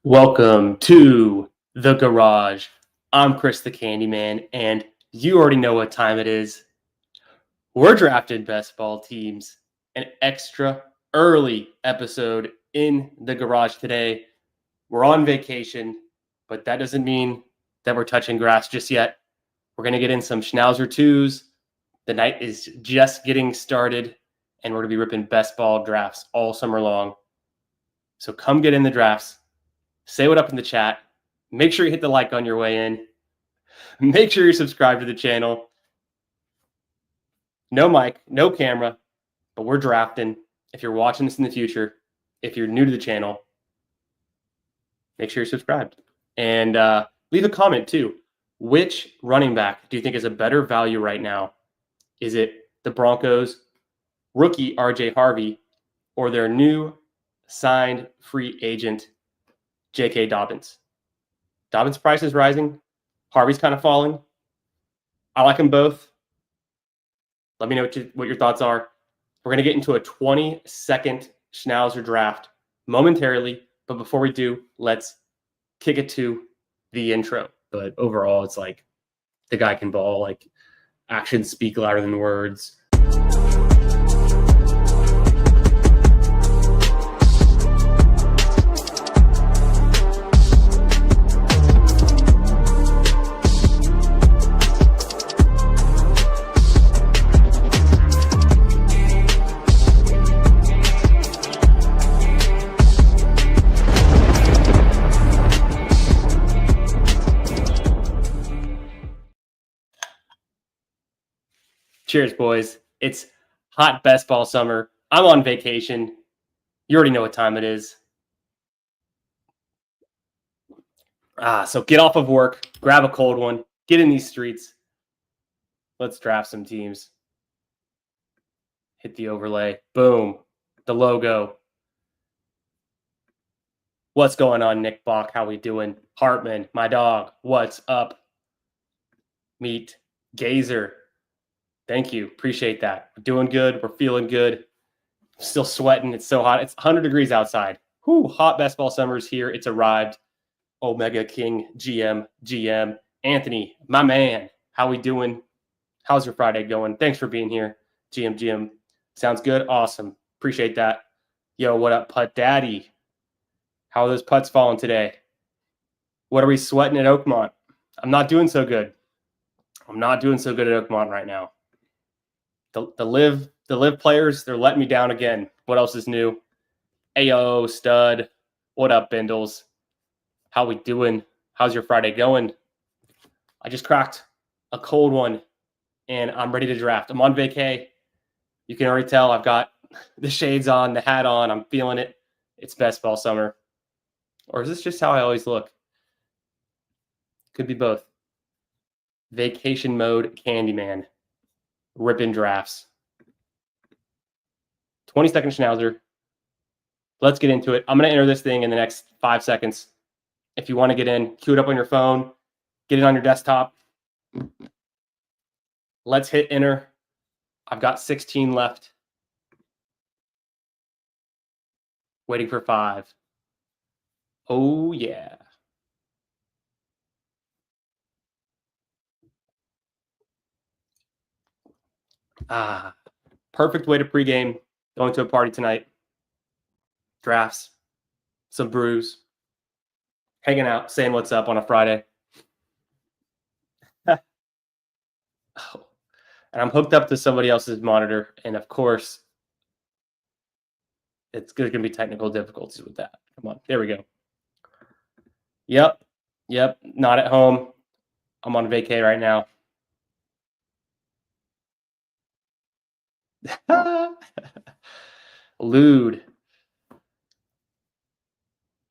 Welcome to the garage. I'm Chris the Candyman, and you already know what time it is. We're drafting best ball teams. An extra early episode in the garage today. We're on vacation, but that doesn't mean that we're touching grass just yet. We're going to get in some Schnauzer 2s. The night is just getting started, and we're going to be ripping best ball drafts all summer long. So come get in the drafts. Say what up in the chat. Make sure you hit the like on your way in. Make sure you're subscribed to the channel. No mic, no camera, but we're drafting. If you're watching this in the future, if you're new to the channel, make sure you're subscribed. And leave a comment too. Which running back do you think is a better value right now? Is it the Broncos, rookie RJ Harvey, or their new signed free agent J.K. Dobbins? Dobbins' price is rising. Harvey's kind of falling. I like them both. Let me know what your thoughts are. We're going to get into a 20-second Schnauzer draft momentarily. But before we do, let's kick it to the intro. But overall, it's like the guy can ball. Like, actions speak louder than words. Cheers, boys. It's hot best ball summer. I'm on vacation. You already know what time it is. So get off of work, grab a cold one, get in these streets. Let's draft some teams. Hit the overlay. Boom. The logo. What's going on, Nick Bach? How we doing? Hartman, my dog. What's up? Meet Gazer. Thank you. Appreciate that. We're doing good. We're feeling good. Still sweating. It's so hot. It's 100 degrees outside. Whew, hot best ball summer's here. It's arrived. Omega King, GM. Anthony, my man. How we doing? How's your Friday going? Thanks for being here. GM. Sounds good. Awesome. Appreciate that. Yo, what up, Putt Daddy? How are those putts falling today? What are we sweating at Oakmont? I'm not doing so good. I'm not doing so good at Oakmont right now. The live players, they're letting me down again. What else is new? Ayo, stud. What up, Bindles? How we doing? How's your Friday going? I just cracked a cold one, and I'm ready to draft. I'm on vacay. You can already tell I've got the shades on, the hat on. I'm feeling it. It's best ball summer. Or is this just how I always look? Could be both. Vacation mode, Candyman. Ripping drafts. 20-second Schnauzer. Let's get into it. I'm going to enter this thing in the next 5 seconds. If you want to get in, queue it up on your phone. Get it on your desktop. Let's hit enter. I've got 16 left. Waiting for 5. Oh, yeah. Perfect way to pregame. Going to a party tonight. Drafts. Some brews. Hanging out. Saying what's up on a Friday. And I'm hooked up to somebody else's monitor. And of course, it's going to be technical difficulties with that. Come on. There we go. Yep. Not at home. I'm on vacay right now. Lewd.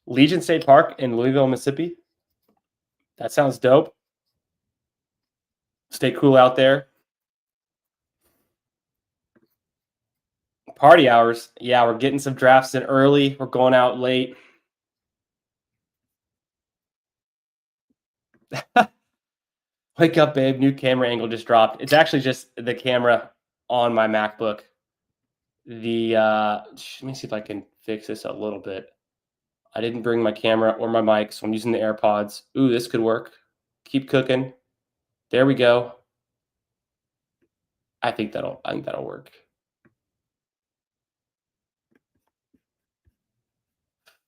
Legion State Park in Louisville, Mississippi. That sounds dope. Stay cool out there. Party hours. Yeah, we're getting some drafts in early. We're going out late. Wake up, babe. New camera angle just dropped. It's actually just the camera on my MacBook. Let me see if I can fix this a little bit. I didn't bring my camera or my mic, so I'm using the AirPods. Ooh, this could work. Keep cooking. There we go. I think that'll work.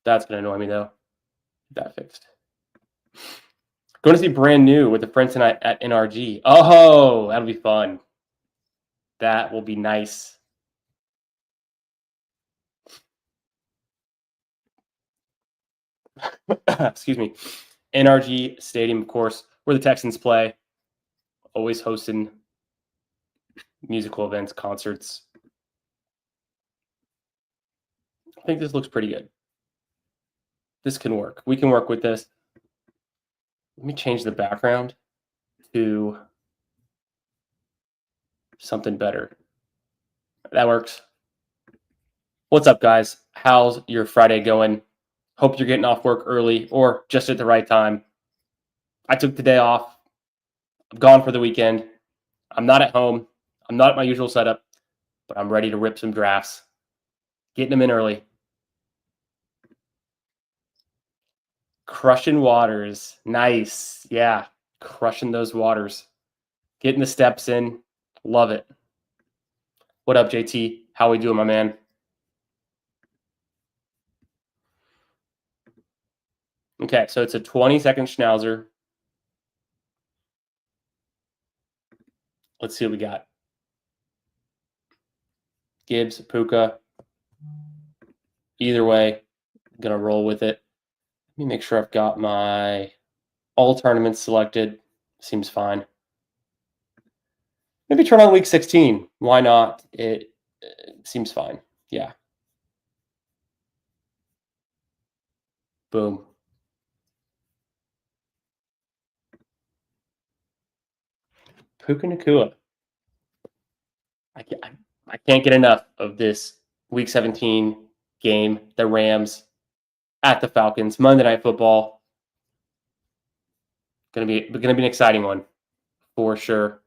That's gonna annoy me though. That fixed. Going to see Brand New with a friend tonight at NRG. Oh, that'll be fun. That will be nice. Excuse me. NRG Stadium, of course, where the Texans play. Always hosting musical events, concerts. I think this looks pretty good. This can work. We can work with this. Let me change the background to something better. That works. What's up, guys? How's your Friday going? Hope you're getting off work early or just at the right time. I took the day off. I'm gone for the weekend. I'm not at home. I'm not at my usual setup, but I'm ready to rip some drafts. Getting them in early. Crushing waters. Nice. Yeah. Crushing those waters. Getting the steps in. Love it. What up, JT? How we doing, my man? Okay, so it's a 20-second schnauzer. Let's see what we got. Gibbs, Puka. Either way, I'm going to roll with it. Let me make sure I've got my all tournaments selected. Seems fine. Maybe turn on week 16. Why not? It seems fine. Yeah. Boom. Puka Nakua. I can't get enough of this week 17 game. The Rams at the Falcons. Monday Night Football. Gonna be an exciting one for sure.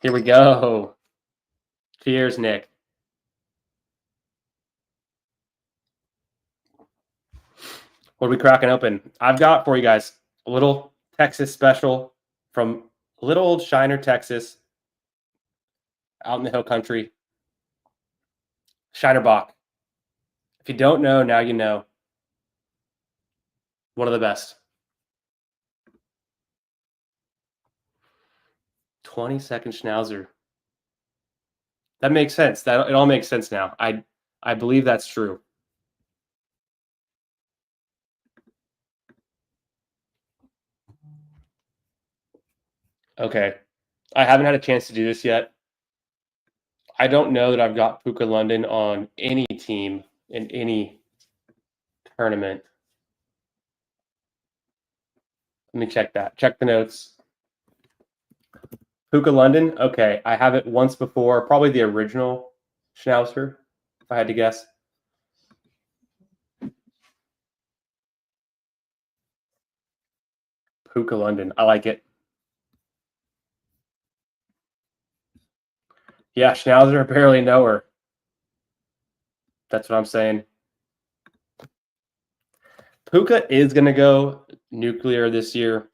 Here we go. Cheers, Nick. What are we cracking open? I've got for you guys a little Texas special from little old Shiner, Texas, out in the hill country. Shiner Bach. If you don't know, now you know. One of the best. 20-second schnauzer. That makes sense. It all makes sense now. I believe that's true. Okay. I haven't had a chance to do this yet. I don't know that I've got Puka London on any team in any tournament. Let me check that. Check the notes. Puka London. Okay. I have it once before. Probably the original Schnauzer, if I had to guess. Puka London. I like it. Yeah, Schnauzer barely know her. That's what I'm saying. Puka is going to go nuclear this year,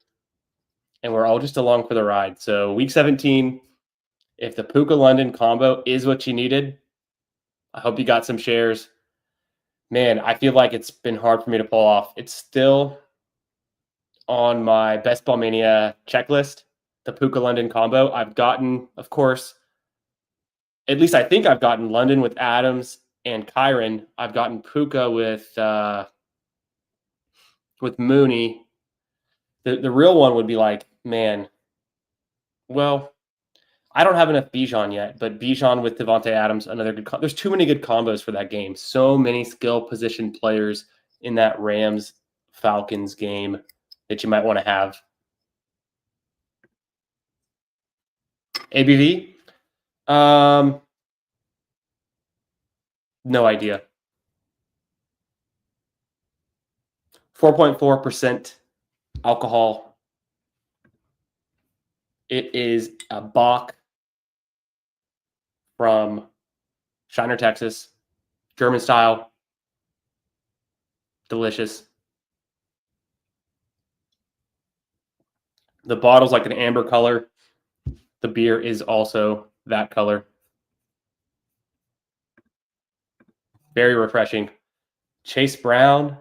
and we're all just along for the ride. So week 17, if the Puka London combo is what you needed, I hope you got some shares. Man, I feel like it's been hard for me to pull off. It's still on my Best Ball Mania checklist, the Puka London combo. I've gotten, of course, at least I think I've gotten London with Adams and Kyron. I've gotten Puka with Mooney. The real one would be like, man, well, I don't have enough Bijan yet, but Bijan with Devontae Adams, another good. There's too many good combos for that game. So many skill position players in that Rams Falcons game that you might want to have. ABV? No idea. 4.4% alcohol. It is a Bach from Shiner, Texas. German style. Delicious. The bottle's like an amber color. The beer is also that color. Very refreshing. Chase Brown,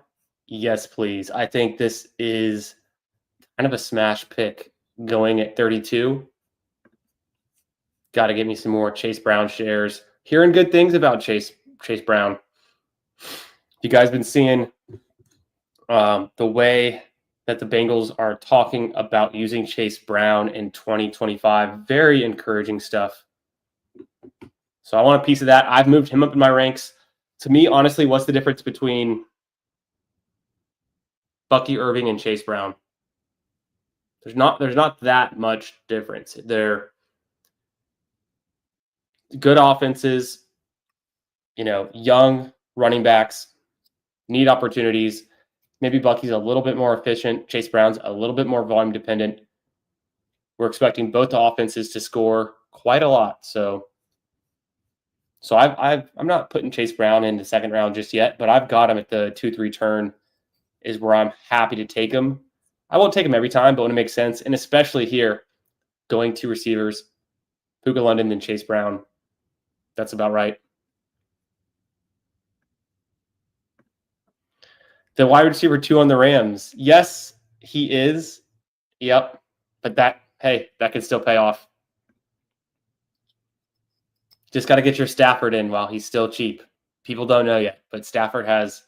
yes, please. I think this is kind of a smash pick going at 32. Got to get me some more Chase Brown shares. Hearing good things about Chase Brown. You guys been seeing the way that the Bengals are talking about using Chase Brown in 2025. Very encouraging stuff. So I want a piece of that. I've moved him up in my ranks. To me, honestly, what's the difference between Bucky Irving and Chase Brown? There's not that much difference. They're good offenses, young running backs, need opportunities. Maybe Bucky's a little bit more efficient. Chase Brown's a little bit more volume dependent. We're expecting both the offenses to score quite a lot. So I'm not putting Chase Brown in the second round just yet, but I've got him at the 2-3 turn is where I'm happy to take him. I won't take him every time, but when it makes sense, and especially here, going to receivers, Puka London and Chase Brown. That's about right. The wide receiver 2 on the Rams. Yes, he is. Yep. But that can still pay off. Just got to get your Stafford in while he's still cheap. People don't know yet, but Stafford has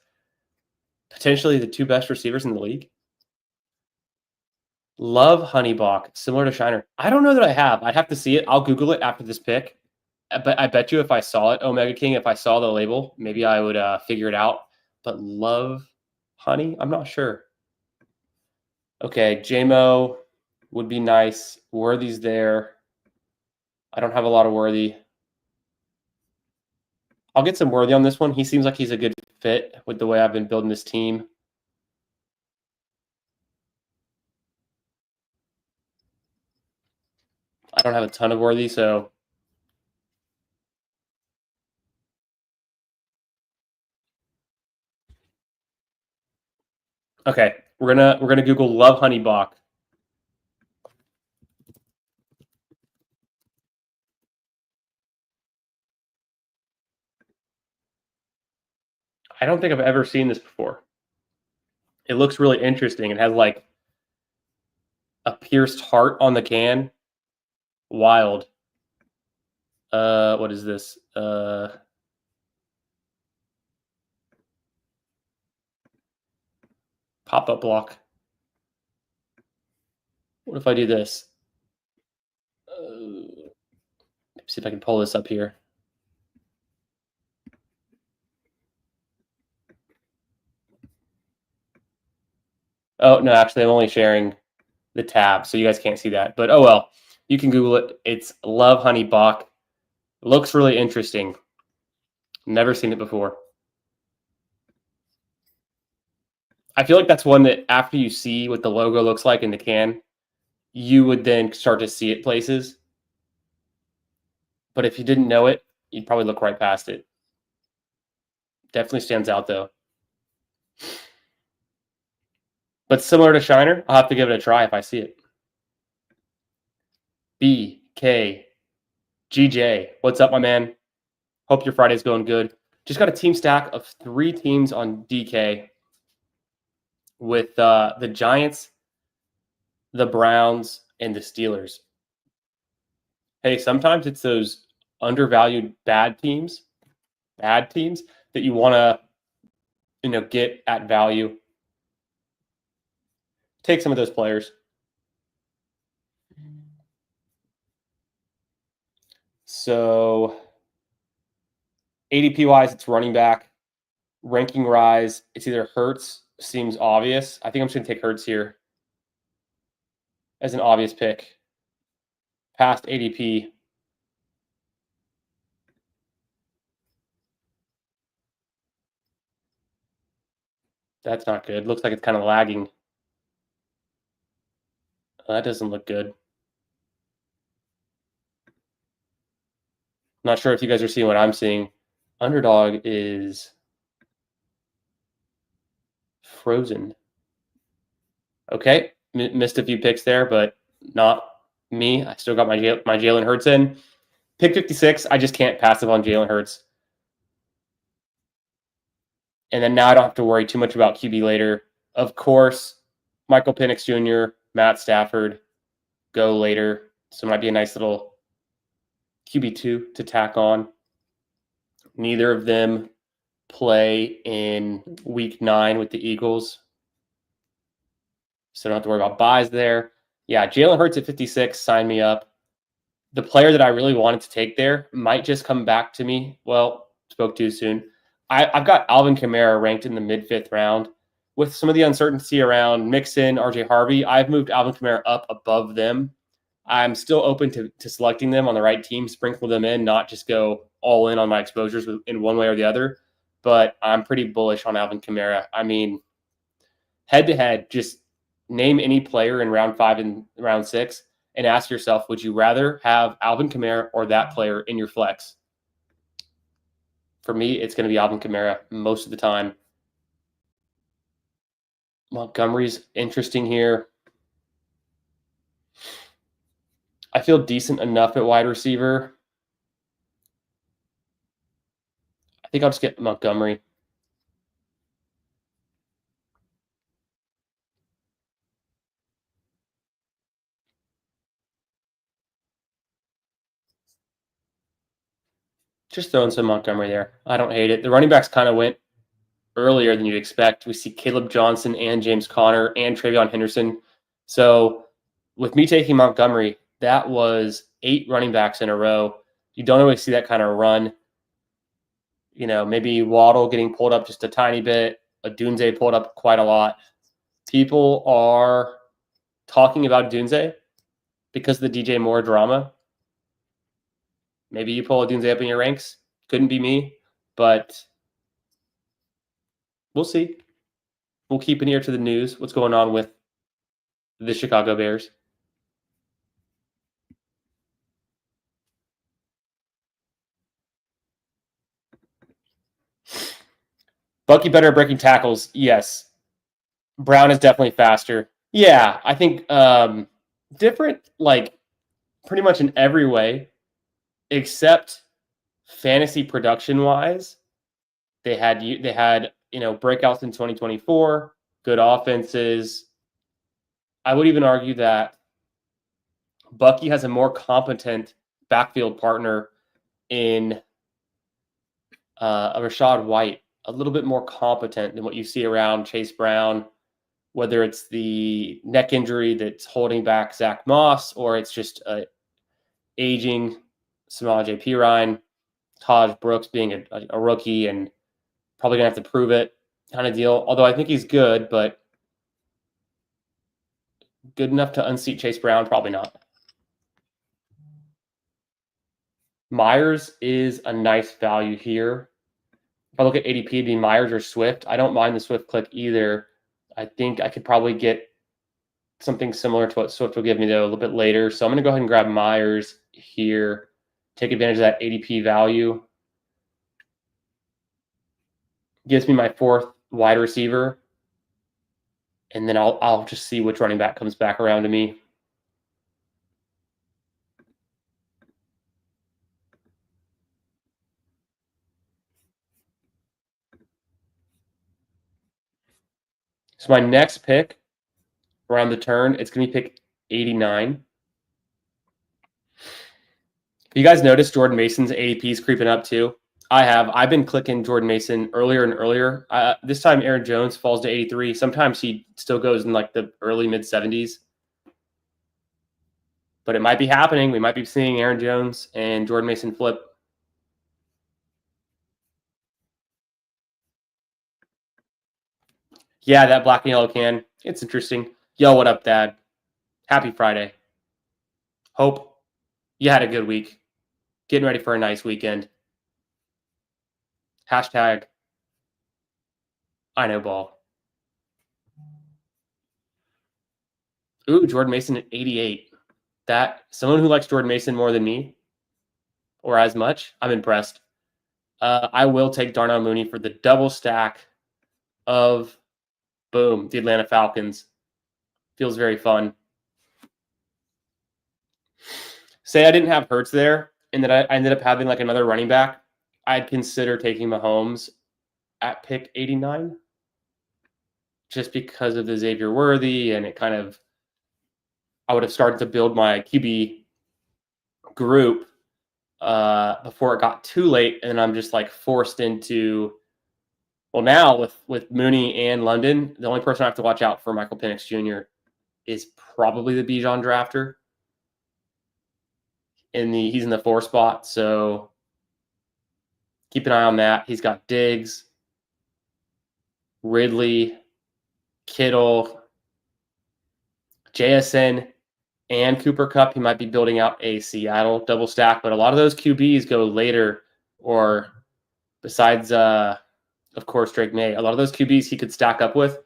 potentially the 2 best receivers in the league. Love Honeybach, similar to Shiner. I don't know that I have. I'd have to see it. I'll Google it after this pick. But I bet you if I saw it, Omega King, if I saw the label, maybe I would figure it out. But love Honey? I'm not sure. Okay, JMO would be nice. Worthy's there. I don't have a lot of Worthy. I'll get some Worthy on this one. He seems like he's a good fit with the way I've been building this team. I don't have a ton of Worthy, so okay. We're gonna Google Love Honey Bach. I don't think I've ever seen this before. It looks really interesting. It has like a pierced heart on the can. Wild. What is this? Pop-up block. What if I do this? See if I can pull this up here. Oh, no, actually, I'm only sharing the tab, so you guys can't see that. But, oh, well. You can Google it. It's Love Honey Bach. Looks really interesting. Never seen it before. I feel like that's one that after you see what the logo looks like in the can, you would then start to see it places. But if you didn't know it, you'd probably look right past it. Definitely stands out, though. But similar to Shiner, I'll have to give it a try if I see it. BKGJ, what's up, my man? Hope your Friday's going good. Just got a team stack of 3 teams on DK with the Giants, the Browns, and the Steelers. Hey, sometimes it's those undervalued bad teams that you want to get at value. Take some of those players. So ADP wise, it's running back. Ranking rise, it's either Hurts, seems obvious. I think I'm just going to take Hurts here as an obvious pick. Past ADP. That's not good. Looks like it's kind of lagging. That doesn't look good. Not sure if you guys are seeing what I'm seeing. Underdog is frozen. Okay, missed a few picks there, but not me. I still got my Jalen Hurts in. Pick 56, I just can't pass up on Jalen Hurts. And then now I don't have to worry too much about QB later. Of course, Michael Penix Jr., Matt Stafford go later. So it might be a nice little QB2 to tack on. Neither of them play in week 9 with the Eagles. So don't have to worry about buys there. Yeah, Jalen Hurts at 56, sign me up. The player that I really wanted to take there might just come back to me. Well, spoke too soon. I've got Alvin Kamara ranked in the mid-5th round. With some of the uncertainty around Mixon, RJ Harvey, I've moved Alvin Kamara up above them. I'm still open to selecting them on the right team, sprinkle them in, not just go all in on my exposures in one way or the other. But I'm pretty bullish on Alvin Kamara. I mean, head-to-head, just name any player in round 5 and round 6 and ask yourself, would you rather have Alvin Kamara or that player in your flex? For me, it's going to be Alvin Kamara most of the time. Montgomery's interesting here. I feel decent enough at wide receiver. I think I'll just get Montgomery. Just throwing some Montgomery there. I don't hate it. The running backs kind of went earlier than you'd expect. We see Caleb Johnson and James Conner and Travion Henderson. So with me taking Montgomery, that was 8 running backs in a row. You don't always see that kind of run. You know, maybe Waddle getting pulled up just a tiny bit, Dunze pulled up quite a lot. People are talking about Dunze because of the DJ Moore drama. Maybe you pull Dunze up in your ranks. Couldn't be me, but we'll see. We'll keep an ear to the news. What's going on with the Chicago Bears? Bucky better at breaking tackles. Yes. Brown is definitely faster. Yeah, I think different, like pretty much in every way, except fantasy production wise. They had breakouts in 2024, good offenses. I would even argue that Bucky has a more competent backfield partner in a Rashad White, a little bit more competent than what you see around Chase Brown, whether it's the neck injury that's holding back Zach Moss or it's just a aging Samaje Perine, Taj Brooks being a rookie and probably going to have to prove it kind of deal. Although I think he's good, but good enough to unseat Chase Brown? Probably not. Myers is a nice value here. If I look at ADP, it'd be Myers or Swift. I don't mind the Swift click either. I think I could probably get something similar to what Swift will give me, though, a little bit later. So I'm going to go ahead and grab Myers here, take advantage of that ADP value. Gives me my 4th wide receiver. And then I'll just see which running back comes back around to me. So my next pick around the turn, it's going to be pick 89. You guys notice Jordan Mason's ADP is creeping up too? I have. I've been clicking Jordan Mason earlier and earlier. This time Aaron Jones falls to 83. Sometimes he still goes in like the early mid-70s. But it might be happening. We might be seeing Aaron Jones and Jordan Mason flip. Yeah, that black and yellow can. It's interesting. Yo, what up, Dad? Happy Friday. Hope you had a good week. Getting ready for a nice weekend. Hashtag I know ball. Ooh, Jordan Mason at 88. That someone who likes Jordan Mason more than me or as much. I'm impressed. I will take Darnell Mooney for the double stack of, boom, the Atlanta Falcons. Feels very fun. Say I didn't have Hurts there, and that I ended up having like another running back. I'd consider taking Mahomes at pick 89, just because of the Xavier Worthy, and it kind of, I would have started to build my QB group before it got too late, and I'm just like forced into. Well, now with Mooney and London, the only person I have to watch out for, Michael Penix Jr., is probably the Bijan drafter. He's in the 4 spot, so keep an eye on that. He's got Diggs, Ridley, Kittle, JSN, and Cooper Kupp. He might be building out a Seattle double stack, but a lot of those QBs go later, or besides, of course, Drake May, a lot of those QBs he could stack up with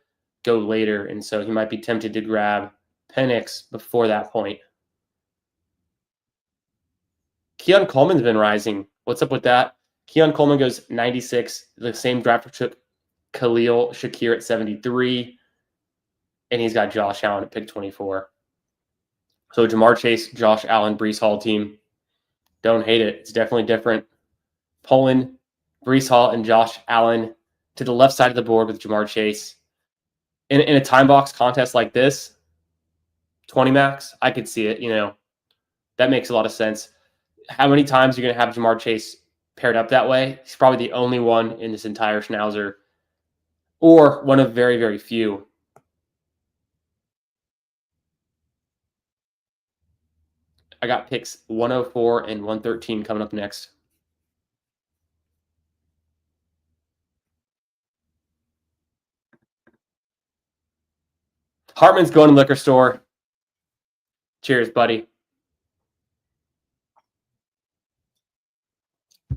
go later, and so he might be tempted to grab Penix before that point. Keon Coleman's been rising. What's up with that? Keon Coleman goes 96. The same draft took Khalil Shakir at 73. And he's got Josh Allen at pick 24. So Jamar Chase, Josh Allen, Breece Hall team. Don't hate it. It's definitely different. Pulling Breece Hall and Josh Allen to the left side of the board with Jamar Chase. In a time box contest like this, 20 max, I could see it. That makes a lot of sense. How many times are you going to have Jamar Chase paired up that way? He's probably the only one in this entire Schnauzer, or one of very, very few. I got picks 104 and 113 coming up next. Hartman's going to the liquor store. Cheers, buddy.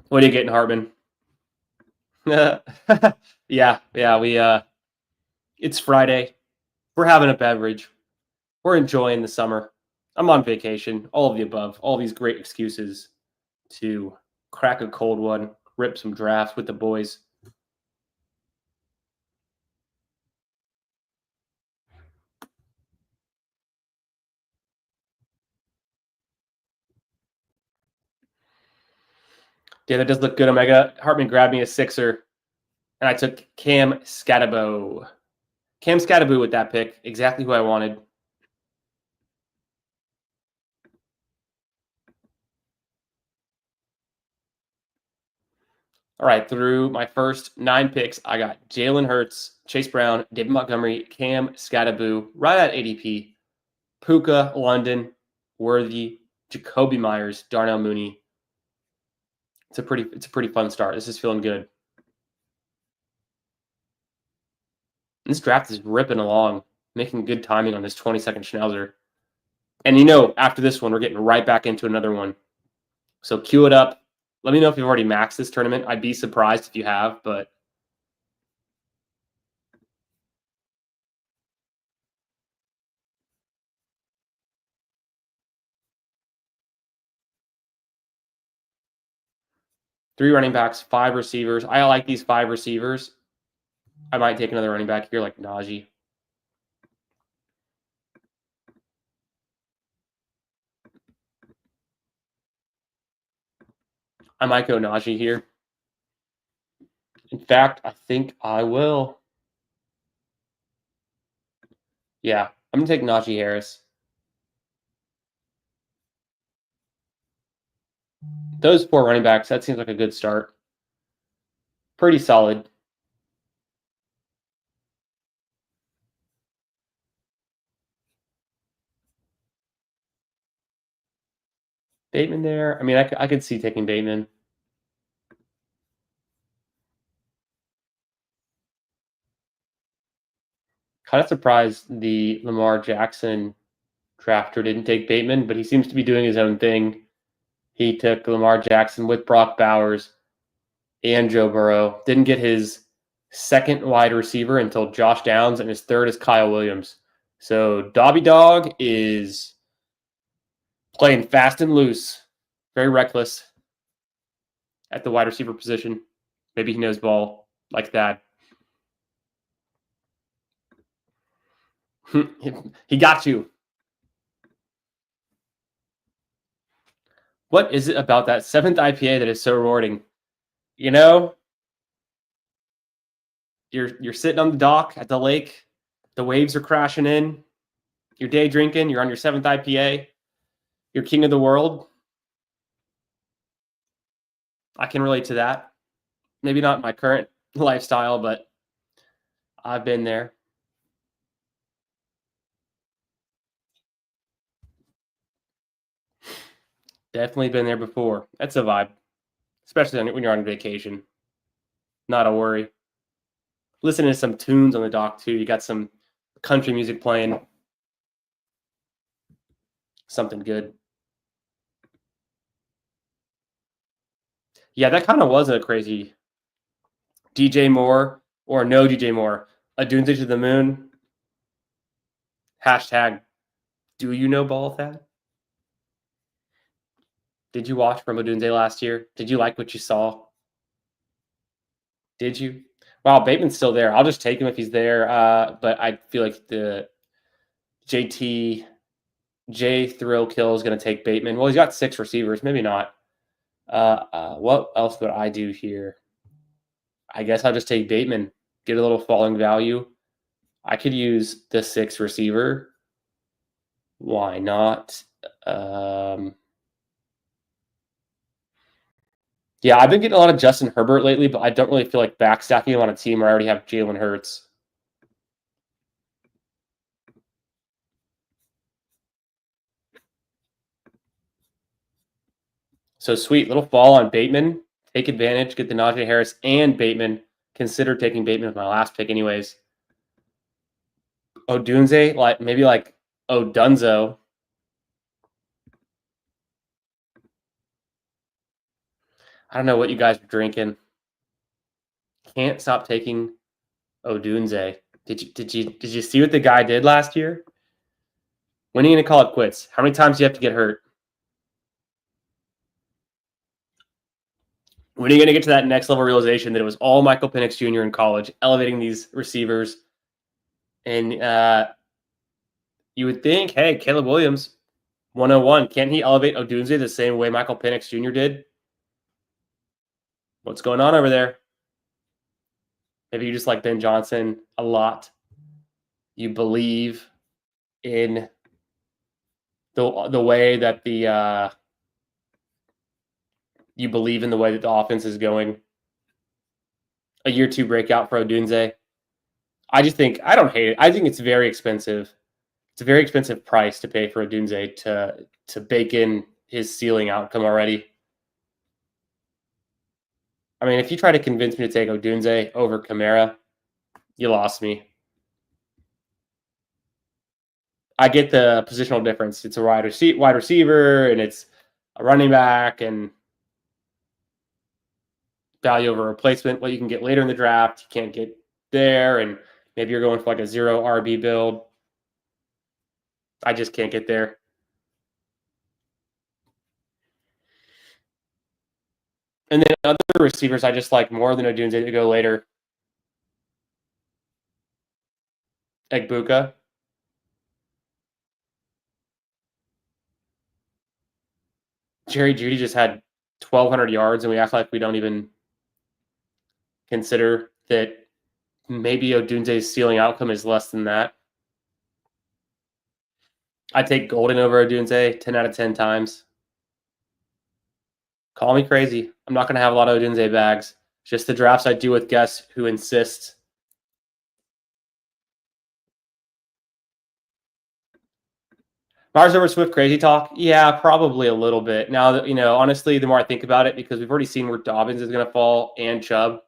What are you getting, Hartman? yeah, it's Friday. We're having a beverage. We're enjoying the summer. I'm on vacation. All of the above. All these great excuses to crack a cold one, rip some drafts with the boys. Yeah, that does look good, Omega. Hartman grabbed me a 6er, and I took Cam Scatabo. Cam Scatabo with that pick. Exactly who I wanted. All right, through my first 9 picks, I got Jalen Hurts, Chase Brown, David Montgomery, Cam Scatabo, right at ADP, Puka, London, Worthy, Jacoby Myers, Darnell Mooney. It's a pretty fun start. This is feeling good. This draft is ripping along, making good timing on this 20-second Schnauzer. And after this one, we're getting right back into another one. So cue it up. Let me know if you've already maxed this tournament. I'd be surprised if you have, but three running backs, 5 receivers. I like these 5 receivers. I might take another running back here like Najee. I might go Najee here. In fact, I think I will. Yeah, I'm going to take Najee Harris. Those 4 running backs, that seems like a good start. Pretty solid. Bateman there. I mean, I could see taking Bateman. Kind of surprised the Lamar Jackson drafter didn't take Bateman, but he seems to be doing his own thing. He took Lamar Jackson with Brock Bowers and Joe Burrow. Didn't get his second wide receiver until Josh Downs, and his third is Kyle Williams. So Dobby Dog is playing fast and loose, very reckless. at the wide receiver position. Maybe he knows ball like that. He got you. What is it about that 7th IPA that is so rewarding? You know, you're sitting on the dock at the lake, the waves are crashing in, you're day drinking, you're on your 7th IPA, you're king of the world. I can relate to that. Maybe not my current lifestyle, but I've been there. Definitely been there before. That's a vibe, especially when you're on vacation. Not a worry. Listening to some tunes on the dock too. You got some country music playing. Something good. Yeah, that kind of was a crazy DJ Moore or no DJ Moore. A Doomsday to the Moon. Hashtag, do you know Ballthad? Did you watch From Odunze last year? Did you like what you saw? Did you? Wow, Bateman's still there. I'll just take him if he's there. But I feel like the J Thrill Kill is going to take Bateman. Well, he's got 6 receivers. Maybe not. What else would I do here? I guess I'll just take Bateman. Get a little falling value. I could use the 6 receiver. Why not? Yeah, I've been getting a lot of Justin Herbert lately, but I don't really feel like backstacking him on a team where I already have Jalen Hurts. So sweet, little fall on Bateman. Take advantage, get the Najee Harris and Bateman. Consider taking Bateman with my last pick anyways. Odunze, maybe like Odunzo. I don't know what you guys are drinking. Can't stop taking Odunze. Did you see what the guy did last year? When are you gonna call it quits? How many times do you have to get hurt? When are you gonna get to that next level realization that it was all Michael Penix Jr. in college, elevating these receivers? And you would think, hey, Caleb Williams, 101, can't he elevate Odunze the same way Michael Penix Jr. did? What's going on over there? Maybe you just like Ben Johnson a lot. You believe in the way that you believe in the way that the offense is going. A year 2 breakout for Odunze. I just think I don't hate it. I think it's very expensive. It's a very expensive price to pay for Odunze to bake in his ceiling outcome already. I mean, if you try to convince me to take Odunze over Kamara, you lost me. I get the positional difference. It's a wide receiver, and it's a running back, and value over replacement. What you can get later in the draft, you can't get there, and maybe you're going for like a 0 RB build. I just can't get there. And then other receivers, I just like more than Odunze to go later. Egbuka. Jerry Jeudy just had 1,200 yards, and we act like we don't even consider that maybe Odunze's ceiling outcome is less than that. I take Golden over Odunze 10 out of 10 times. Call me crazy. I'm not going to have a lot of Odunze bags. Just the drafts I do with guests who insist. Mars over Swift crazy talk? Yeah, probably a little bit. Now that, honestly, the more I think about it, because we've already seen where Dobbins is going to fall and Chubb,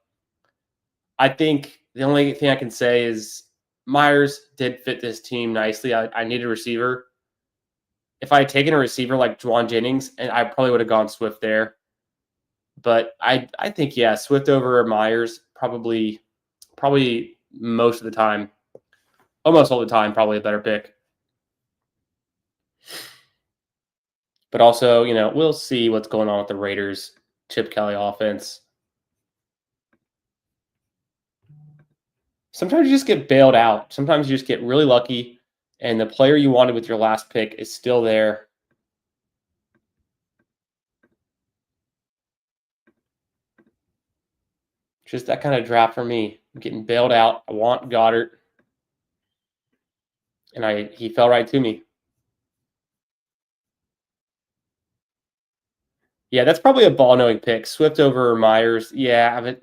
I think the only thing I can say is Myers did fit this team nicely. I need a receiver. If I had taken a receiver like Juwan Jennings, and I probably would have gone Swift there. But I think, yeah, Swift over Myers probably most of the time, almost all the time, probably a better pick. But also, we'll see what's going on with the Raiders. Chip Kelly offense. Sometimes you just get bailed out. Sometimes you just get really lucky, and the player you wanted with your last pick is still there. Just that kind of draft for me. I'm getting bailed out. I want Goddard, and he fell right to me. Yeah, that's probably a ball knowing pick. Swift over Myers. Yeah, but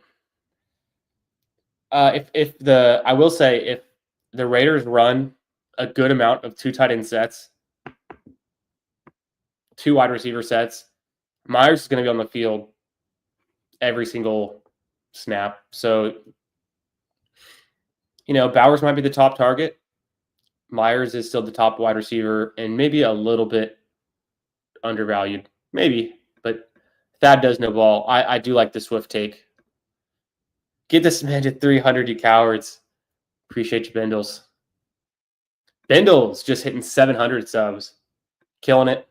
I will say if the Raiders run a good amount of 2 tight end sets, 2 wide receiver sets, Myers is going to be on the field every single snap. So, Bowers might be the top target. Myers is still the top wide receiver and maybe a little bit undervalued. Maybe, but Thad does no ball. I do like the Swift take. Get this man to 300, you cowards. Appreciate you, Bindles. Bindles just hitting 700 subs. Killing it.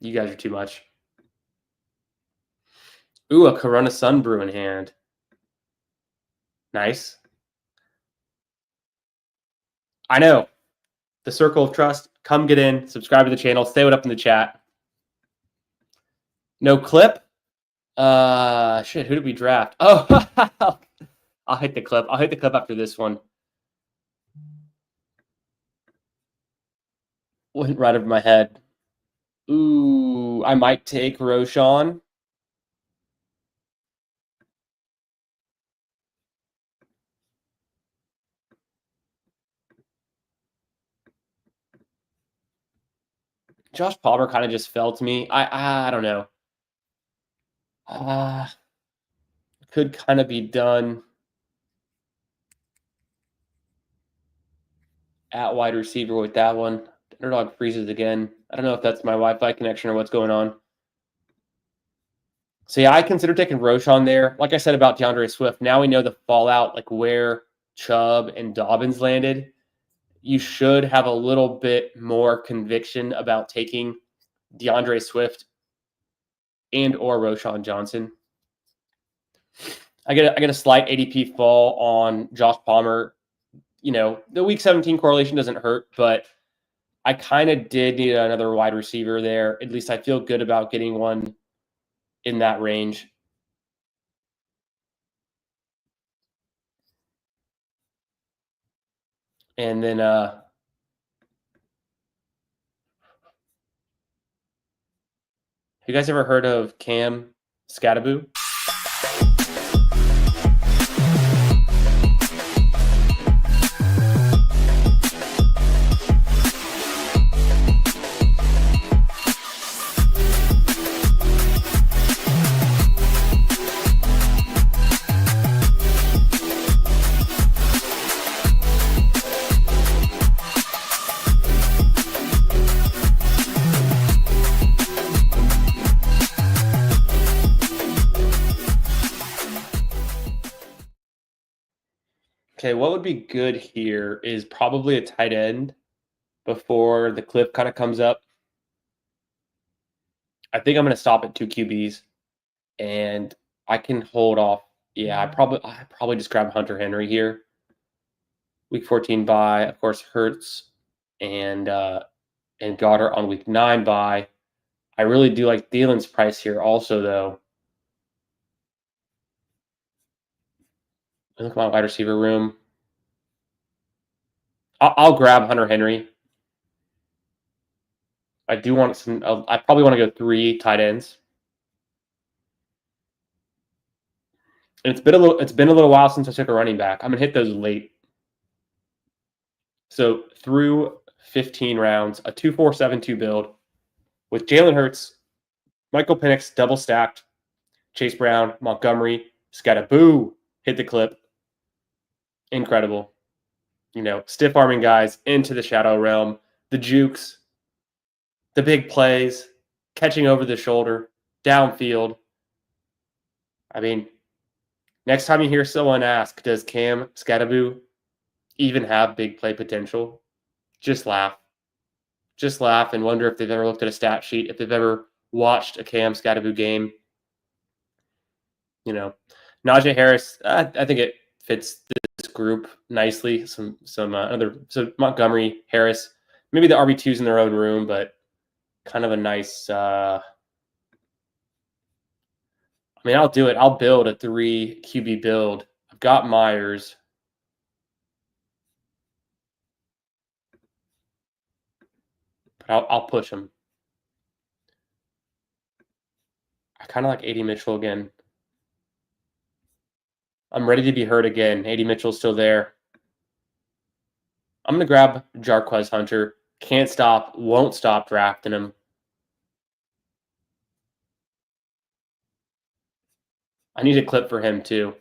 You guys are too much. Ooh, a Corona Sunbrew in hand. Nice. I know. The Circle of Trust. Come get in. Subscribe to the channel. Stay up in the chat. No clip? Shit, who did we draft? Oh, I'll hit the clip. I'll hit the clip after this one. Went right over my head. Ooh, I might take Roshan. Josh Palmer kind of just fell to me. I don't know. Could kind of be done at wide receiver with that one. Underdog freezes again. I don't know if that's my Wi-Fi connection or what's going on. So yeah, I consider taking Roshan there. Like I said about DeAndre Swift, now we know the fallout, like where Chubb and Dobbins landed. You should have a little bit more conviction about taking DeAndre Swift and or Roshan Johnson. I get a slight ADP fall on Josh Palmer. The week 17 correlation doesn't hurt, but I kind of did need another wide receiver there. At least I feel good about getting one in that range. And then you guys ever heard of Cam Scattaboo? Okay, what would be good here is probably a tight end before the cliff kind of comes up. I think I'm going to stop at 2 QBs, and I can hold off. Yeah, I probably just grab Hunter Henry here. Week 14 bye, of course, Hurts and Goddard on week 9 bye. I really do like Thielen's price here also, though. Look at my wide receiver room. I'll grab Hunter Henry. I do want some. I probably want to go 3 tight ends. And it's been a little while since I took a running back. I'm gonna hit those late. So through 15 rounds, a 2-4-7-2 build with Jalen Hurts, Michael Penix double stacked, Chase Brown, Montgomery, Scattaboo, hit the clip. Incredible. Stiff arming guys into the shadow realm, the jukes, the big plays, catching over the shoulder, downfield. I mean, next time you hear someone ask, does Cam Scattaboo even have big play potential? Just laugh. just laugh and wonder if they've ever looked at a stat sheet, if they've ever watched a Cam Scatteroo game. You know, Najee Harris, I think it fits this group nicely. So Montgomery, Harris, maybe the RB2s in their own room, but kind of a nice. I mean, I'll do it. I'll build a 3 QB build. I've got Myers. But I'll push him. I kind of like AD Mitchell again. I'm ready to be hurt again. AD Mitchell's still there. I'm going to grab Jarquez Hunter. Can't stop, won't stop drafting him. I need a clip for him too.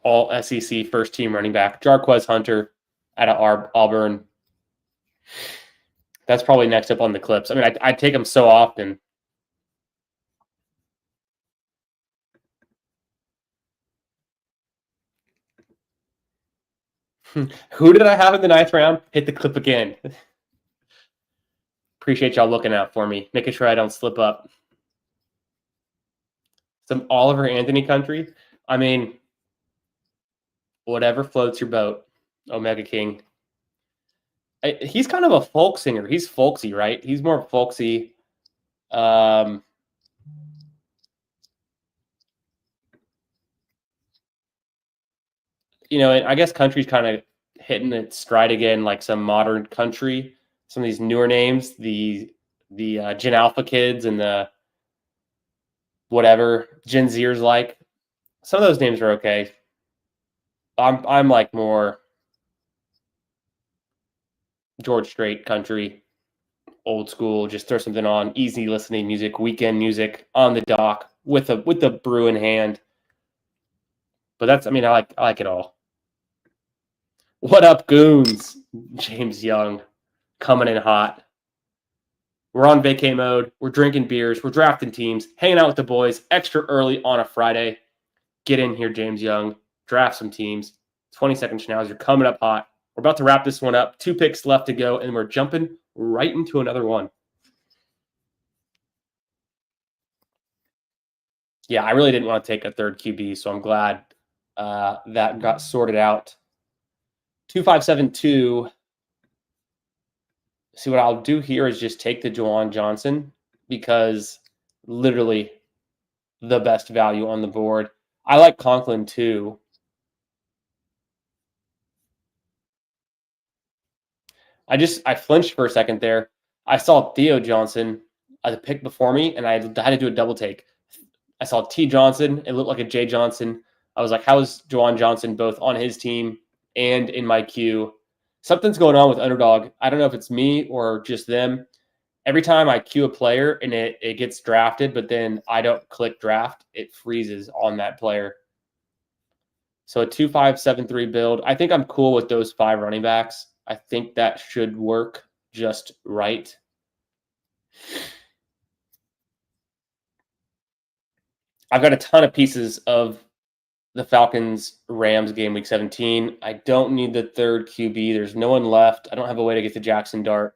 All SEC first team running back. Jarquez Hunter out of Auburn. That's probably next up on the clips. I mean, I take him so often. Who did I have in the 9th round? Hit the clip again. Appreciate y'all looking out for me, making sure I don't slip up. Some Oliver Anthony country. I mean, whatever floats your boat, Omega King. He's kind of a folk singer. He's folksy, right? He's more folksy. You know, I guess country's kind of hitting its stride again, like some modern country. Some of these newer names, the Gen Alpha kids and the whatever Gen Zers like. Some of those names are okay. I'm like more George Strait country, old school. Just throw something on, easy listening music, weekend music on the dock with a brew in hand. But that's, I mean, I like it all. What up, goons? James Young coming in hot. We're on vacay mode. We're drinking beers. We're drafting teams, hanging out with the boys extra early on a Friday. Get in here, James Young. Draft some teams. 20-second schnauzers coming up hot. We're about to wrap this one up. 2 picks left to go, and we're jumping right into another one. Yeah, I really didn't want to take a third QB, so I'm glad that got sorted out. 2572. See, what I'll do here is just take the Juwan Johnson because literally the best value on the board. I like Conklin too. I flinched for a second there. I saw Theo Johnson as a pick before me, and I had to do a double take. I saw T Johnson. It looked like a J Johnson. I was like, how is Juwan Johnson both on his team and in my queue? Something's going on with Underdog. I don't know if it's me or just them. Every time I queue a player and it gets drafted, but then I don't click draft, it freezes on that player. So a 2-5-7-3 build. I think I'm cool with those 5 running backs. I think that should work just right. I've got a ton of pieces of the Falcons-Rams game week 17. I don't need the third QB. There's no one left. I don't have a way to get to Jackson Dart.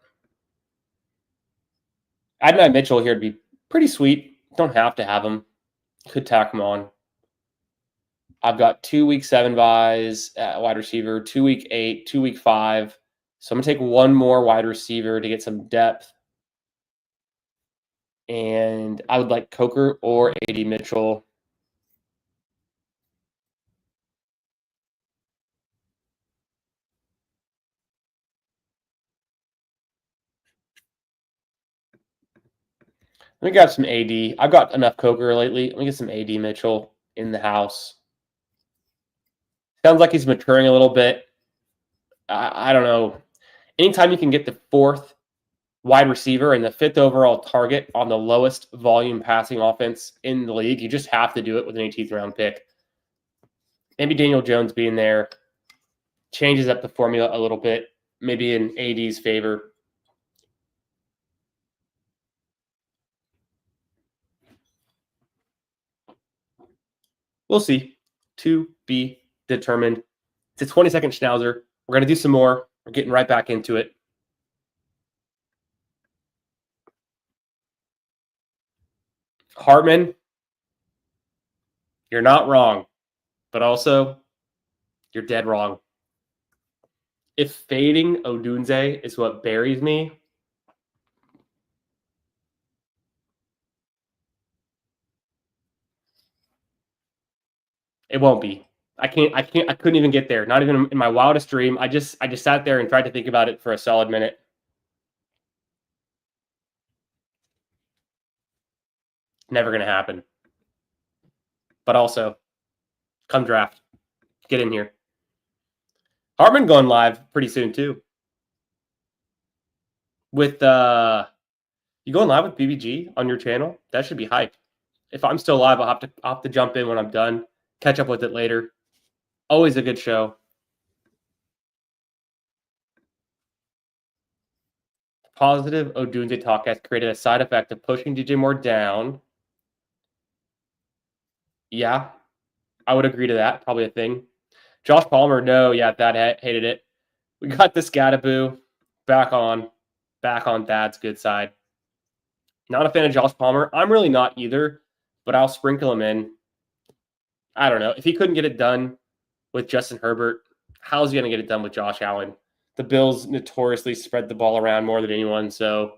Adonai Mitchell here would be pretty sweet. Don't have to have him. Could tack him on. I've got 2 week 7 buys at wide receiver, 2 week 8, 2 week 5. So I'm going to take one more wide receiver to get some depth. And I would like Coker or AD Mitchell. Let me grab some AD. I've got enough Coker lately. Let me get some AD Mitchell in the house. Sounds like he's maturing a little bit. I don't know. Anytime you can get the 4th wide receiver and the 5th overall target on the lowest volume passing offense in the league, you just have to do it with an 18th round pick. Maybe Daniel Jones being there changes up the formula a little bit, maybe in AD's favor. We'll see. To be determined. It's a 20-second schnauzer. We're going to do some more. We're getting right back into it. Hartman, you're not wrong, but also you're dead wrong. If fading Odunze is what buries me, it won't be. I couldn't even get there. Not even in my wildest dream. I just sat there and tried to think about it for a solid minute. Never going to happen. But also, come draft. Get in here. Hartman going live pretty soon too. With you going live with BBG on your channel? That should be hype. If I'm still live, I'll have to jump in when I'm done. Catch up with it later. Always a good show. Positive Odunze talk has created a side effect of pushing DJ Moore down. Yeah, I would agree to that. Probably a thing. Josh Palmer, no, yeah, that hated it. We got the Scataboo back on Thad's good side. Not a fan of Josh Palmer. I'm really not either, but I'll sprinkle him in. I don't know. If he couldn't get it done with Justin Herbert, how's he going to get it done with Josh Allen? The Bills notoriously spread the ball around more than anyone, so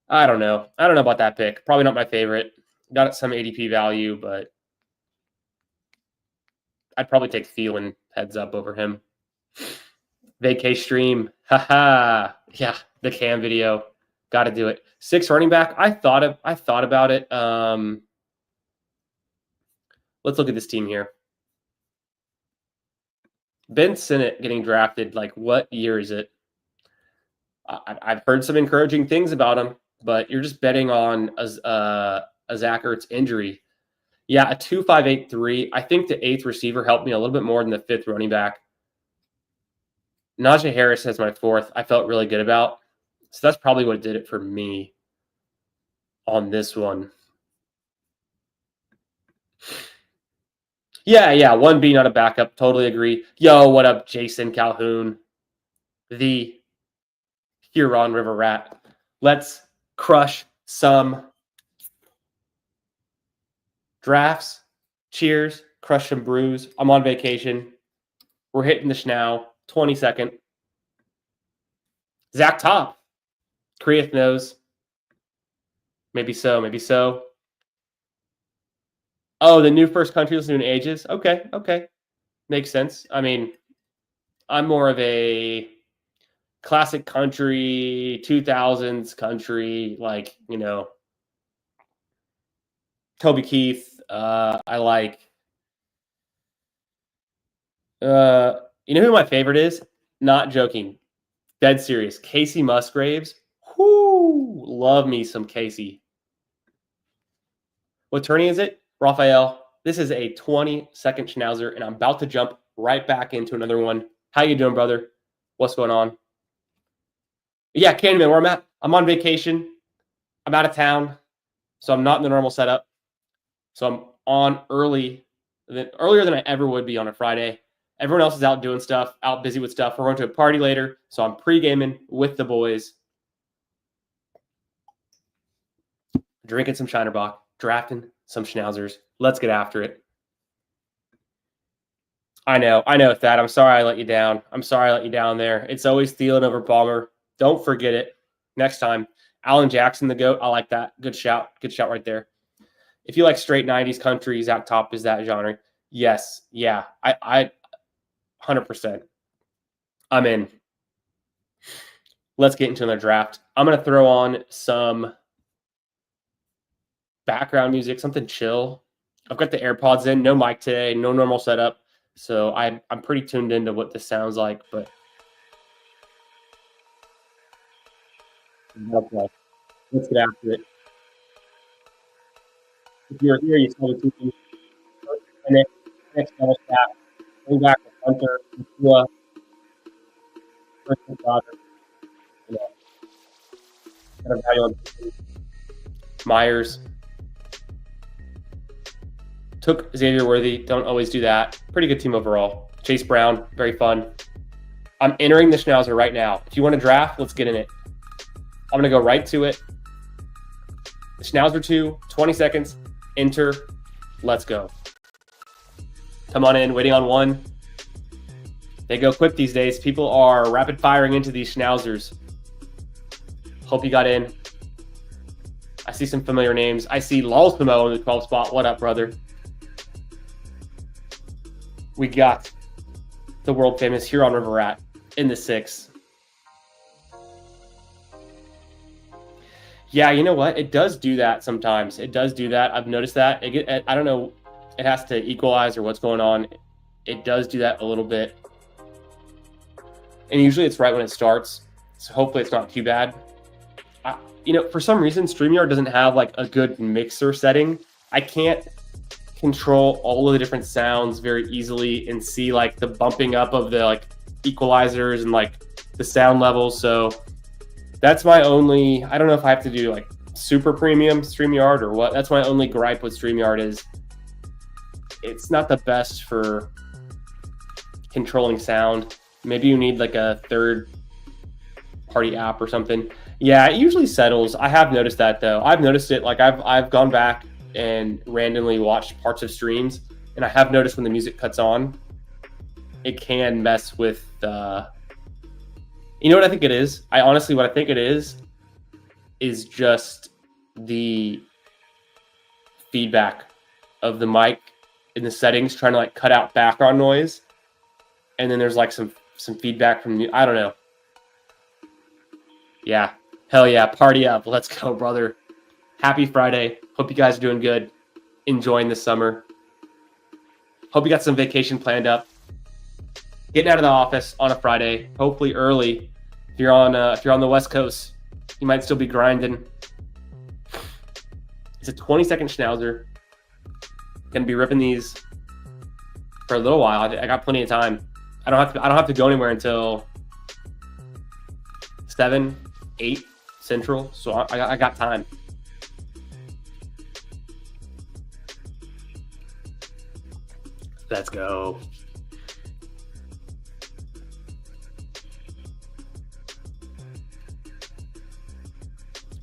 I don't know. I don't know about that pick. Probably not my favorite. Got some ADP value, but I'd probably take Thielen heads up over him. Vacay stream. Haha. Yeah, the Cam video. Got to do it. 6 running back. I thought about it. Let's look at this team here. Ben Sinnott getting drafted. Like, what year is it? I've heard some encouraging things about him, but you're just betting on a Zach Ertz injury. Yeah, a 2.583. I think the 8th receiver helped me a little bit more than the 5th running back. Najee Harris has my 4th. I felt really good about. So that's probably what did it for me on this one. Yeah, 1B, not a backup. Totally agree. Yo, what up, Jason Calhoun, the Huron River Rat. Let's crush some drafts. Cheers. Crush some brews. I'm on vacation. We're hitting the schnow. 22nd. Zach Top. Creath knows. Maybe so. Oh, the new first country listening in ages. Okay. Makes sense. I mean, I'm more of a classic country, 2000s country, like, Toby Keith. I like. You know who my favorite is? Not joking. Dead serious. Casey Musgraves. Whoo! Love me some Casey. What tourney is it? Raphael. This is a 20-second schnauzer, and I'm about to jump right back into another one. How you doing, brother? What's going on? Yeah, Candyman, where I'm at. I'm on vacation. I'm out of town, so I'm not in the normal setup. So I'm on earlier than I ever would be on a Friday. Everyone else is out doing stuff, out busy with stuff. We're going to a party later, so I'm pre-gaming with the boys. Drinking some Shinerbach, drafting some schnauzers. Let's get after it. I know, Thad. I'm sorry I let you down. There. It's always Thielen over Palmer. Don't forget it. Next time. Alan Jackson, the GOAT. I like that. Good shout. Right there. If you like straight 90s country, Zach Top is that genre. Yes. Yeah. I 100%. I'm in. Let's get into another draft. I'm going to throw on some background music, something chill. I've got the AirPods in, no mic today, no normal setup. So I'm pretty tuned into what this sounds like, but okay. Let's get after it. If you're here, you saw the two things. Next double staff. Bring back with Hunter, Tua, Christian Goddard. Kind of value on Myers. Took Xavier Worthy. Don't always do that. Pretty good team overall. Chase Brown, very fun. I'm entering the Schnauzer right now. If you want to draft, let's get in it. I'm going to go right to it. The Schnauzer 2, 20 seconds. Enter. Let's go. Come on in. Waiting on 1. They go quick these days. People are rapid firing into these Schnauzers. Hope you got in. I see some familiar names. I see Lulsimo in the 12th spot. What up, brother? We got the world famous Huron River Rat in the 6th. Yeah, you know what? It does do that sometimes. It does do that. I've noticed that. I don't know. It has to equalize or what's going on. It does do that a little bit. And usually it's right when it starts. So hopefully it's not too bad. For some reason, StreamYard doesn't have like a good mixer setting. I can't control all of the different sounds very easily and see like the bumping up of the like equalizers and like the sound levels. So that's my only, I don't know if I have to do like super premium StreamYard or what. That's my only gripe with StreamYard is it's not the best for controlling sound. Maybe you need like a third party app or something. Yeah, it usually settles. I have noticed that though. I've noticed it. Like I've gone back and randomly watched parts of streams, and I have noticed when the music cuts on, it can mess with. You know what I think it is? What I think it is just the feedback of the mic in the settings, trying to like cut out background noise, and then there's like some feedback from I don't know. Yeah. Hell yeah, party up. Let's go, brother. Happy Friday. Hope you guys are doing good. Enjoying the summer. Hope you got some vacation planned up. Getting out of the office on a Friday, hopefully early. If you're on the West Coast, you might still be grinding. It's a 20-second Schnauzer. Gonna be ripping these for a little while. I got plenty of time. I don't have to go anywhere until 7, 8 Central, so I got time. Let's go.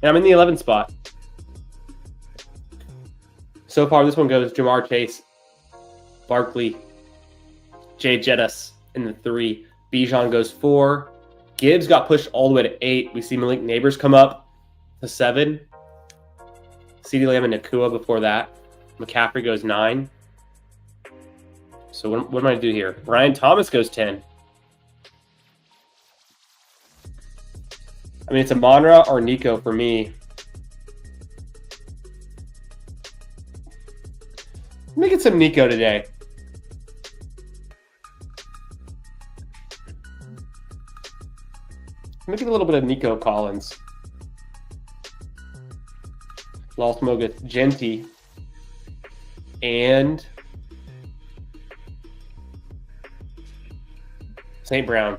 And I'm in the 11th spot. So far, this one goes Jamar Chase, Barkley, Jay Jettis in the 3. Bijan goes 4. Gibbs got pushed all the way to 8. We see Malik Neighbors come up to 7. CeeDee Lamb and Nakua before that. McCaffrey goes 9. So what am I going to do here? Ryan Thomas goes 10. I mean, it's a Monra or Nico for me. Let me get some Nico today. Let me get a little bit of Nico Collins. Lost Mogus Genty. And St. Brown.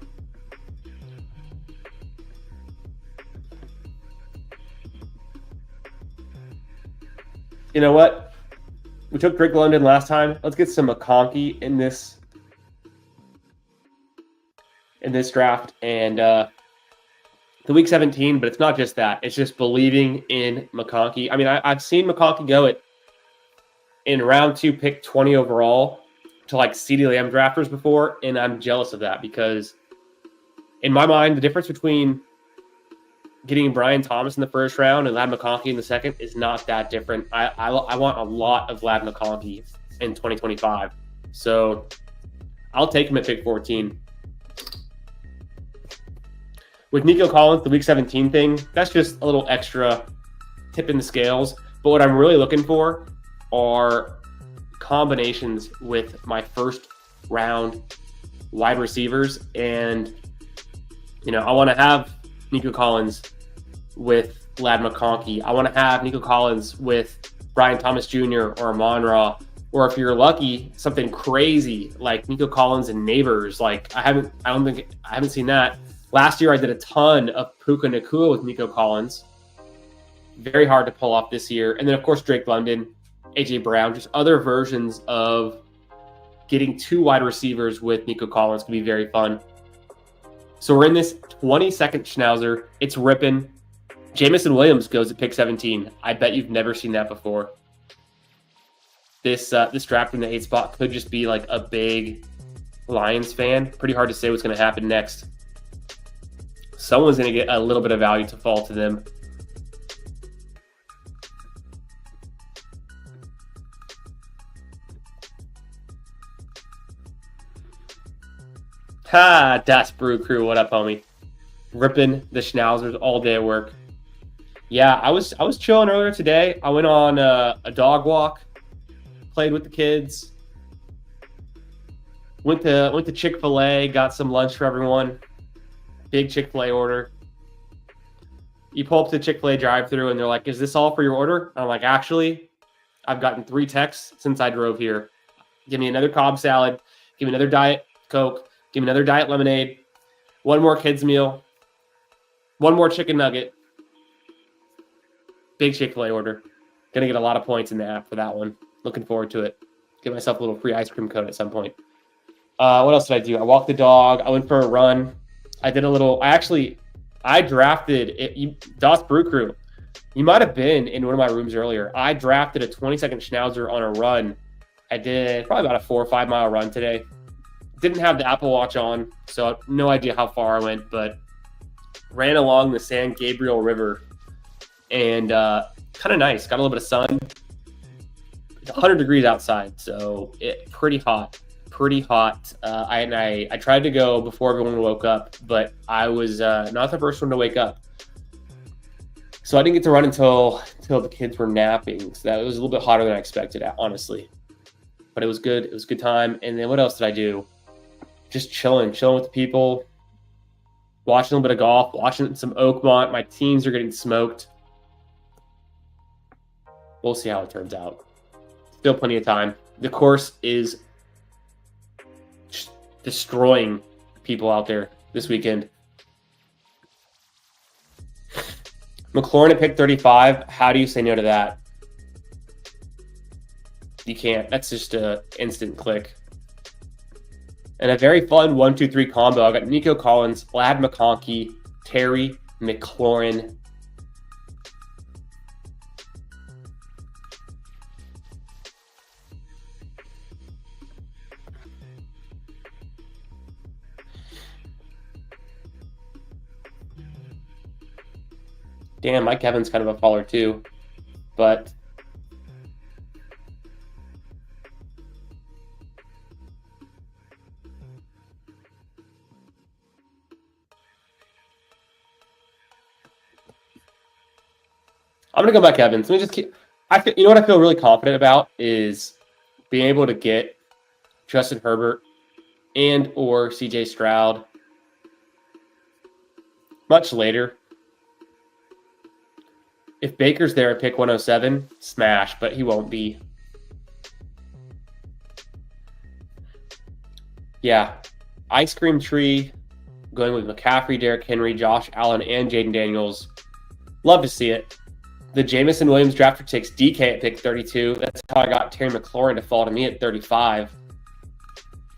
You know what? We took Drake London last time. Let's get some McConkey in this draft. And the week 17, but it's not just that. It's just believing in McConkey. I mean, I've seen McConkey go in round 2, pick 20 overall to like CeeDee Lamb drafters before, and I'm jealous of that because in my mind, the difference between getting Brian Thomas in the first round and Ladd McConkey in the second is not that different. I want a lot of Ladd McConkey in 2025. So I'll take him at pick 14. With Nico Collins, the week 17 thing, that's just a little extra tip in the scales. But what I'm really looking for are combinations with my first round wide receivers. And, I want to have Nico Collins with Ladd McConkey. I want to have Nico Collins with Brian Thomas Jr. or Amon-Ra. Or if you're lucky, something crazy like Nico Collins and Neighbors. Like I haven't seen that. Last year, I did a ton of Puka Nacua with Nico Collins. Very hard to pull off this year. And then, of course, Drake London. A.J. Brown, just other versions of getting 2 wide receivers with Nico Collins could be very fun. So we're in this 22nd Schnauzer. It's ripping. Jamison Williams goes at pick 17. I bet you've never seen that before. This draft in the 8th spot could just be like a big Lions fan. Pretty hard to say what's going to happen next. Someone's going to get a little bit of value to fall to them. Ha! Das Brew Crew, what up, homie? Ripping the Schnauzers all day at work. Yeah, I was chilling earlier today. I went on a dog walk, played with the kids, went to Chick-fil-A, got some lunch for everyone. Big Chick-fil-A order. You pull up to the Chick-fil-A drive-thru and they're like, "Is this all for your order?" I'm like, "Actually, I've gotten 3 texts since I drove here. Give me another Cobb salad. Give me another Diet Coke. Give me another Diet Lemonade. 1 more kids meal. 1 more chicken nugget." Big Chick-fil-A order. Gonna get a lot of points in the app for that one. Looking forward to it. Get myself a little free ice cream cone at some point. What else did I do? I walked the dog. I went for a run. I did a little. I drafted it. Das Brew Crew. You might have been in one of my rooms earlier. I drafted a 22nd Schnauzer on a run. I did probably about a 4 or 5 mile run today. Didn't have the Apple Watch on, so no idea how far I went, but ran along the San Gabriel River. And kind of nice. Got a little bit of sun. It's 100 degrees outside, so pretty hot. I tried to go before everyone woke up, but I was not the first one to wake up. So I didn't get to run until the kids were napping. So that was a little bit hotter than I expected, honestly. But it was good. It was a good time. And then what else did I do? Just chilling with the people. Watching a little bit of golf. Watching some Oakmont. My teams are getting smoked. We'll see how it turns out. Still plenty of time. The course is just destroying people out there this weekend. McLaurin at pick 35. How do you say no to that? You can't. That's just an instant click. And a very fun 1-2-3 combo. I got Nico Collins, Ladd McConkey, Terry McLaurin. Damn, Mike Evans kind of a faller too, but I'm gonna go Mike Evans. Let me just keep. You know what I feel really confident about is being able to get Justin Herbert and or CJ Stroud much later. If Baker's there at pick 107, smash, but he won't be. Yeah. Ice cream tree, going with McCaffrey, Derrick Henry, Josh Allen, and Jaden Daniels. Love to see it. The Jamison Williams drafter takes DK at pick 32. That's how I got Terry McLaurin to fall to me at 35.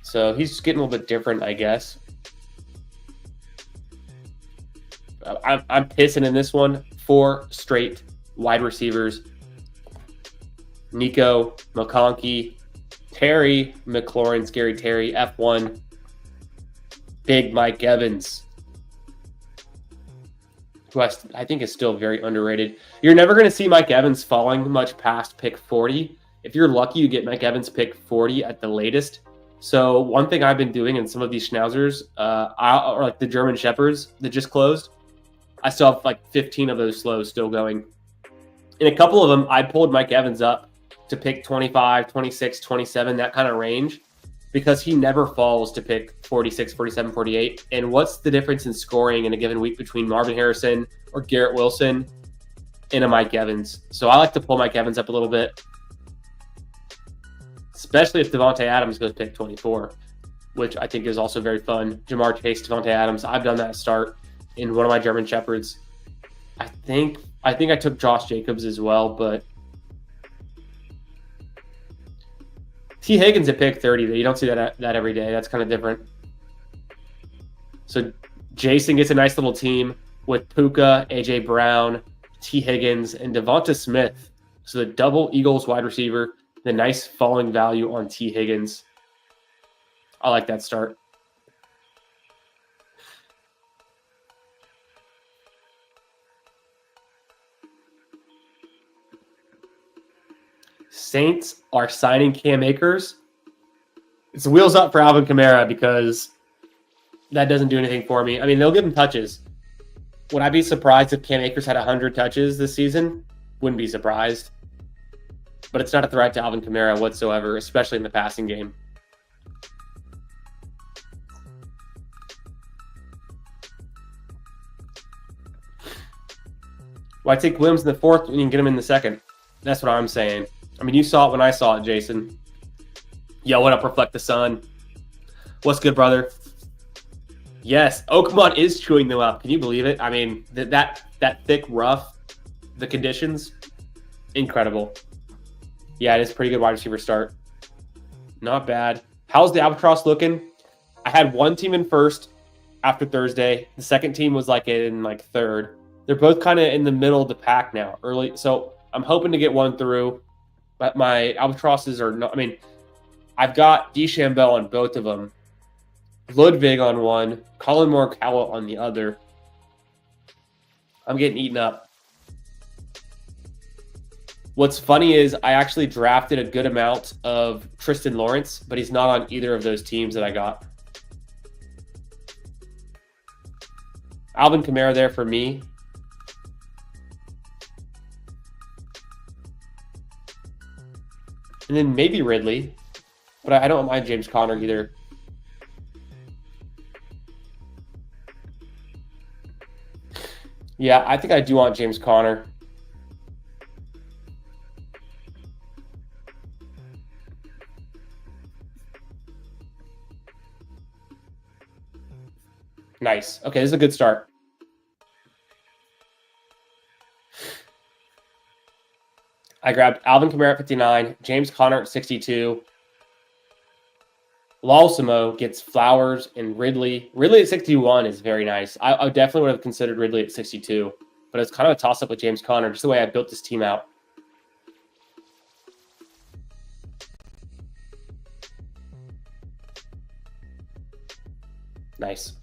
So he's getting a little bit different, I guess. I'm pissing in this one. 4 straight wide receivers. Nico, McConkey, Terry McLaurin, Scary Terry, F1. Big Mike Evans, who I think is still very underrated. You're never going to see Mike Evans falling much past pick 40. If you're lucky, you get Mike Evans pick 40 at the latest. So one thing I've been doing in some of these schnauzers, or like the German Shepherds that just closed, I still have like 15 of those slows still going. In a couple of them, I pulled Mike Evans up to pick 25, 26, 27, that kind of range, because he never falls to pick 46, 47, 48. And what's the difference in scoring in a given week between Marvin Harrison or Garrett Wilson and a Mike Evans? So I like to pull Mike Evans up a little bit, especially if Devontae Adams goes pick 24, which I think is also very fun. Jamar Chase, Devontae Adams. I've done that start in one of my German Shepherds. I think I took Josh Jacobs as well, but T. Higgins at pick 30. You don't see that every day. That's kind of different. So Jason gets a nice little team with Puka, A.J. Brown, T. Higgins, and Devonta Smith. So the double Eagles wide receiver, the nice falling value on T. Higgins. I like that start. Saints are signing Cam Akers. It's wheels up for Alvin Kamara because that doesn't do anything for me. I mean, they'll give him touches. Would I be surprised if Cam Akers had 100 touches this season? Wouldn't be surprised. But it's not a threat to Alvin Kamara whatsoever, especially in the passing game. Why take Williams in the fourth when you can get him in the second? That's what I'm saying. I mean, you saw it when I saw it, Jason. Yo, what up, Reflect the Sun? What's good, brother? Yes, Oakmont is chewing them up. Can you believe it? I mean, that thick rough, the conditions, incredible. Yeah, it is a pretty good wide receiver start. Not bad. How's the Albatross looking? I had one team in first after Thursday. The second team was in third. They're both kind of in the middle of the pack now, early. So I'm hoping to get one through. But my Albatrosses are not. I mean, I've got DeChambeau on both of them. Ludwig on one, Colin Morikawa on the other. I'm getting eaten up. What's funny is I actually drafted a good amount of Tristan Lawrence, but he's not on either of those teams that I got. Alvin Kamara there for me. And then maybe Ridley, but I don't mind James Conner either. Yeah, I think I do want James Conner. Nice. Okay, this is a good start. I grabbed Alvin Kamara at 59, James Conner at 62. Lalsimo gets Flowers and Ridley. Ridley at 61 is very nice. I definitely would have considered Ridley at 62, but it's kind of a toss-up with James Conner, just the way I built this team out. Nice.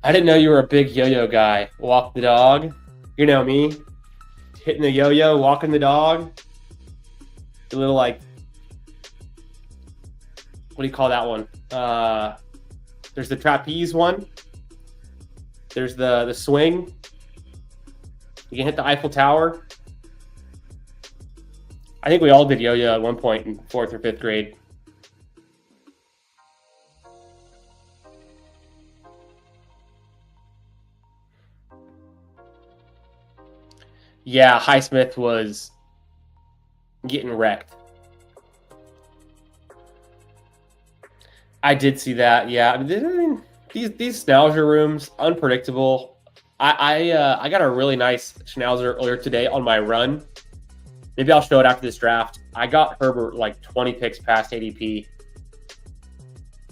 I didn't know you were a big yo-yo guy. Walk the dog. You know me. Hitting the yo-yo, walking the dog. A little what do you call that one? There's the trapeze one. There's the swing. You can hit the Eiffel Tower. I think we all did yo-yo at one point in 4th or 5th grade. Yeah, Highsmith was getting wrecked. I did see that. Yeah, I mean, these Schnauzer rooms, unpredictable. I got a really nice Schnauzer earlier today on my run. Maybe I'll show it after this draft. I got Herbert 20 picks past ADP.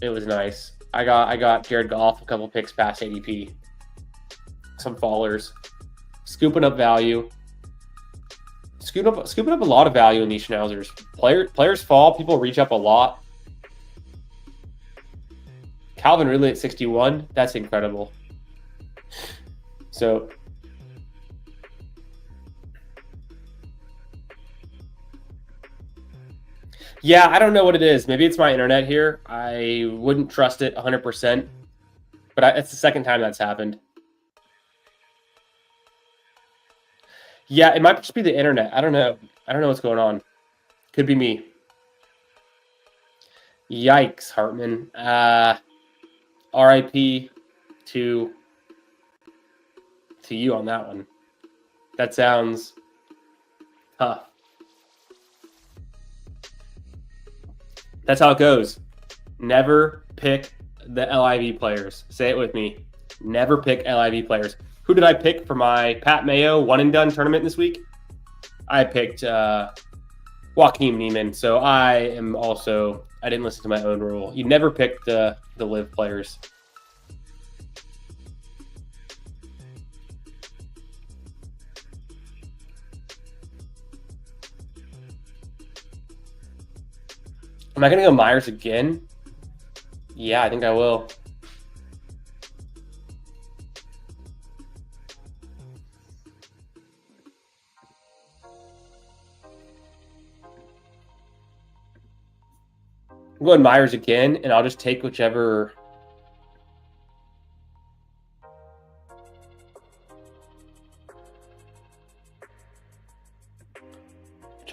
It was nice. I got Jared Goff a couple picks past ADP. Some fallers. Scooping up value. Scooping up a lot of value in these Schnauzers. Players fall. People reach up a lot. Calvin Ridley at 61. That's incredible. So, yeah, I don't know what it is. Maybe it's my internet here. I wouldn't trust it 100%. But it's the second time that's happened. Yeah, it might just be the internet. I don't know. I don't know what's going on. Could be me. Yikes, Hartman. RIP to you on that one. That sounds tough. That's how it goes. Never pick the LIV players. Say it with me. Never pick LIV players. Who did I pick for my Pat Mayo one and done tournament this week? I picked Joaquin Neiman. So I didn't listen to my own rule. You never pick the live players. Am I going to go Myers again? Yeah, I think I will. I'm going Myers again, and I'll just take whichever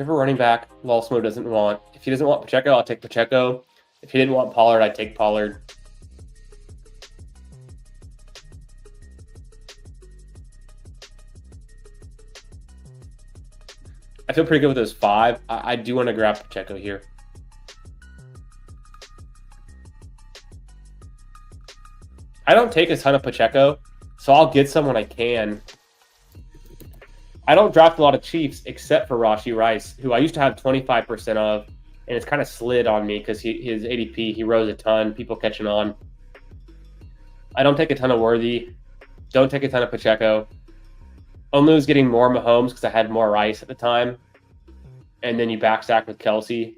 running back Walsmo doesn't want. If he doesn't want Pacheco, I'll take Pacheco. If he didn't want Pollard, I'd take Pollard. I feel pretty good with those 5. I do want to grab Pacheco here. I don't take a ton of Pacheco, so I'll get some when I can. I don't draft a lot of Chiefs except for Rashee Rice, who I used to have 25% of, and it's kind of slid on me because his ADP, he rose a ton, people catching on. I don't take a ton of Worthy. Don't take a ton of Pacheco. Only was getting more Mahomes because I had more Rice at the time. And then you backstack with Kelsey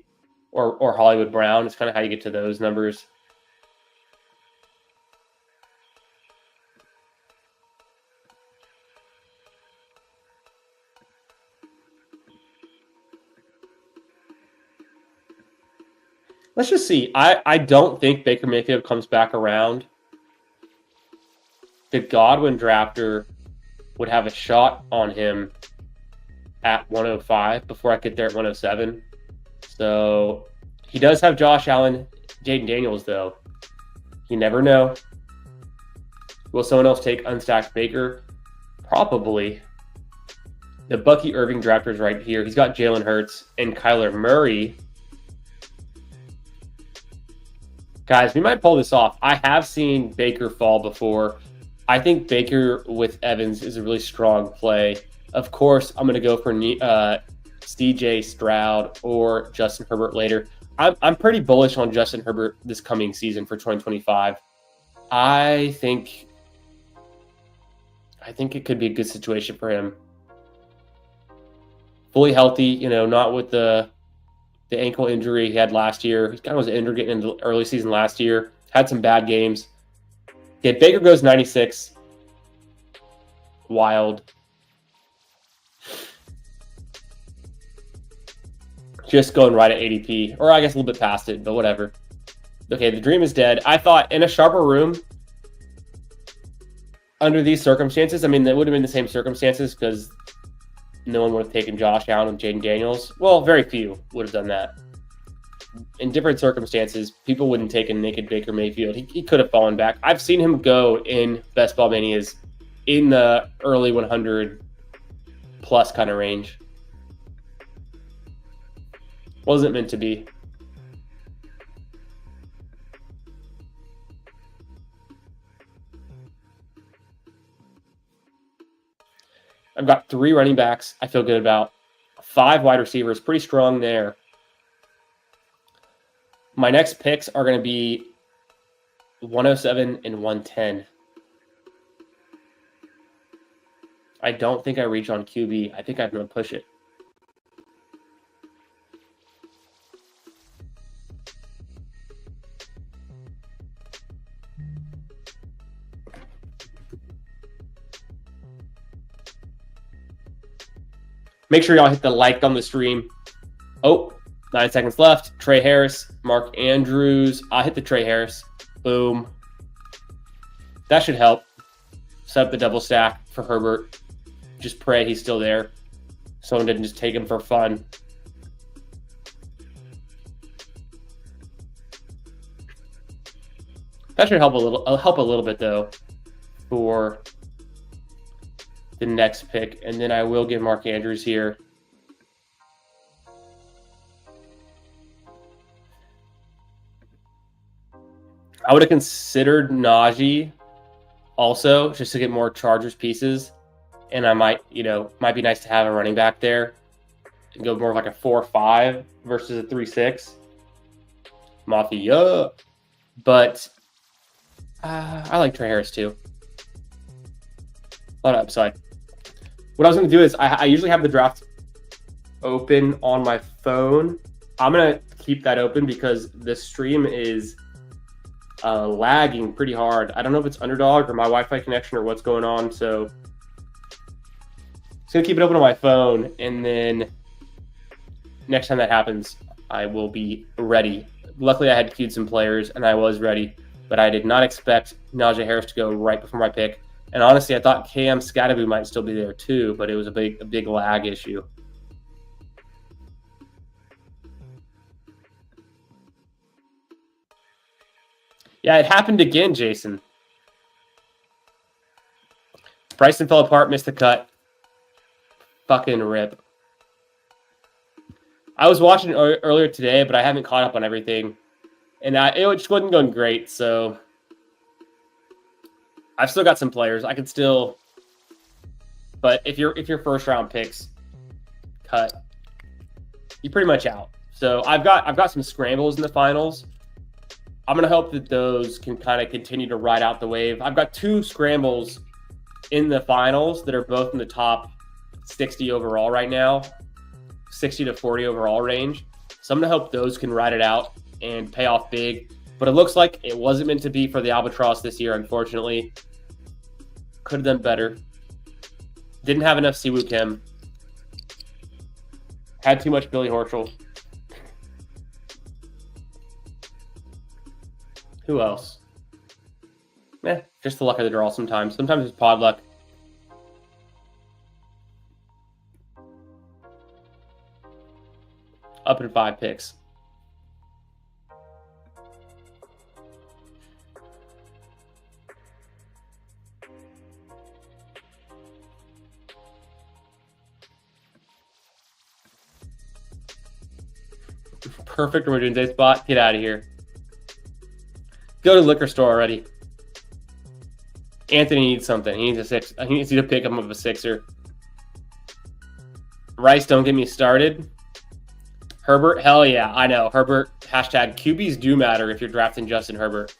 or Hollywood Brown. It's kind of how you get to those numbers. Let's just see. I don't think Baker Mayfield comes back around. The Godwin drafter would have a shot on him at 105 before I get there at 107. So he does have Josh Allen, Jaden Daniels, though. You never know. Will someone else take unstacked Baker? Probably. The Bucky Irving drafter's right here. He's got Jalen Hurts and Kyler Murray. Guys, we might pull this off. I have seen Baker fall before. I think Baker with Evans is a really strong play. Of course, I'm going to go for CJ Stroud or Justin Herbert later. I'm pretty bullish on Justin Herbert this coming season for 2025. I think it could be a good situation for him. Fully healthy, not with the ankle injury he had last year. He kind of was injured getting into the early season last year. Had some bad games. Okay, Baker goes 96. Wild. Just going right at ADP. Or I guess a little bit past it, but whatever. Okay, the dream is dead. I thought in a sharper room, under these circumstances, I mean, that would have been the same circumstances because no one would have taken Josh Allen and Jaden Daniels. Well, very few would have done that. In different circumstances, people wouldn't take a naked Baker Mayfield. He could have fallen back. I've seen him go in Best Ball Manias in the early 100 plus kind of range. Wasn't meant to be. I've got 3 running backs I feel good about. 5 wide receivers, pretty strong there. My next picks are going to be 107 and 110. I don't think I reach on QB. I think I'm going to push it. Make sure y'all hit the like on the stream. Oh, 9 seconds left. Trey Harris, Mark Andrews. I hit the Trey Harris. Boom. That should help. Set up the double stack for Herbert. Just pray he's still there. Someone didn't just take him for fun. That should help a little bit though for the next pick, and then I will give Mark Andrews here. I would have considered Najee also just to get more Chargers pieces. And I might, might be nice to have a running back there and go more of like a 4-5 versus a 3-6. Mafia. But I like Trey Harris too. A lot of upside. What I was going to do is I usually have the draft open on my phone. I'm going to keep that open because the stream is lagging pretty hard. I don't know if it's Underdog or my Wi-Fi connection or what's going on. So I'm going to keep it open on my phone. And then next time that happens, I will be ready. Luckily, I had queued some players and I was ready. But I did not expect Najee Harris to go right before my pick. And honestly, I thought Cam Scatterby might still be there too, but it was a big lag issue. Yeah, it happened again, Jason. Bryson fell apart, missed the cut. Fucking rip. I was watching earlier today, but I haven't caught up on everything. And it just wasn't going great, so I've still got some players. I could still, but if your first round picks cut, you're pretty much out. So I've got some scrambles in the finals. I'm gonna hope that those can kind of continue to ride out the wave. I've got 2 scrambles in the finals that are both in the top 60 overall right now, 60 to 40 overall range. So I'm gonna hope those can ride it out and pay off big. But it looks like it wasn't meant to be for the Albatross this year, unfortunately. Could have done better. Didn't have enough Siwoo Kim. Had too much Billy Horschel. Who else? Just the luck of the draw sometimes. Sometimes it's pod luck. Up in 5 picks. Perfect emergency spot. Get out of here. Go to the liquor store already. Anthony needs something. He needs a 6. He needs you to pick him up a 6er. Rice, don't get me started. Herbert, hell yeah, I know. Herbert, hashtag QBs do matter if you're drafting Justin Herbert.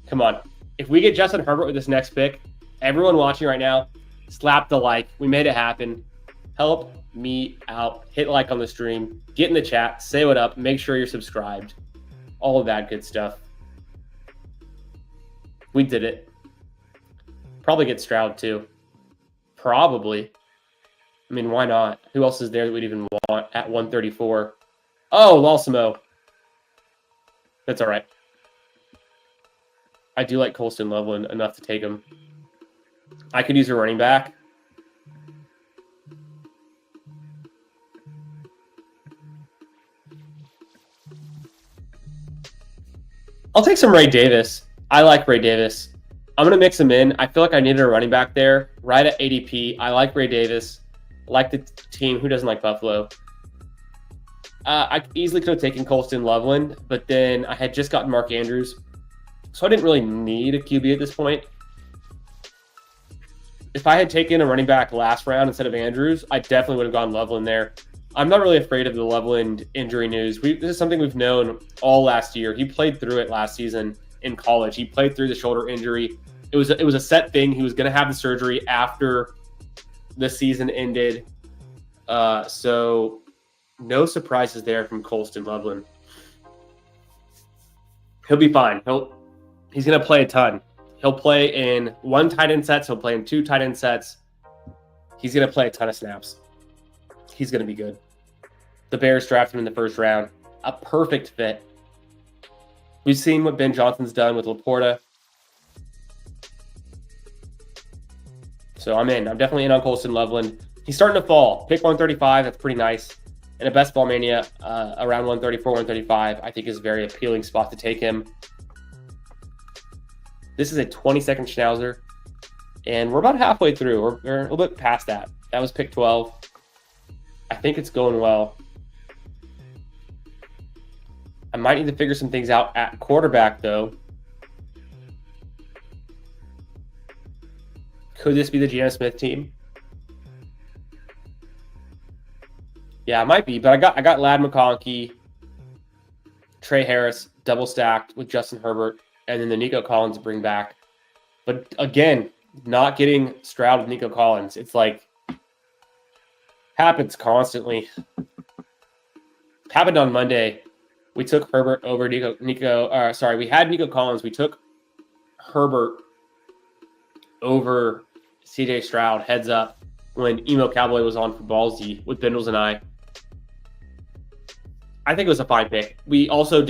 Come on. If we get Justin Herbert with this next pick, everyone watching right now, slap the like. We made it happen. Help me out. Hit like on the stream. Get in the chat. Say what up. Make sure you're subscribed. All of that good stuff. We did it. Probably get Stroud too. Probably. I mean, why not? Who else is there that we'd even want at 134? Oh, Lalsimo. That's all right. I do like Colston Loveland enough to take him. I could use a running back. I'll take some Ray Davis. I like Ray Davis. I'm going to mix him in. I feel like I needed a running back there. Right at ADP. I like Ray Davis. I like the team. Who doesn't like Buffalo? I easily could have taken Colston Loveland, but then I had just gotten Mark Andrews. So I didn't really need a QB at this point. If I had taken a running back last round instead of Andrews, I definitely would have gone Loveland there. I'm not really afraid of the Loveland injury news. This is something we've known all last year. He played through it last season in college. He played through the shoulder injury. It was a set thing. He was going to have the surgery after the season ended. So no surprises there from Colston Loveland. He'll be fine. He's going to play a ton. He'll play in 1 tight end sets. He'll play in 2 tight end sets. He's going to play a ton of snaps. He's going to be good. The Bears drafted him in the first round. A perfect fit. We've seen what Ben Johnson's done with Laporta. So I'm in. I'm definitely in on Colston Loveland. He's starting to fall. Pick 135. That's pretty nice. And a Best Ball Mania around 134, 135, I think is a very appealing spot to take him. This is a 20-second Schnauzer. And we're about halfway through. We're a little bit past that. That was pick 12. I think it's going well. I might need to figure some things out at quarterback, though. Could this be the Geno Smith team? Yeah, it might be, but I got Ladd McConkey, Trey Harris double stacked with Justin Herbert, and then the Nico Collins to bring back. But again, not getting Stroud with Nico Collins. It's like happens constantly. Happened on Monday. We took Herbert over we had Nico Collins. We took Herbert over CJ Stroud heads up when Emo Cowboy was on for Ballsy with Bindles and I. I think it was a fine pick. We also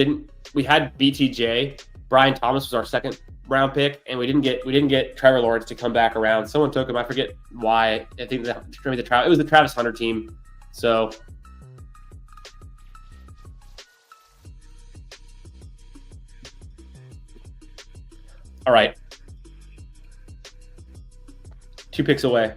we had BTJ. Brian Thomas was our second round pick, and we didn't get Trevor Lawrence to come back around. Someone took him. I forget why. I think it was the Travis Hunter team. So all right. 2 picks away.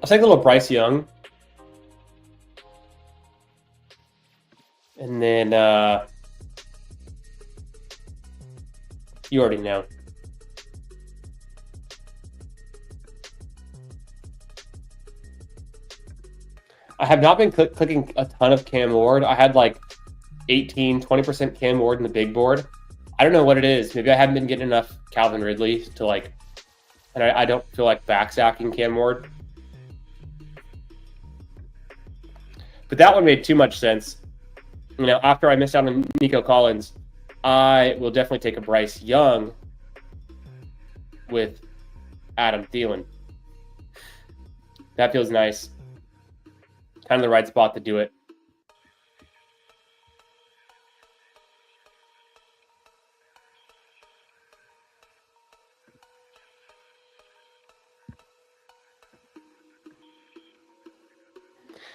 I'll take a little Bryce Young. And then you already know. I have not been clicking a ton of Cam Ward. I had like 18-20% Cam Ward in the big board. I don't know what it is. Maybe I haven't been getting enough Calvin Ridley to like, and I don't feel like backsacking Cam Ward. But that one made too much sense. You know, after I missed out on Nico Collins, I will definitely take a Bryce Young with Adam Thielen. That feels nice. Kind of the right spot to do it.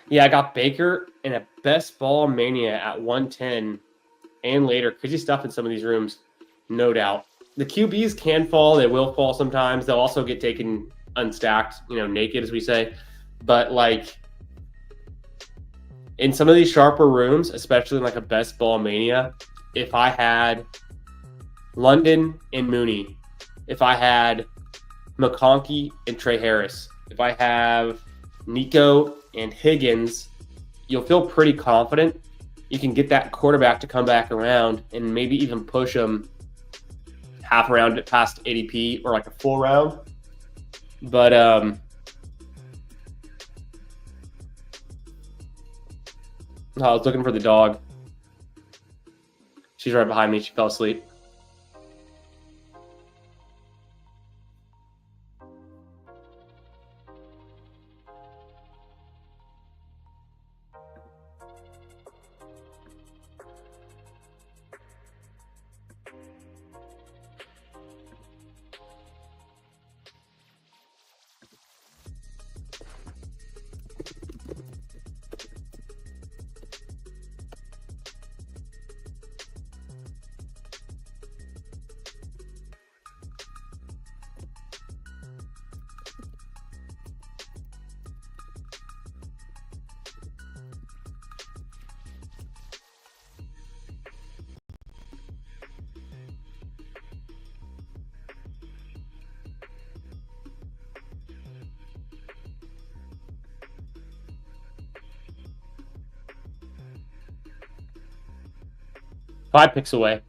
Yeah, I got Baker and a best ball mania at 110 and later. Crazy stuff in some of these rooms, no doubt. The QBs can fall. They will fall sometimes. They'll also get taken unstacked, you know, naked, as we say. But, like, in some of these sharper rooms, especially in, like, a best ball mania, if I had London and Mooney, if I had McConkey and Trey Harris, if I have Nico and Higgins, you'll feel pretty confident. You can get that quarterback to come back around and maybe even push them half a round past ADP or like a full round. But I was looking for the dog. She's right behind me. She fell asleep. Five picks away.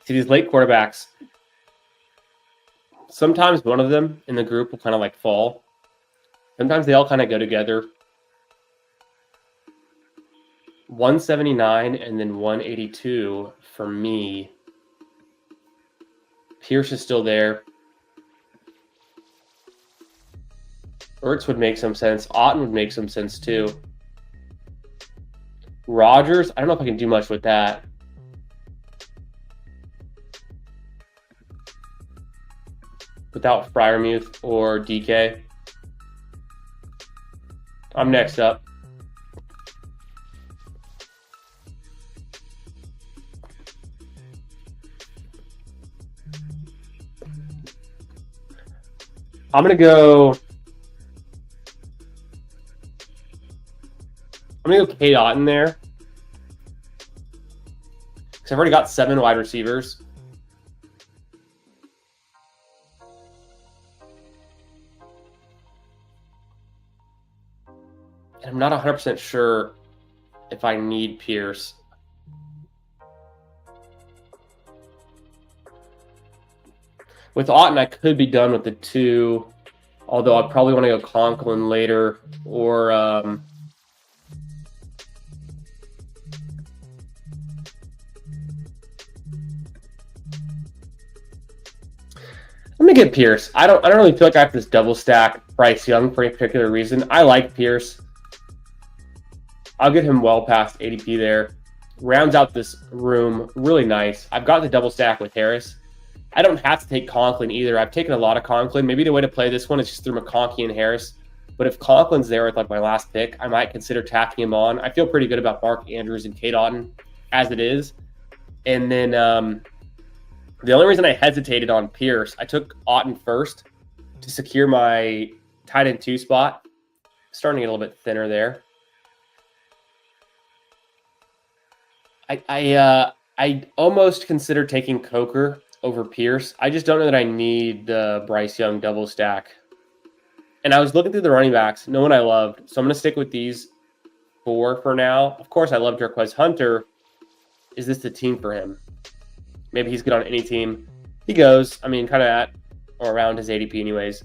See, these late quarterbacks, sometimes one of them in the group will kind of like fall. Sometimes they all kind of go together. 179 and then 182 for me. Pierce is still there. Ertz would make some sense. Otten would make some sense too. Rodgers, I don't know if I can do much with that. without Freiermuth or DK. I'm next up. I'm gonna go K. Dot in there. Because I've already got 7 wide receivers. And I'm not 100% sure if I need Pierce. With Otton, I could be done with the 2, although I probably want to go Conklin later, or I'm gonna get Pierce. I don't really feel like I have this double stack Bryce Young for any particular reason. I like Pierce. I'll get him well past ADP there. Rounds out this room really nice. I've got the double stack with Harris. I don't have to take Conklin either. I've taken a lot of Conklin. Maybe the way to play this one is just through McConkey and Harris. But if Conklin's there with like my last pick, I might consider tacking him on. I feel pretty good about Mark Andrews and K. Dotton as it is. And then the only reason I hesitated on Pierce, I took Otton first to secure my tight end 2 spot. Starting to get a little bit thinner there. I almost considered taking Coker over Pierce. I just don't know that I need the Bryce Young double stack. And I was looking through the running backs, no one I loved. So I'm going to stick with these 4 for now. Of course, I love Jarquez Hunter. Is this the team for him? Maybe he's good on any team. He goes, I mean, kind of at or around his ADP anyways.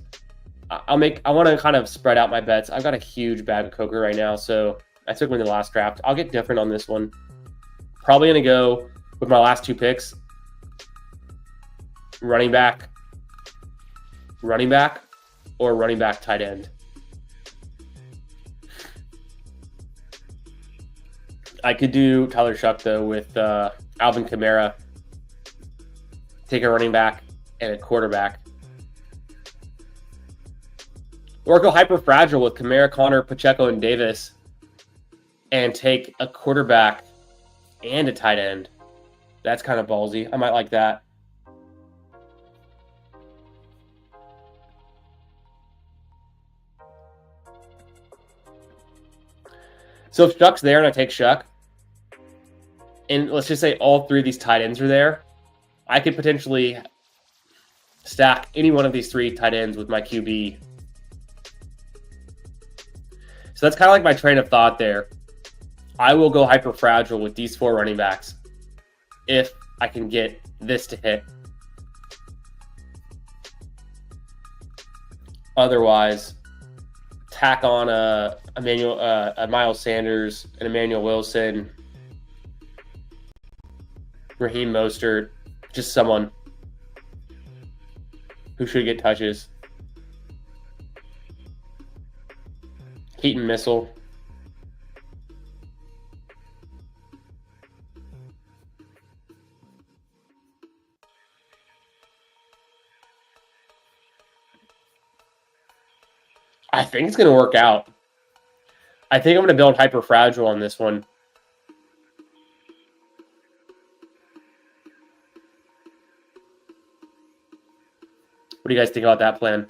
I want to kind of spread out my bets. I've got a huge bag of Coker right now, so I took him in the last draft. I'll get different on this one. Probably going to go with my last 2 picks. Running back, or running back tight end. I could do Tyler Shuck, though, with Alvin Kamara. Take a running back and a quarterback. Or go hyper fragile with Kamara, Connor, Pacheco, and Davis. And take a quarterback and a tight end. That's kind of ballsy. I might like that. So if Shuck's there and I take Shuck, and let's just say all 3 of these tight ends are there, I could potentially stack any one of these 3 tight ends with my QB. So that's kind of like my train of thought there. I will go hyper fragile with these 4 running backs if I can get this to hit. Otherwise, tack on a Miles Sanders, and Emmanuel Wilson, Raheem Mostert, just someone who should get touches. Keaton Missile. I think it's going to work out. I think I'm going to build hyper fragile on this one. What do you guys think about that plan?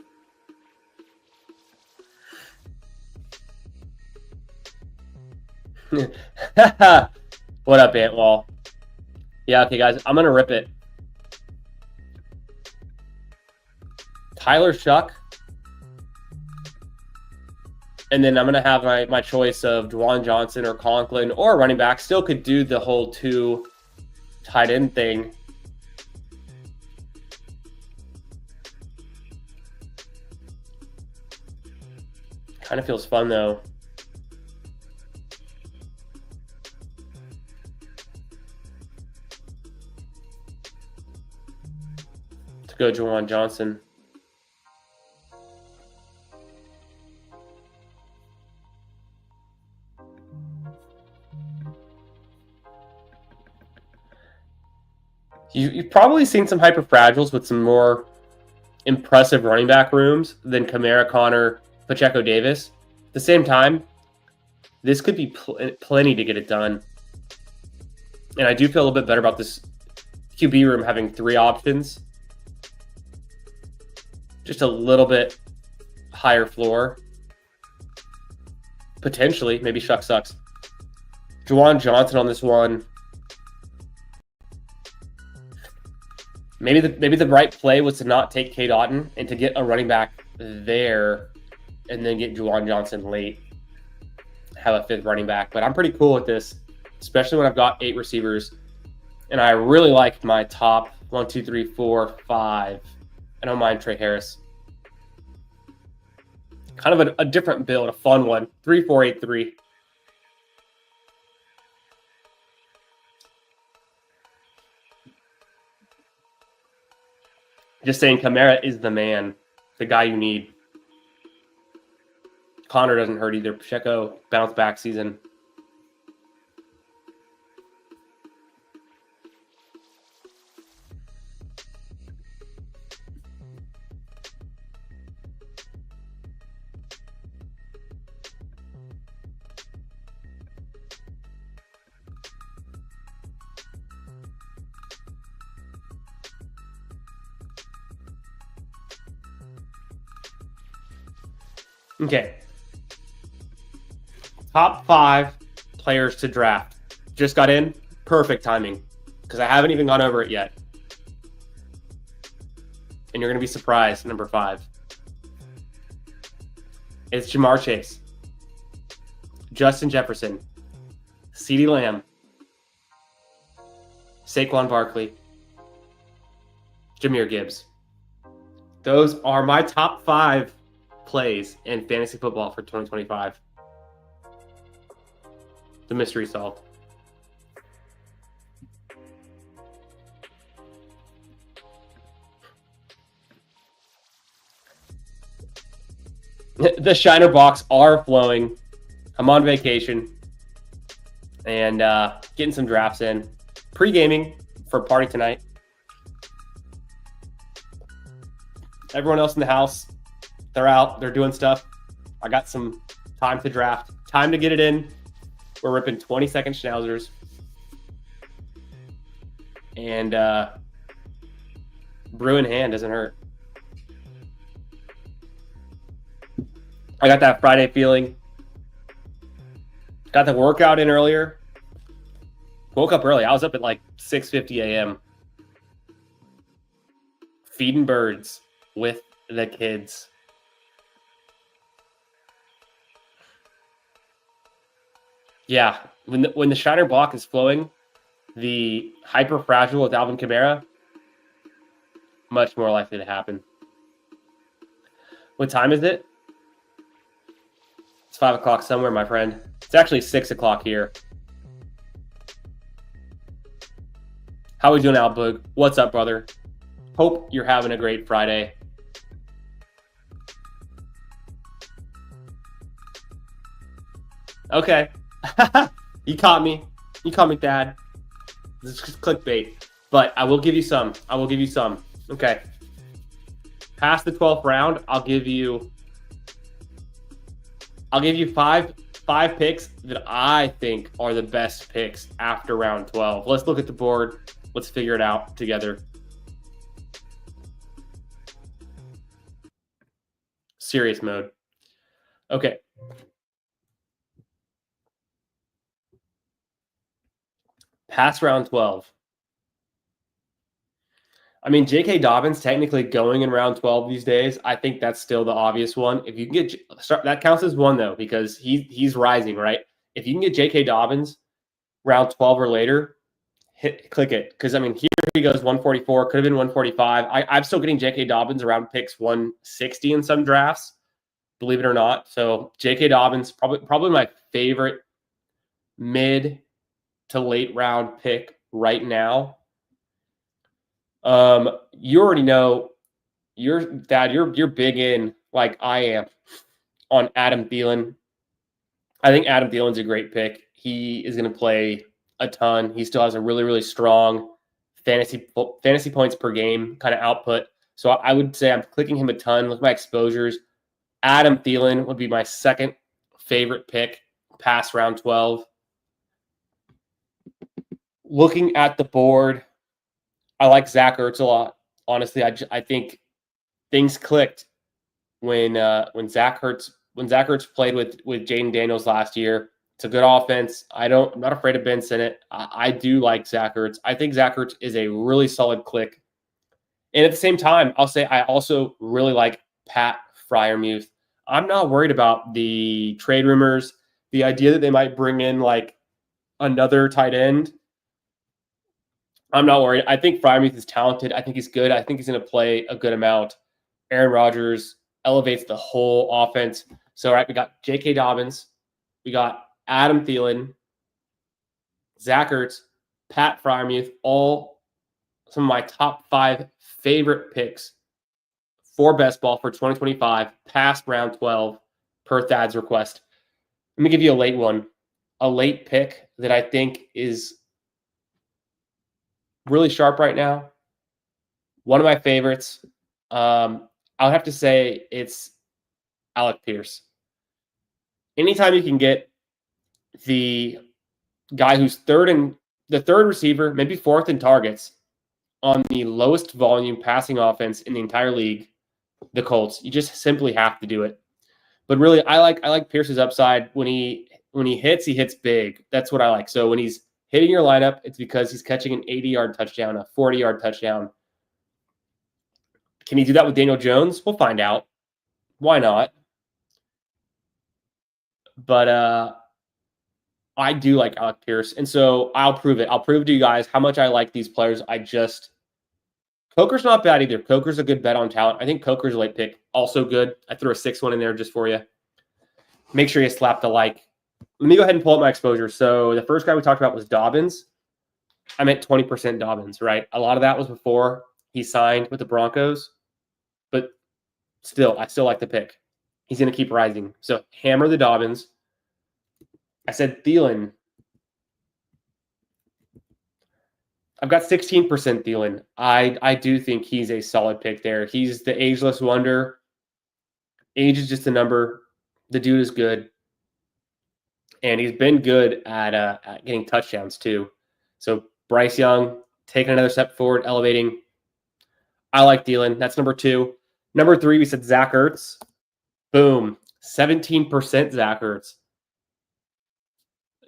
What up, Antwall? Yeah, okay, guys, I'm going to rip it. Tyler Shuck. And then I'm going to have my choice of Juwan Johnson or Conklin or running back. Still could do the whole 2 tight end thing. Kind of feels fun, though. To go Juwan Johnson. You've probably seen some hyper fragiles with some more impressive running back rooms than Kamara, Connor, Pacheco, Davis. At the same time, this could be plenty to get it done. And I do feel a little bit better about this QB room having 3 options. Just a little bit higher floor. Potentially, maybe Shuck sucks. Juwan Johnson on this one. Maybe the right play was to not take Cade Otton and to get a running back there and then get Juwan Johnson late. Have a 5th running back. But I'm pretty cool with this, especially when I've got 8 receivers. And I really like my top 1, 2, 3, 4, 5. I don't mind Trey Harris. Kind of a different build, a fun one. 3, 4, 8, 3. Just saying, Kamara is the man, the guy you need. Connor doesn't hurt either. Pacheco, bounce back season. Okay. Top 5 players to draft. Just got in. Perfect timing. Because I haven't even gone over it yet. And you're going to be surprised. Number 5. It's Jamar Chase. Justin Jefferson. CeeDee Lamb. Saquon Barkley. Jahmyr Gibbs. Those are my top 5 plays in fantasy football for 2025. The mystery solved. The Shiner box are flowing. I'm on vacation and getting some drafts in. Pre-gaming for a party tonight. Everyone else in the house, they're out. They're doing stuff. I got some time to draft. Time to get it in. We're ripping 20-second schnauzers. And brew in hand doesn't hurt. I got that Friday feeling. Got the workout in earlier. Woke up early. I was up at like 6:50 a.m. feeding birds with the kids. Yeah, when the Shiner block is flowing, the hyper fragile with Alvin Kamara, much more likely to happen. What time is it? It's 5 o'clock somewhere, my friend. It's actually 6 o'clock here. How we doing, Albug? What's up, brother? Hope you're having a great Friday. Okay. You caught me. You caught me, Dad. This is clickbait. But I will give you some. I will give you some. Okay. Past the 12th round, I'll give you five picks that I think are the best picks after round 12. Let's look at the board. Let's figure it out together. Serious mode. Okay. Past round 12. I mean, J.K. Dobbins technically going in round 12 these days. I think that's still the obvious one. If you can get that counts as one though, because he's rising, right? If you can get J.K. Dobbins round 12 or later, click it. Because I mean, here he goes 144, could have been 145. I'm still getting J.K. Dobbins around picks 160 in some drafts, believe it or not. So J.K. Dobbins probably my favorite mid to late round pick right now. You already know you're big in, like I am, on Adam Thielen. I think Adam Thielen's a great pick. He is going to play a ton. He still has a really, really strong fantasy points per game kind of output. So I would say I'm clicking him a ton. Look at my exposures. Adam Thielen would be my second favorite pick past round 12. Looking at the board, I like Zach Ertz a lot. Honestly, I think things clicked when Zach Ertz played with Jaden Daniels last year. It's a good offense. I'm not afraid of Ben Sinnott. I do like Zach Ertz. I think Zach Ertz is a really solid click. And at the same time, I'll say I also really like Pat Freiermuth. I'm not worried about the trade rumors, the idea that they might bring in like another tight end. I'm not worried. I think Freiermuth is talented. I think he's good. I think he's going to play a good amount. Aaron Rodgers elevates the whole offense. So, all right, we got J.K. Dobbins. We got Adam Thielen, Zach Ertz, Pat Freiermuth, all some of my top 5 favorite picks for best ball for 2025, past round 12, per Thad's request. Let me give you a late one. A late pick that I think is really sharp right now. One of my favorites. I would have to say it's Alec Pierce. Anytime you can get the guy who's the third receiver, maybe fourth in targets, on the lowest volume passing offense in the entire league, the Colts, you just simply have to do it. But really, I like Pierce's upside. When he hits big. That's what I like. So when he's hitting your lineup, it's because he's catching an 80-yard touchdown, a 40-yard touchdown. Can he do that with Daniel Jones? We'll find out. Why not? But I do like Alec Pierce, and so I'll prove it. I'll prove to you guys how much I like these players. Coker's not bad either. Coker's a good bet on talent. I think Coker's a late pick. Also good. I threw a 6-1 in there just for you. Make sure you slap the like. Let me go ahead and pull up my exposure. So the first guy we talked about was Dobbins. I'm at 20% Dobbins, right? A lot of that was before he signed with the Broncos. But still, I still like the pick. He's going to keep rising. So hammer the Dobbins. I said Thielen. I've got 16% Thielen. I do think he's a solid pick there. He's the ageless wonder. Age is just a number. The dude is good. And he's been good at getting touchdowns too. So Bryce Young taking another step forward, elevating. I like Thielen. That's number 2. Number 3, we said Zach Ertz. Boom. 17% Zach Ertz.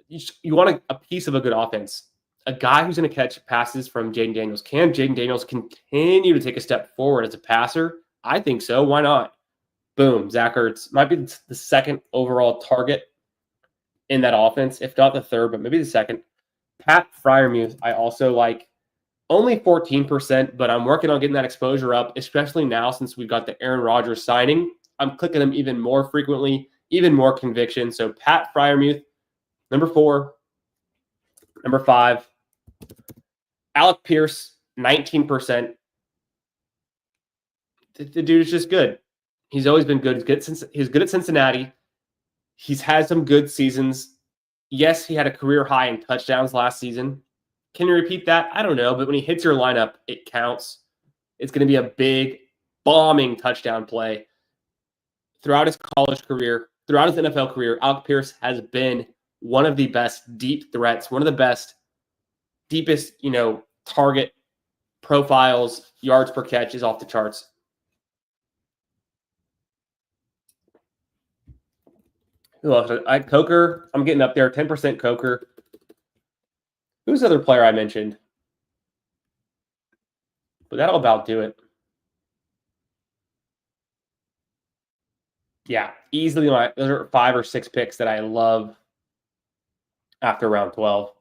You want a piece of a good offense. A guy who's going to catch passes from Jaden Daniels. Can Jaden Daniels continue to take a step forward as a passer? I think so. Why not? Boom. Zach Ertz might be the second overall target in that offense, if not the third, but maybe the second. Pat Freiermuth, I also like. Only 14%, but I'm working on getting that exposure up, especially now since we've got the Aaron Rodgers signing. I'm clicking him even more frequently, even more conviction. So Pat Freiermuth, number 4. Number 5, Alec Pierce, 19%. The dude is just good. He's always been good. He's good at Cincinnati. He's had some good seasons. Yes, he had a career high in touchdowns last season. Can you repeat that? I don't know, but when he hits your lineup, it counts. It's going to be a big, bombing touchdown play. Throughout his college career, throughout his NFL career, Alec Pierce has been one of the best deep threats, one of the best, deepest, target profiles, yards per catch is off the charts. Who else? Coker, I'm getting up there, 10% Coker. Who's the other player I mentioned? But that'll about do it. Yeah, easily those are 5 or 6 picks that I love after round 12.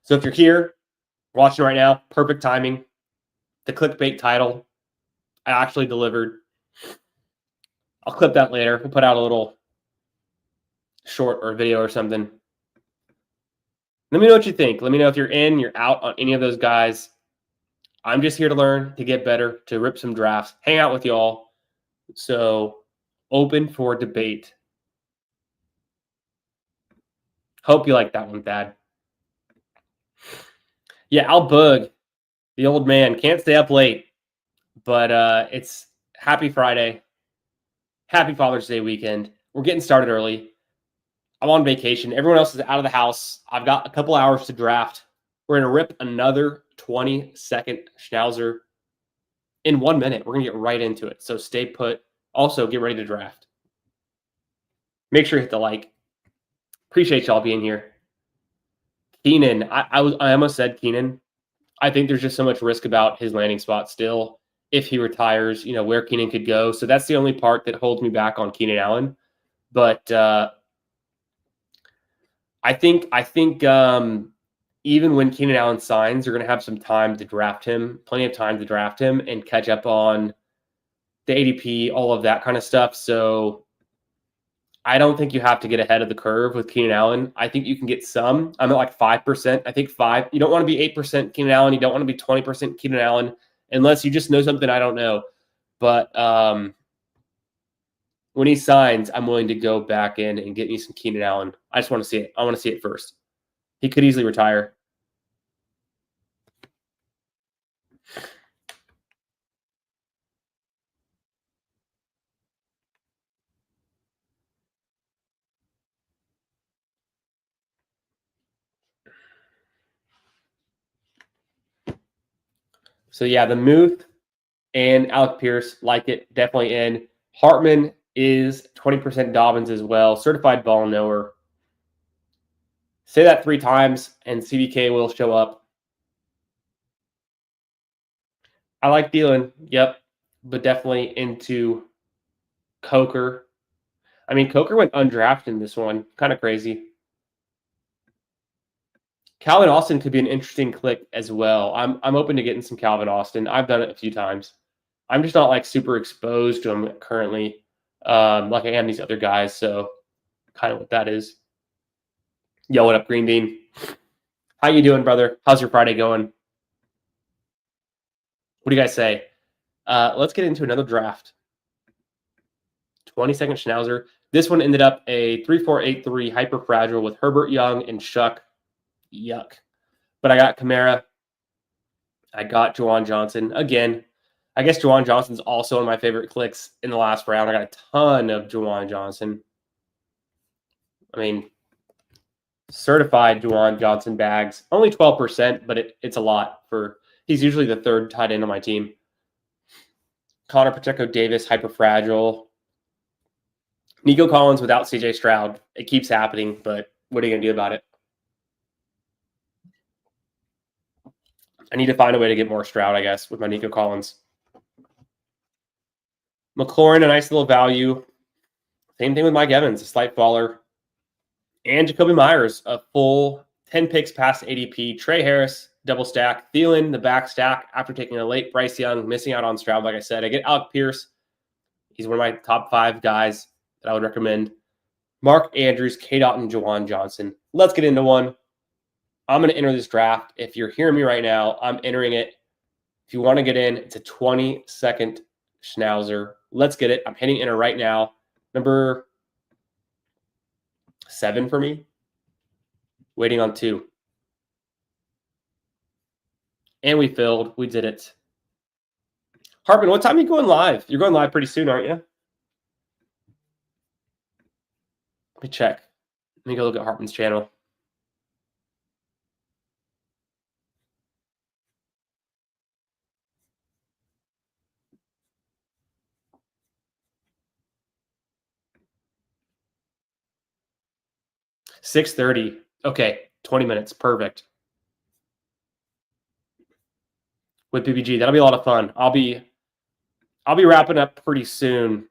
So if you're here watching right now, perfect timing. The clickbait title, I actually delivered. I'll clip that later. We'll put out a little short or video or something. Let me know what you think. Let me know if you're in, you're out on any of those guys. I'm just here to learn, to get better, to rip some drafts, hang out with y'all. So open for debate. Hope you like that one, Thad. Yeah, Al Bug, the old man, can't stay up late. But it's happy Friday. Happy Father's Day weekend. We're getting started early. I'm on vacation. Everyone else is out of the house. I've got a couple hours to draft. We're going to rip another 20-second Schnauzer in 1 minute. We're going to get right into it. So stay put. Also, get ready to draft. Make sure you hit the like. Appreciate y'all being here. Keenan, I almost said Keenan. I think there's just so much risk about his landing spot still. If he retires, where Keenan could go. So that's the only part that holds me back on Keenan Allen. But I think even when Keenan Allen signs, you're going to have some time to draft him, plenty of time to draft him and catch up on the ADP, all of that kind of stuff. So I don't think you have to get ahead of the curve with Keenan Allen. I think you can get some. I'm at like 5%. I think 5. You don't want to be 8% Keenan Allen. You don't want to be 20% Keenan Allen unless you just know something I don't know. But when he signs, I'm willing to go back in and get me some Keenan Allen. I just want to see it. I want to see it first. He could easily retire. So yeah, the Muth and Alec Pierce like it, definitely in. Hartman is 20% Dobbins as well. Certified ball knower. Say that 3 times and CBK will show up. I like Thielen, yep, but definitely into Coker. I mean, Coker went undrafted in this one. Kind of crazy. Calvin Austin could be an interesting click as well. I'm open to getting some Calvin Austin. I've done it a few times. I'm just not like super exposed to him currently, like I am these other guys. So, kind of what that is. Yo, what up, Green Bean? How you doing, brother? How's your Friday going? What do you guys say? Let's get into another draft. 20-second Schnauzer. This one ended up a 3-4-8-3 hyper fragile with Herbert Young and Shuck. Yuck. But I got Kamara. I got Juwan Johnson. Again, I guess Juwan Johnson's also one of my favorite clicks in the last round. I got a ton of Juwan Johnson. I mean, certified Juwan Johnson bags. Only 12%, but it's a lot for – he's usually the third tight end on my team. Connor Pacheco Davis, hyper fragile. Nico Collins without CJ Stroud. It keeps happening, but what are you going to do about it? I need to find a way to get more Stroud, I guess, with my Nico Collins. McLaurin, a nice little value. Same thing with Mike Evans, a slight faller. And Jacoby Myers, a full 10 picks past ADP. Trey Harris, double stack. Thielen, the back stack after taking a late Bryce Young, missing out on Stroud, like I said. I get Alec Pierce. He's one of my top 5 guys that I would recommend. Mark Andrews, K-Dot, and Juwan Johnson. Let's get into one. I'm going to enter this draft. If you're hearing me right now, I'm entering it. If you want to get in, it's a 20-second Schnauzer. Let's get it. I'm hitting enter right now. Number 7 for me. Waiting on 2. And we filled. We did it. Hartman, what time are you going live? You're going live pretty soon, aren't you? Let me check. Let me go look at Hartman's channel. $6:30. Okay, 20 minutes. Perfect. With BBG, that'll be a lot of fun. I'll be wrapping up pretty soon.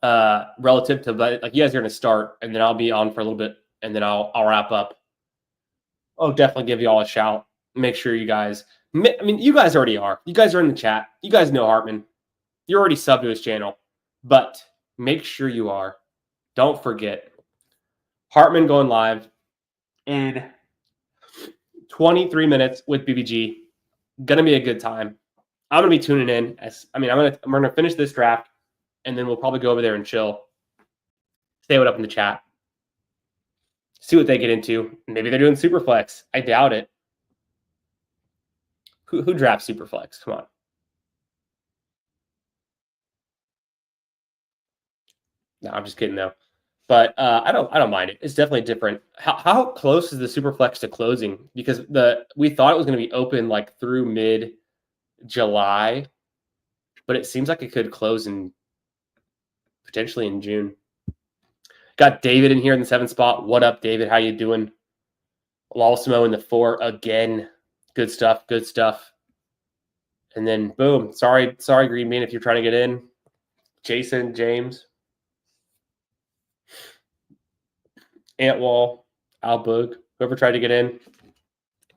Relative to like you guys are going to start, and then I'll be on for a little bit, and then I'll wrap up. I'll definitely give you all a shout. Make sure you guys. I mean, you guys already are. You guys are in the chat. You guys know Hartman. You're already subbed to his channel, but make sure you are. Don't forget. Hartman going live in 23 minutes with BBG. Gonna be a good time. I'm gonna be tuning in. I'm gonna finish this draft, and then we'll probably go over there and chill. Say what up in the chat. See what they get into. Maybe they're doing Superflex. I doubt it. Who drafts Superflex? Come on. No, I'm just kidding though. But I don't mind it. It's definitely different. How close is the Superflex to closing? Because we thought it was going to be open like through mid July, but it seems like it could close in potentially in June. Got David in here in the 7th spot. What up, David? How you doing? Lalsimo in the 4 again. Good stuff. Good stuff. And then boom. Sorry, Green Bean, if you're trying to get in. Jason, James, Antwall, Al Boog, whoever tried to get in,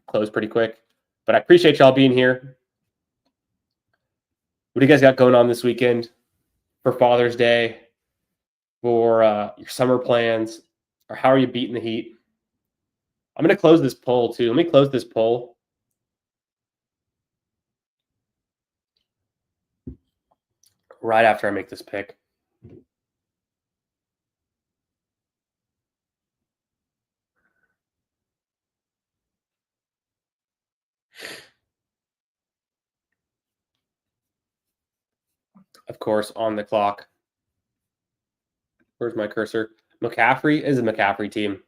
closed pretty quick. But I appreciate y'all being here. What do you guys got going on this weekend for Father's Day, for your summer plans, or how are you beating the heat? I'm going to close this poll too. Let me close this poll. Right after I make this pick. Of course, on the clock. Where's my cursor? McCaffrey is a McCaffrey team.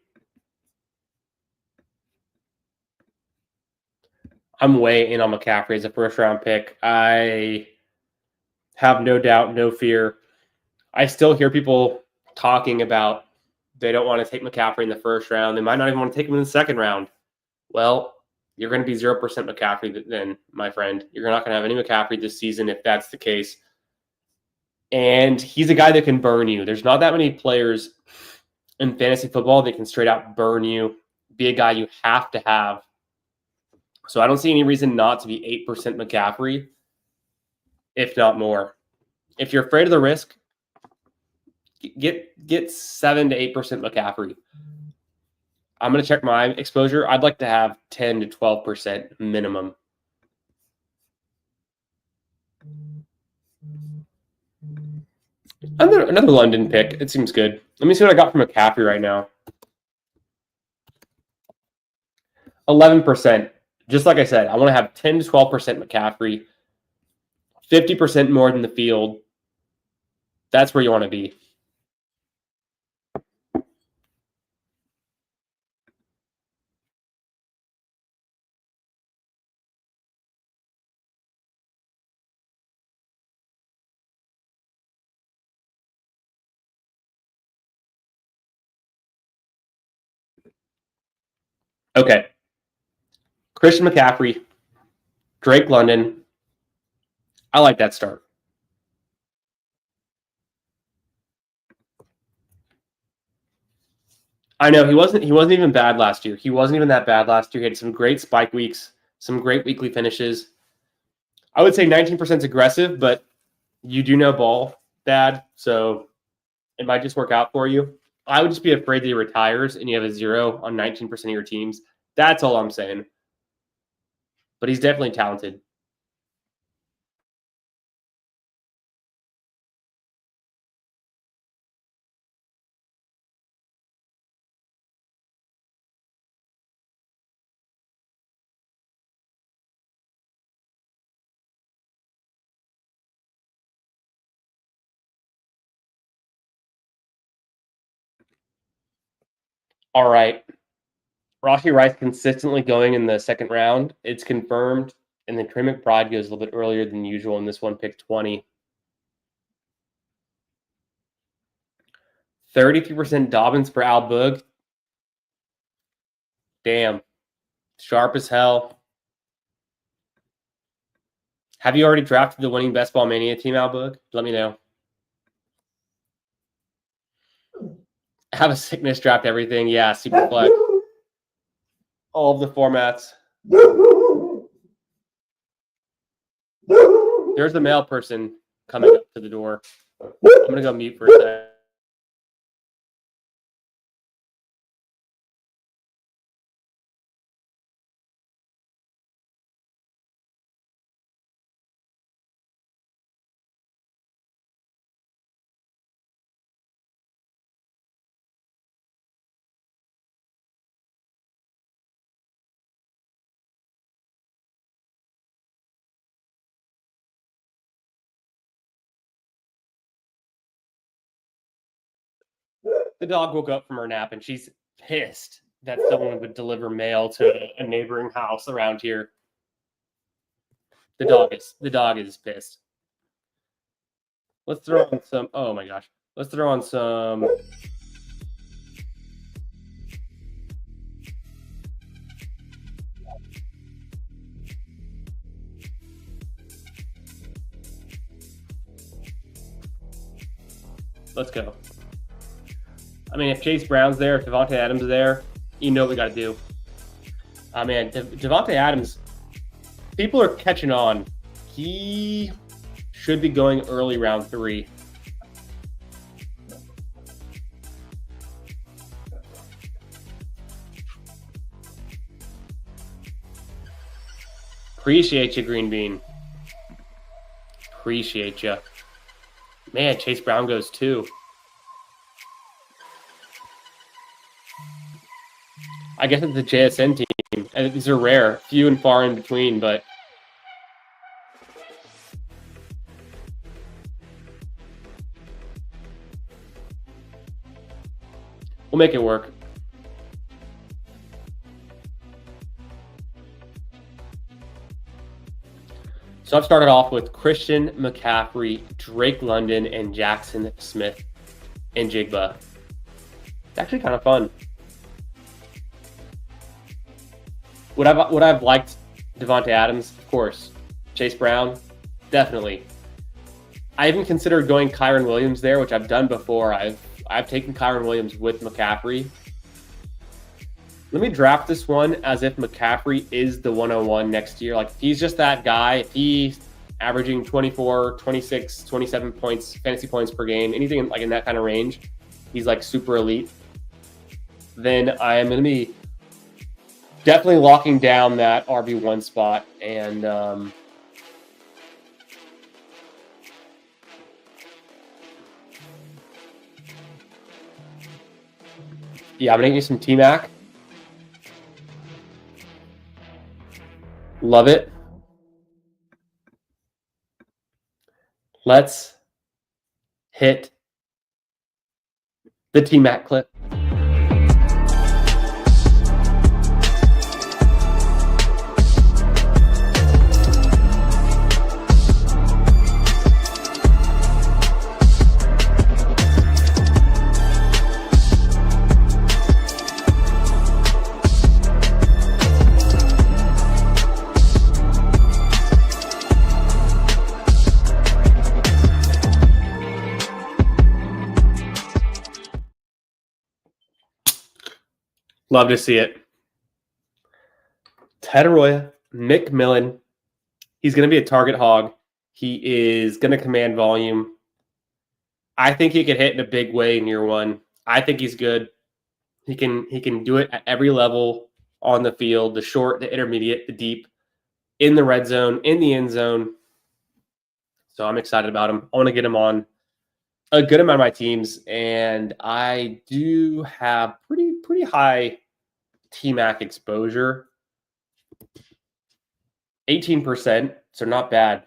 I'm way in on McCaffrey as a first-round pick. I have no doubt, no fear. I still hear people talking about they don't want to take McCaffrey in the first round. They might not even want to take him in the second round. Well, you're going to be 0% McCaffrey then, my friend. You're not going to have any McCaffrey this season if that's the case. And he's a guy that can burn you. There's not that many players in fantasy football that can straight out burn you, be a guy you have to have. So I don't see any reason not to be 8% McCaffrey, if not more. If you're afraid of the risk, get 7 to 8% McCaffrey. I'm going to check my exposure. I'd like to have 10 to 12% minimum. Another London pick. It seems good. Let me see what I got from McCaffrey right now. 11%. Just like I said, I want to have 10 to 12% McCaffrey, 50% more than the field. That's where you want to be. Okay. Christian McCaffrey, Drake London. I like that start. I know he wasn't even bad last year. He wasn't even that bad last year. He had some great spike weeks, some great weekly finishes. I would say 19% is aggressive, but you do know ball, Dad, so it might just work out for you. I would just be afraid that he retires and you have a 0 on 19% of your teams. That's all I'm saying. But he's definitely talented. All right. Rashi Rice consistently going in the second round. It's confirmed. And then Trey McBride goes a little bit earlier than usual in this one, pick 20. 33% Dobbins for Al Boog. Damn. Sharp as hell. Have you already drafted the winning Best Ball Mania team, Al Boog? Let me know. Have a sickness draft everything. Yeah, super flex. All of the formats. There's a male person coming up to the door. I'm going to go mute for a second. The dog woke up from her nap and she's pissed that someone would deliver mail to a neighboring house around here. The dog is pissed. Let's throw on some. Oh my gosh. Let's throw on some. Let's go. I mean, if Chase Brown's there, if Devontae Adams is there, you know what we got to do. Man, Devontae Adams, people are catching on. He should be going early round 3. Appreciate you, Green Bean. Appreciate you. Man, Chase Brown goes 2. I guess it's the JSN team. And these are rare, few and far in between, but we'll make it work. So I've started off with Christian McCaffrey, Drake London, and Jackson Smith in Jigba. It's actually kind of fun. Would I've liked Devontae Adams? Of course. Chase Brown? Definitely. I even considered going Kyron Williams there, which I've done before. I've taken Kyron Williams with McCaffrey. Let me draft this one as if McCaffrey is the 101 next year. Like, if he's just that guy, if he's averaging 24, 26, 27 points, fantasy points per game, anything like in that kind of range, he's like super elite, then I am going to be definitely locking down that RB1 spot. And yeah, I'm going to get you some T-Mac. Love it. Let's hit the T-Mac clip. Love to see it. Ted Arroyo, McMillan. He's going to be a target hog. He is going to command volume. I think he could hit in a big way in year 1. I think he's good. He can do it at every level on the field, the short, the intermediate, the deep, in the red zone, in the end zone. So I'm excited about him. I want to get him on a good amount of my teams, and I do have pretty high T-Mac exposure. 18%, so not bad.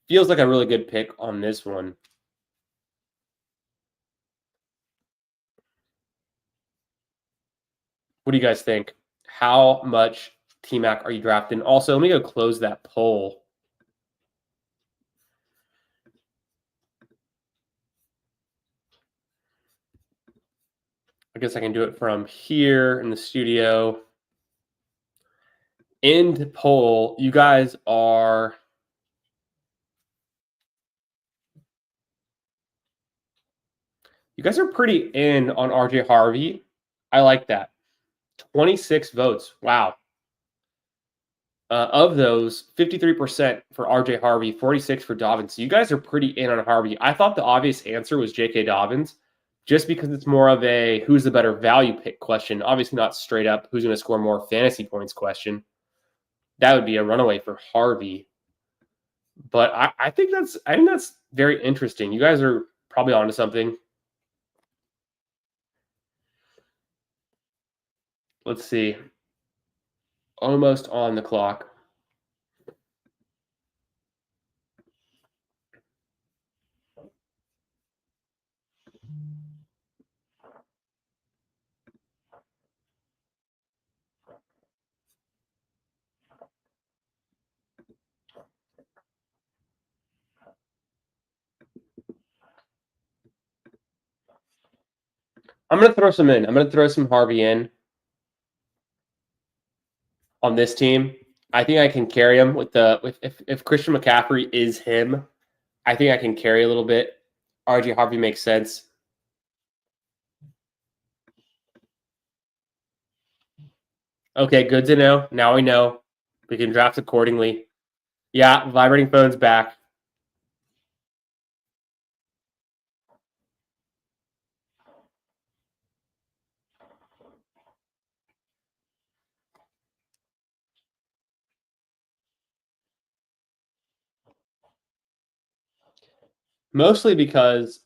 Feels like a really good pick on this one. What do you guys think? How much T-Mac are you drafting? Also, let me go close that poll. I guess I can do it from here in the studio. End poll. You guys are pretty in on RJ Harvey. I like that. 26 votes. Wow. Of those, 53% for RJ Harvey, 46 for Dobbins. So you guys are pretty in on Harvey. I thought the obvious answer was J.K. Dobbins, just because it's more of a who's the better value pick question. Obviously not straight up who's going to score more fantasy points question. That would be a runaway for Harvey. But I think that's very interesting. You guys are probably onto something. Let's see. Almost on the clock. I'm gonna throw some in. I'm gonna throw some Harvey in on this team. I think I can carry him with if Christian McCaffrey is him. I think I can carry a little bit. RJ Harvey makes sense. Okay, good to know. Now we know. We can draft accordingly. Yeah, vibrating phone's back. Mostly because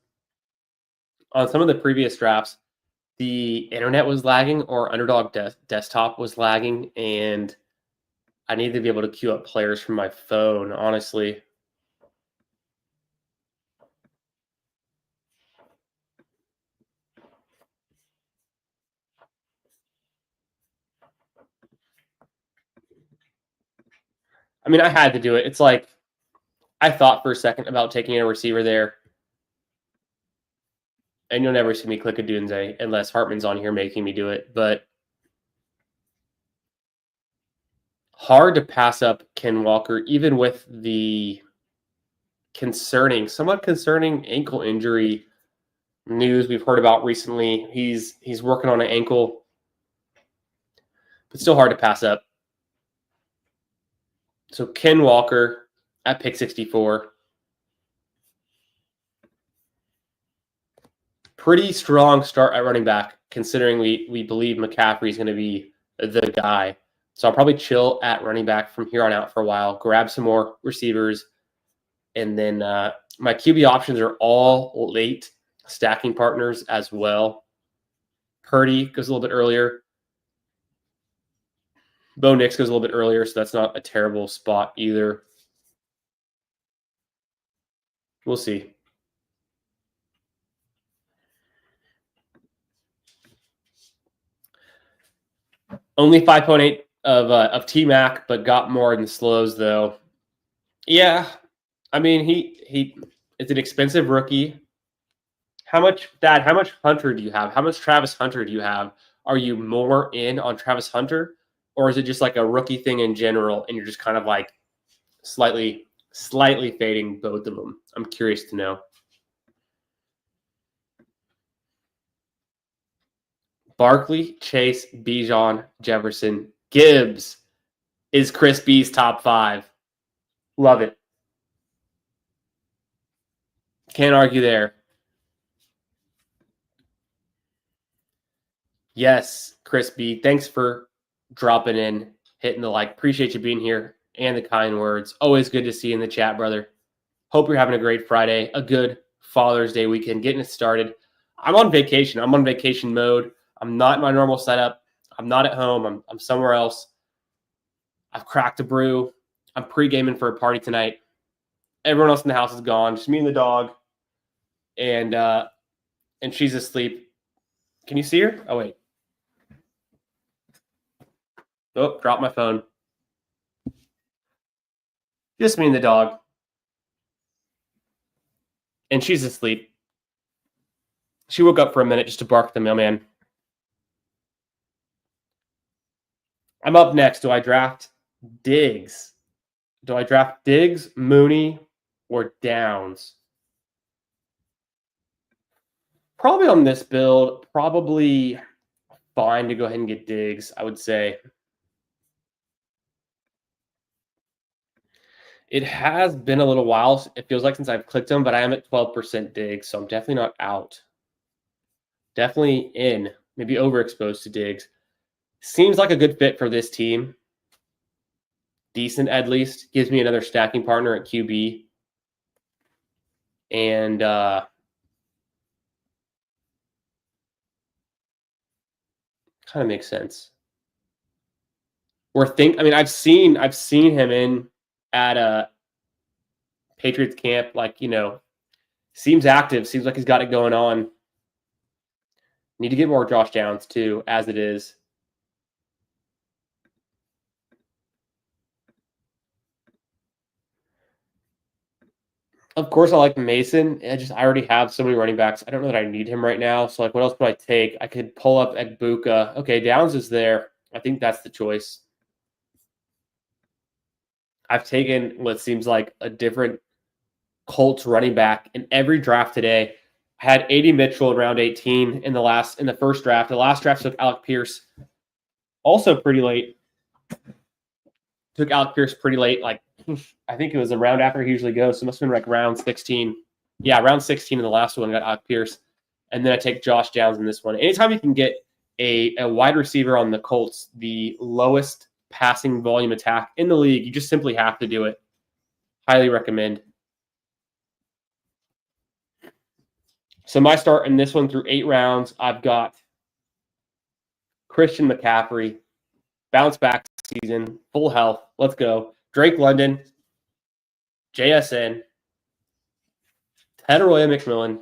on some of the previous drafts, the internet was lagging or Underdog desktop was lagging, and I need to be able to queue up players from my phone, honestly. I mean, I had to do it. It's like I thought for a second about taking a receiver there, and you'll never see me click a Dunze unless Hartman's on here making me do it. But hard to pass up Ken Walker, even with the somewhat concerning ankle injury news we've heard about recently. He's working on an ankle, but still hard to pass up. So Ken Walker at pick 64. Pretty strong start at running back, considering we believe McCaffrey is going to be the guy. So I'll probably chill at running back from here on out for a while, grab some more receivers, and then my QB options are all late stacking partners as well. Purdy goes a little bit earlier. Bo Nix goes a little bit earlier, so that's not a terrible spot either. We'll see. Only 5.8 of T-Mac, but got more in the slows though. Yeah, I mean he it's an expensive rookie. How much Hunter do you have? How much Travis Hunter do you have? Are you more in on Travis Hunter, or is it just like a rookie thing in general, and you're just kind of like slightly fading both of them? I'm curious to know. Barkley, Chase, Bijan, Jefferson, Gibbs is Chris B's top 5. Love it. Can't argue there. Yes, Chris B. Thanks for dropping in, hitting the like. Appreciate you being here and the kind words. Always good to see you in the chat, brother. Hope you're having a great Friday, a good Father's Day weekend, getting it started. I'm on vacation. I'm on vacation mode. I'm not in my normal setup. I'm not at home. I'm somewhere else. I've cracked a brew. I'm pre-gaming for a party tonight. Everyone else in the house is gone. Just me and the dog. And she's asleep. Can you see her? Oh, wait. Oh, dropped my phone. Just me and the dog. And she's asleep. She woke up for a minute just to bark at the mailman. I'm up next. Do I draft Diggs? Mooney, or Downs? Probably on this build, probably fine to go ahead and get Diggs, I would say. It has been a little while. It feels like since I've clicked them, but I am at 12% Diggs, so I'm definitely not out. Definitely in, maybe overexposed to Diggs. Seems like a good fit for this team. Decent, at least. Gives me another stacking partner at QB. And kind of makes sense. I've seen him in at a Patriots camp, like, seems active, seems like he's got it going on. Need to get more Josh Downs too, as it is. Of course, I like Mason. I already have so many running backs. I don't know that I need him right now. So, like, what else could I take? I could pull up Egbuka. Okay, Downs is there. I think that's the choice. I've taken what seems like a different Colts running back in every draft today. I had A.D. Mitchell in round 18 in the first draft. The last draft took Alec Pierce, also pretty late. Took Alec Pierce pretty late. Like, I think it was a round after he usually goes. So it must have been like round 16. Yeah, round 16 in the last one got Alec Pierce. And then I take Josh Downs in this one. Anytime you can get a wide receiver on the Colts, the lowest passing volume attack in the league, you just simply have to do it. Highly recommend. So my start in this one through 8 rounds, I've got Christian McCaffrey, bounce back season, full health. Let's go. Drake London, JSN, Tedaroya McMillan,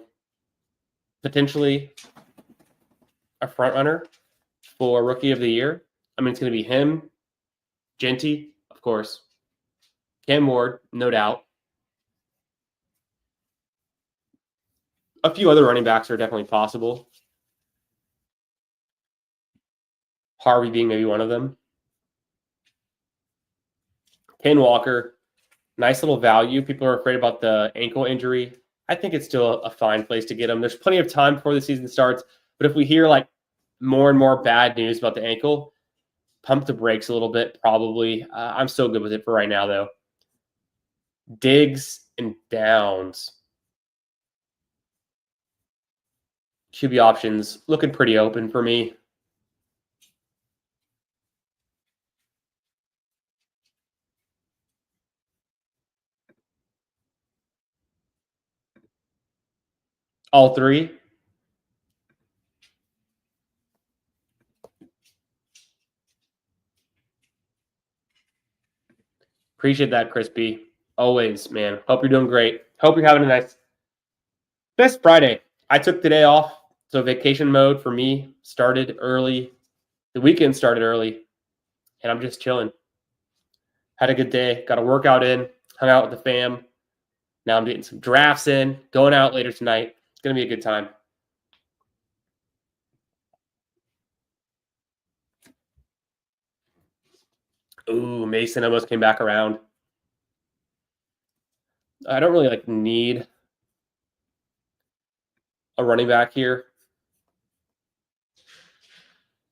potentially a front runner for Rookie of the Year. I mean, it's going to be him, Genty, of course, Cam Ward, no doubt. A few other running backs are definitely possible. Harvey being maybe one of them. Ken Walker, nice little value. People are afraid about the ankle injury. I think it's still a fine place to get him. There's plenty of time before the season starts, but if we hear like more and more bad news about the ankle, pump the brakes a little bit, probably. I'm still good with it for right now, though. Diggs and Downs. QB options looking pretty open for me. All three. Appreciate that, Crispy. Always, man. Hope you're doing great. Hope you're having a nice best Friday. I took the day off, so vacation mode for me started early. The weekend started early, and I'm just chilling. Had a good day. Got a workout in. Hung out with the fam. Now I'm getting some drafts in. Going out later tonight. It's gonna be a good time. Ooh, Mason almost came back around. I don't really need a running back here.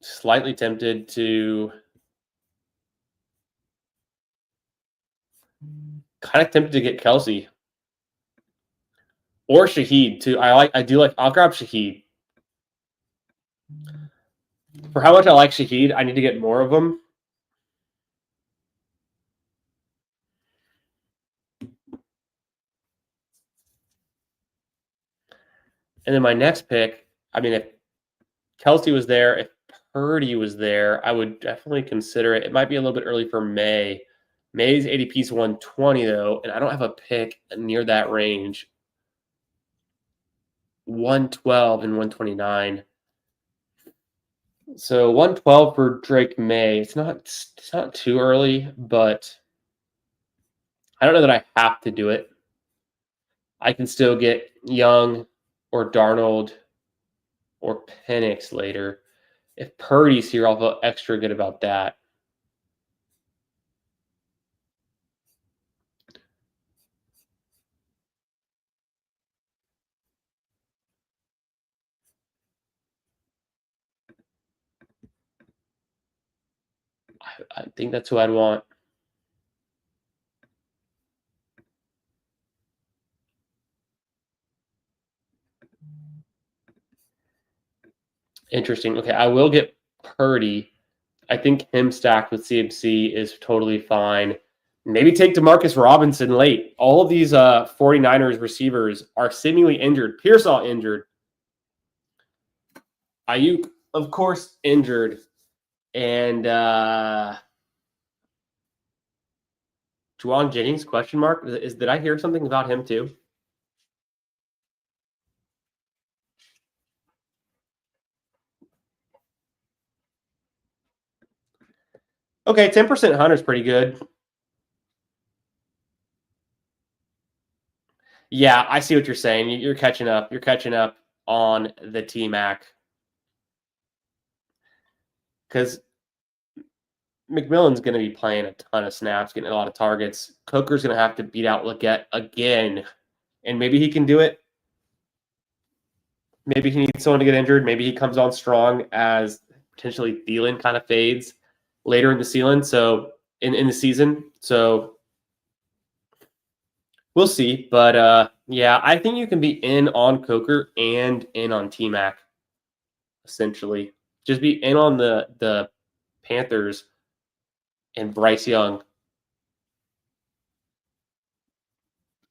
Slightly tempted to get Kelsey or Shaheed too. I'll grab Shaheed. For how much I like Shaheed, I need to get more of them. And then my next pick, I mean, if Kelsey was there, if Purdy was there, I would definitely consider it. It might be a little bit early for May. May's ADP is 120 though, and I don't have a pick near that range. 112 and 129. So 112 for Drake May. It's not too early, but I don't know that I have to do it. I can still get Young or Darnold or Penix later. If Purdy's here, I'll feel extra good about that. I think that's who I'd want. Interesting. Okay, I will get Purdy. I think him stacked with CMC is totally fine. Maybe take DeMarcus Robinson late. All of these 49ers receivers are seemingly injured. Pearsall injured. Ayuk, of course, injured. And Juwan Jennings, question mark. Did I hear something about him too? Okay, 10% Hunter's pretty good. Yeah, I see what you're saying. You're catching up. You're catching up on the T-Mac. Because McMillan's going to be playing a ton of snaps, getting a lot of targets. Coker's going to have to beat out Leggett again. And maybe he can do it. Maybe he needs someone to get injured. Maybe he comes on strong as potentially Thielen kind of fades later in the season. So in the season. So we'll see. But yeah, I think you can be in on Coker and in on T-Mac, essentially. Just be in on the Panthers and Bryce Young.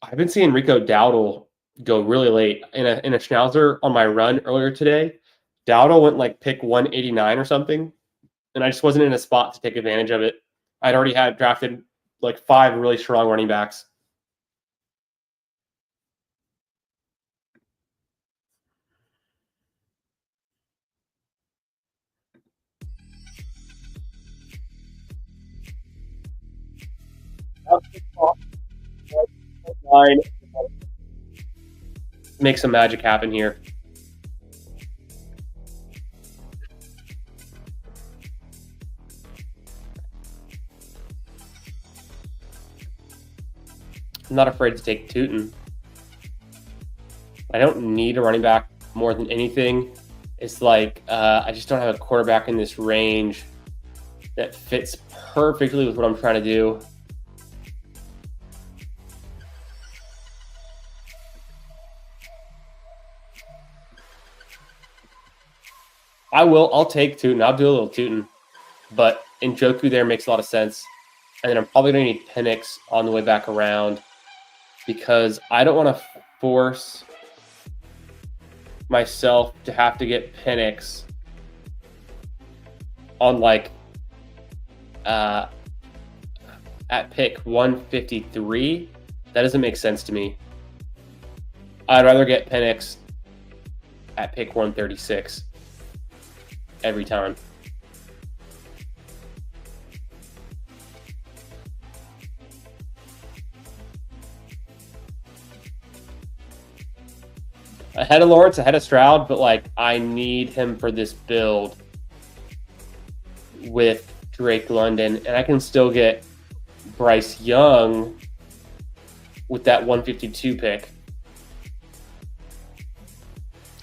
I've been seeing Rico Dowdle go really late in a Schnauzer on my run earlier today. Dowdle went like pick 189 or something, and I just wasn't in a spot to take advantage of it. I'd already had drafted like 5 really strong running backs. Make some magic happen here. I'm not afraid to take Tootin. I don't need a running back more than anything. It's like I just don't have a quarterback in this range that fits perfectly with what I'm trying to do. I'll take Tootin. I'll do a little Tootin. But Njoku there makes a lot of sense. And then I'm probably going to need Penix on the way back around because I don't want to force myself to have to get Penix on like at pick 153. That doesn't make sense to me. I'd rather get Penix at pick 136 every time. Ahead of Lawrence, ahead of Stroud, but like I need him for this build with Drake London, and I can still get Bryce Young with that 152 pick.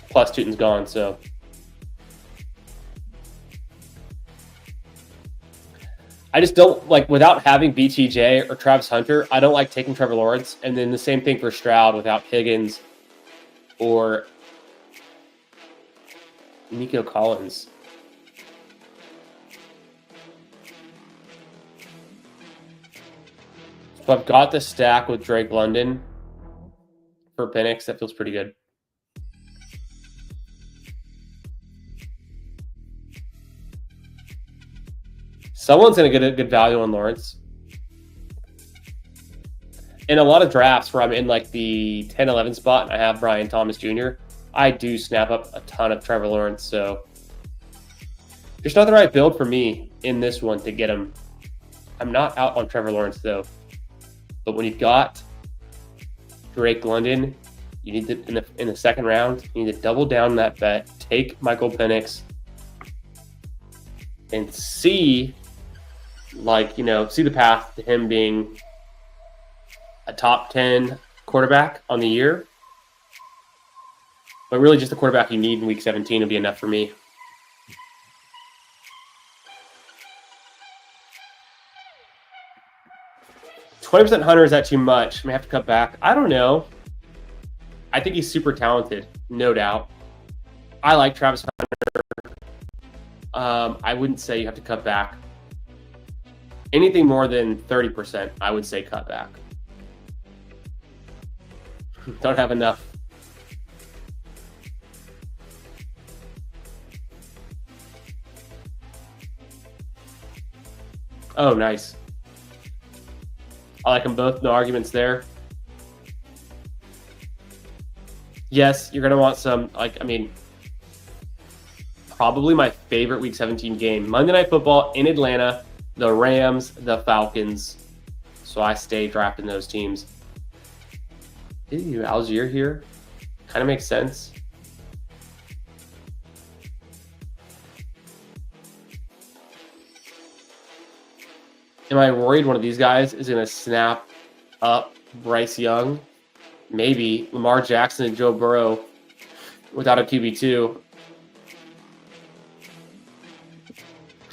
Plus Tootin's gone, so I just don't like without having BTJ or Travis Hunter. I don't like taking Trevor Lawrence, and then the same thing for Stroud without Higgins or Nico Collins. So I've got the stack with Drake London for Penix. That feels pretty good. Someone's going to get a good value on Lawrence. In a lot of drafts where I'm in like the 10-11 spot and I have Brian Thomas Jr., I do snap up a ton of Trevor Lawrence. So just not the right build for me in this one to get him. I'm not out on Trevor Lawrence though. But when you've got Drake London, you need to in the second round, you need to double down that bet. Take Michael Penix and see the path to him being a top 10 quarterback on the year. But really just the quarterback you need in week 17 will be enough for me. %, Hunter, is that too much? I may have to cut back. I don't know. I think he's super talented, no doubt. I like Travis Hunter. I wouldn't say you have to cut back. Anything more than 30%, I would say cut back. Don't have enough. Oh, nice. I like them both. No arguments there. Yes, you're going to want some, probably my favorite Week 17 game. Monday Night Football in Atlanta, the Rams, the Falcons. So I stay drafting those teams. Maybe Algier here. Kind of makes sense. Am I worried one of these guys is going to snap up Bryce Young? Maybe. Lamar Jackson and Joe Burrow without a QB2.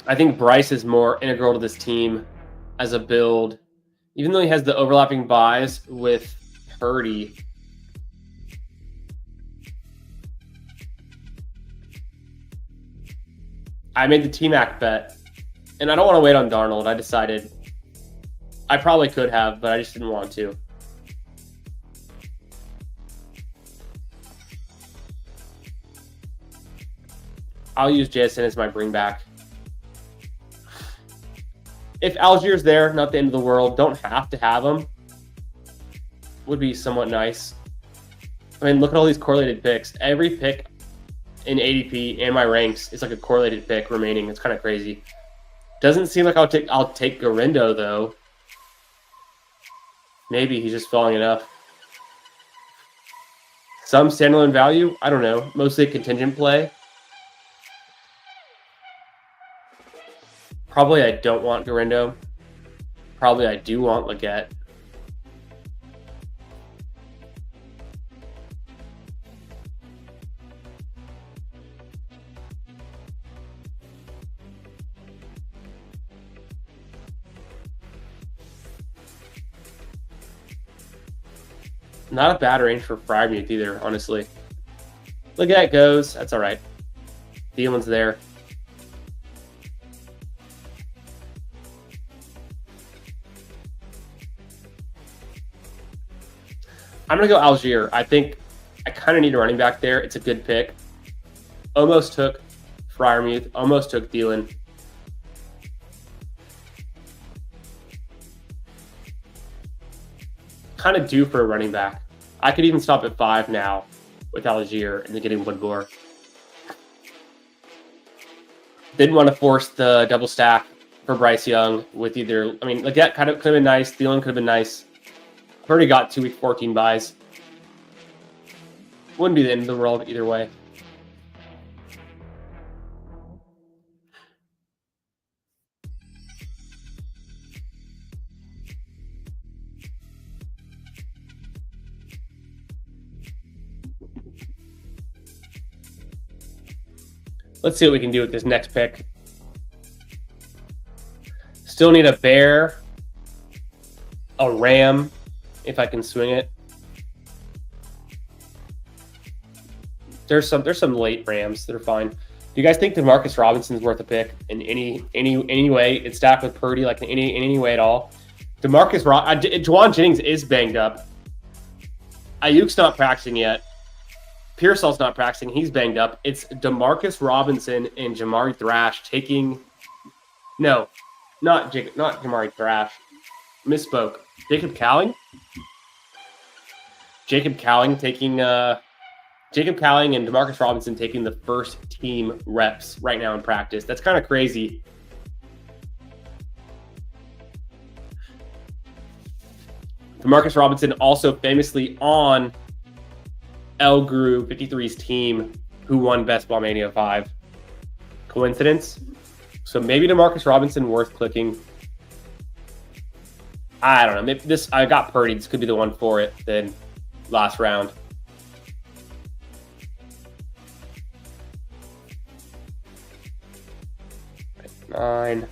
I think Bryce is more integral to this team as a build. Even though he has the overlapping buys with Purdy. I made the T-Mac bet. And I don't want to wait on Darnold. I decided I probably could have, but I just didn't want to. I'll use JSN as my bring back. If Algier's there, not the end of the world. Don't have to have him. Would be somewhat nice. I mean, look at all these correlated picks. Every pick in ADP and my ranks is like a correlated pick remaining. It's kind of crazy. Doesn't seem like I'll take Garindo though. Maybe he's just falling enough. Some standalone value, I don't know. Mostly a contingent play. Probably I don't want Garindo. Probably I do want Leggett. Not a bad range for Freiermuth either, honestly. Leggett goes. That's all right. Thielen's there. I'm going to go Algier. I think I kind of need a running back there. It's a good pick. Almost took Freiermuth. Almost took Thielen. Kind of due for a running back. I could even stop at 5 now with Algier and then getting Woodmore. Didn't want to force the double stack for Bryce Young with either. I mean, Leggett kind of could have been nice. Thielen could have been nice. I've already got 2 week 14 buys. Wouldn't be the end of the world either way. Let's see what we can do with this next pick. Still need a bear, a ram, if I can swing it. There's some late rams that are fine. Do you guys think Demarcus Robinson's worth a pick in any way? It's stacked with Purdy, like in any way at all. Juwan Jennings is banged up. Ayuk's not practicing yet. Pearsall's not practicing. He's banged up. It's Demarcus Robinson and Jamari Thrash taking... No, not Jamari Thrash. Misspoke. Jacob Cowling? Jacob Cowling taking... Jacob Cowling and Demarcus Robinson taking the first team reps right now in practice. That's kind of crazy. Demarcus Robinson also famously on El Guru 53's team who won Best Ball Mania 5. Coincidence? So maybe Demarcus Robinson worth clicking. I don't know. Maybe I got Purdy. This could be the one for it then last round. Nine.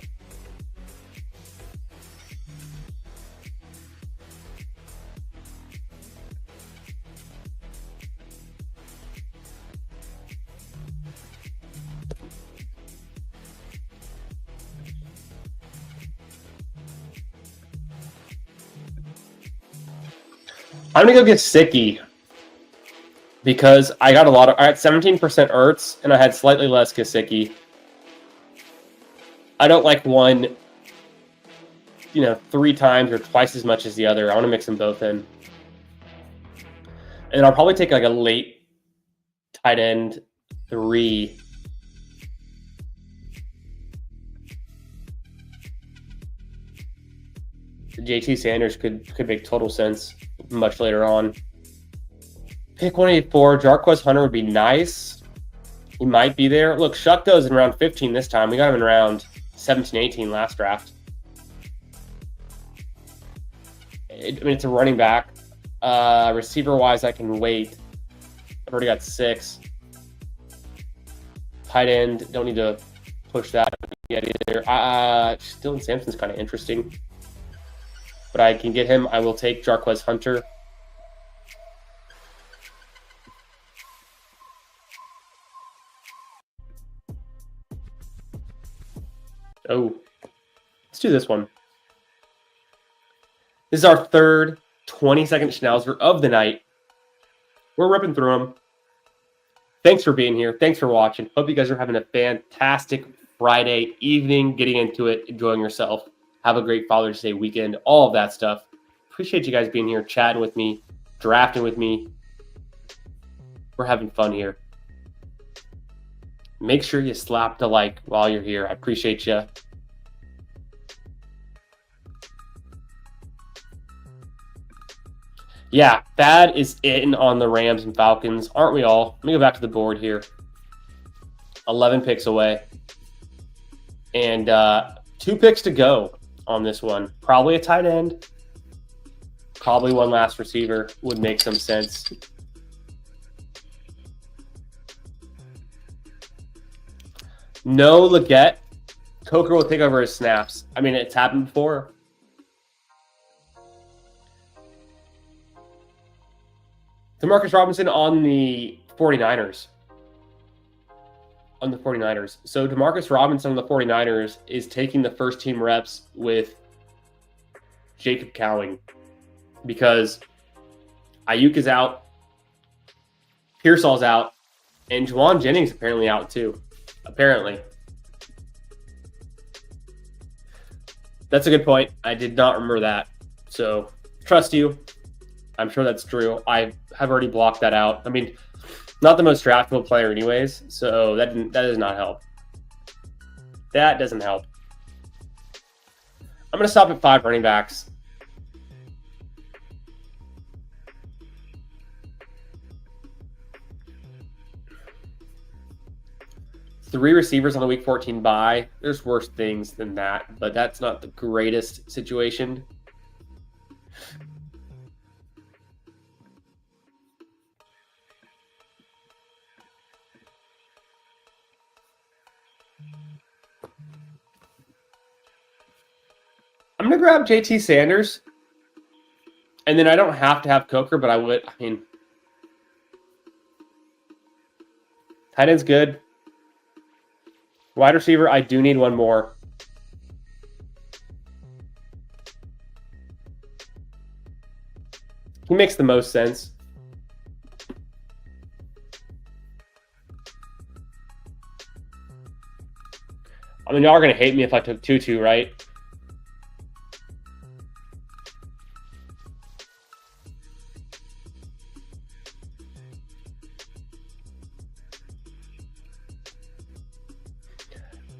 I'm gonna go get Sicky because I got I had 17% Ertz and I had slightly less Gesicki. I don't like one, 3 times or twice as much as the other. I want to mix them both in. And I'll probably take like a late tight end 3. JT Sanders could make total sense much later on. Pick 184. Jarquez Hunter would be nice. He might be there. Look, Shucko's in round 15 this time. We got him in round 17, 18 last draft. I mean, it's a running back. Receiver-wise, I can wait. I've already got 6. Tight end, don't need to push that yet either. Dylan Sampson's kind of interesting. But I can get him. I will take Jarquez Hunter. Oh, let's do this one. This is our third 20-second Schnauzer of the night. We're ripping through them. Thanks for being here. Thanks for watching. Hope you guys are having a fantastic Friday evening, getting into it, enjoying yourself. Have a great Father's Day weekend, all of that stuff. Appreciate you guys being here, chatting with me, drafting with me. We're having fun here. Make sure you slap the like while you're here. I appreciate you. Yeah, Thad is in on the Rams and Falcons. Aren't we all? Let me go back to the board here. 11 picks away. And 2 picks to go on this one. Probably a tight end. Probably one last receiver would make some sense. No Leggett. Coker will take over his snaps. I mean, it's happened before. Demarcus Robinson on the 49ers. So Demarcus Robinson on the 49ers is taking the first team reps with Jacob Cowing because Ayuk is out, Pearsall's out, and Juwan Jennings apparently out too. Apparently. That's a good point. I did not remember that. So trust you. I'm sure that's true. I have already blocked that out. I mean, not the most draftable player anyways, so that does not help. That doesn't help. I'm going to stop at 5 running backs. Three receivers on the week 14 bye. There's worse things than that, but that's not the greatest situation. I'm going to grab JT Sanders. And then I don't have to have Coker, but I would. I mean, tight end's good. Wide receiver, I do need one more. He makes the most sense. I mean, y'all are going to hate me if I took Tutu, right?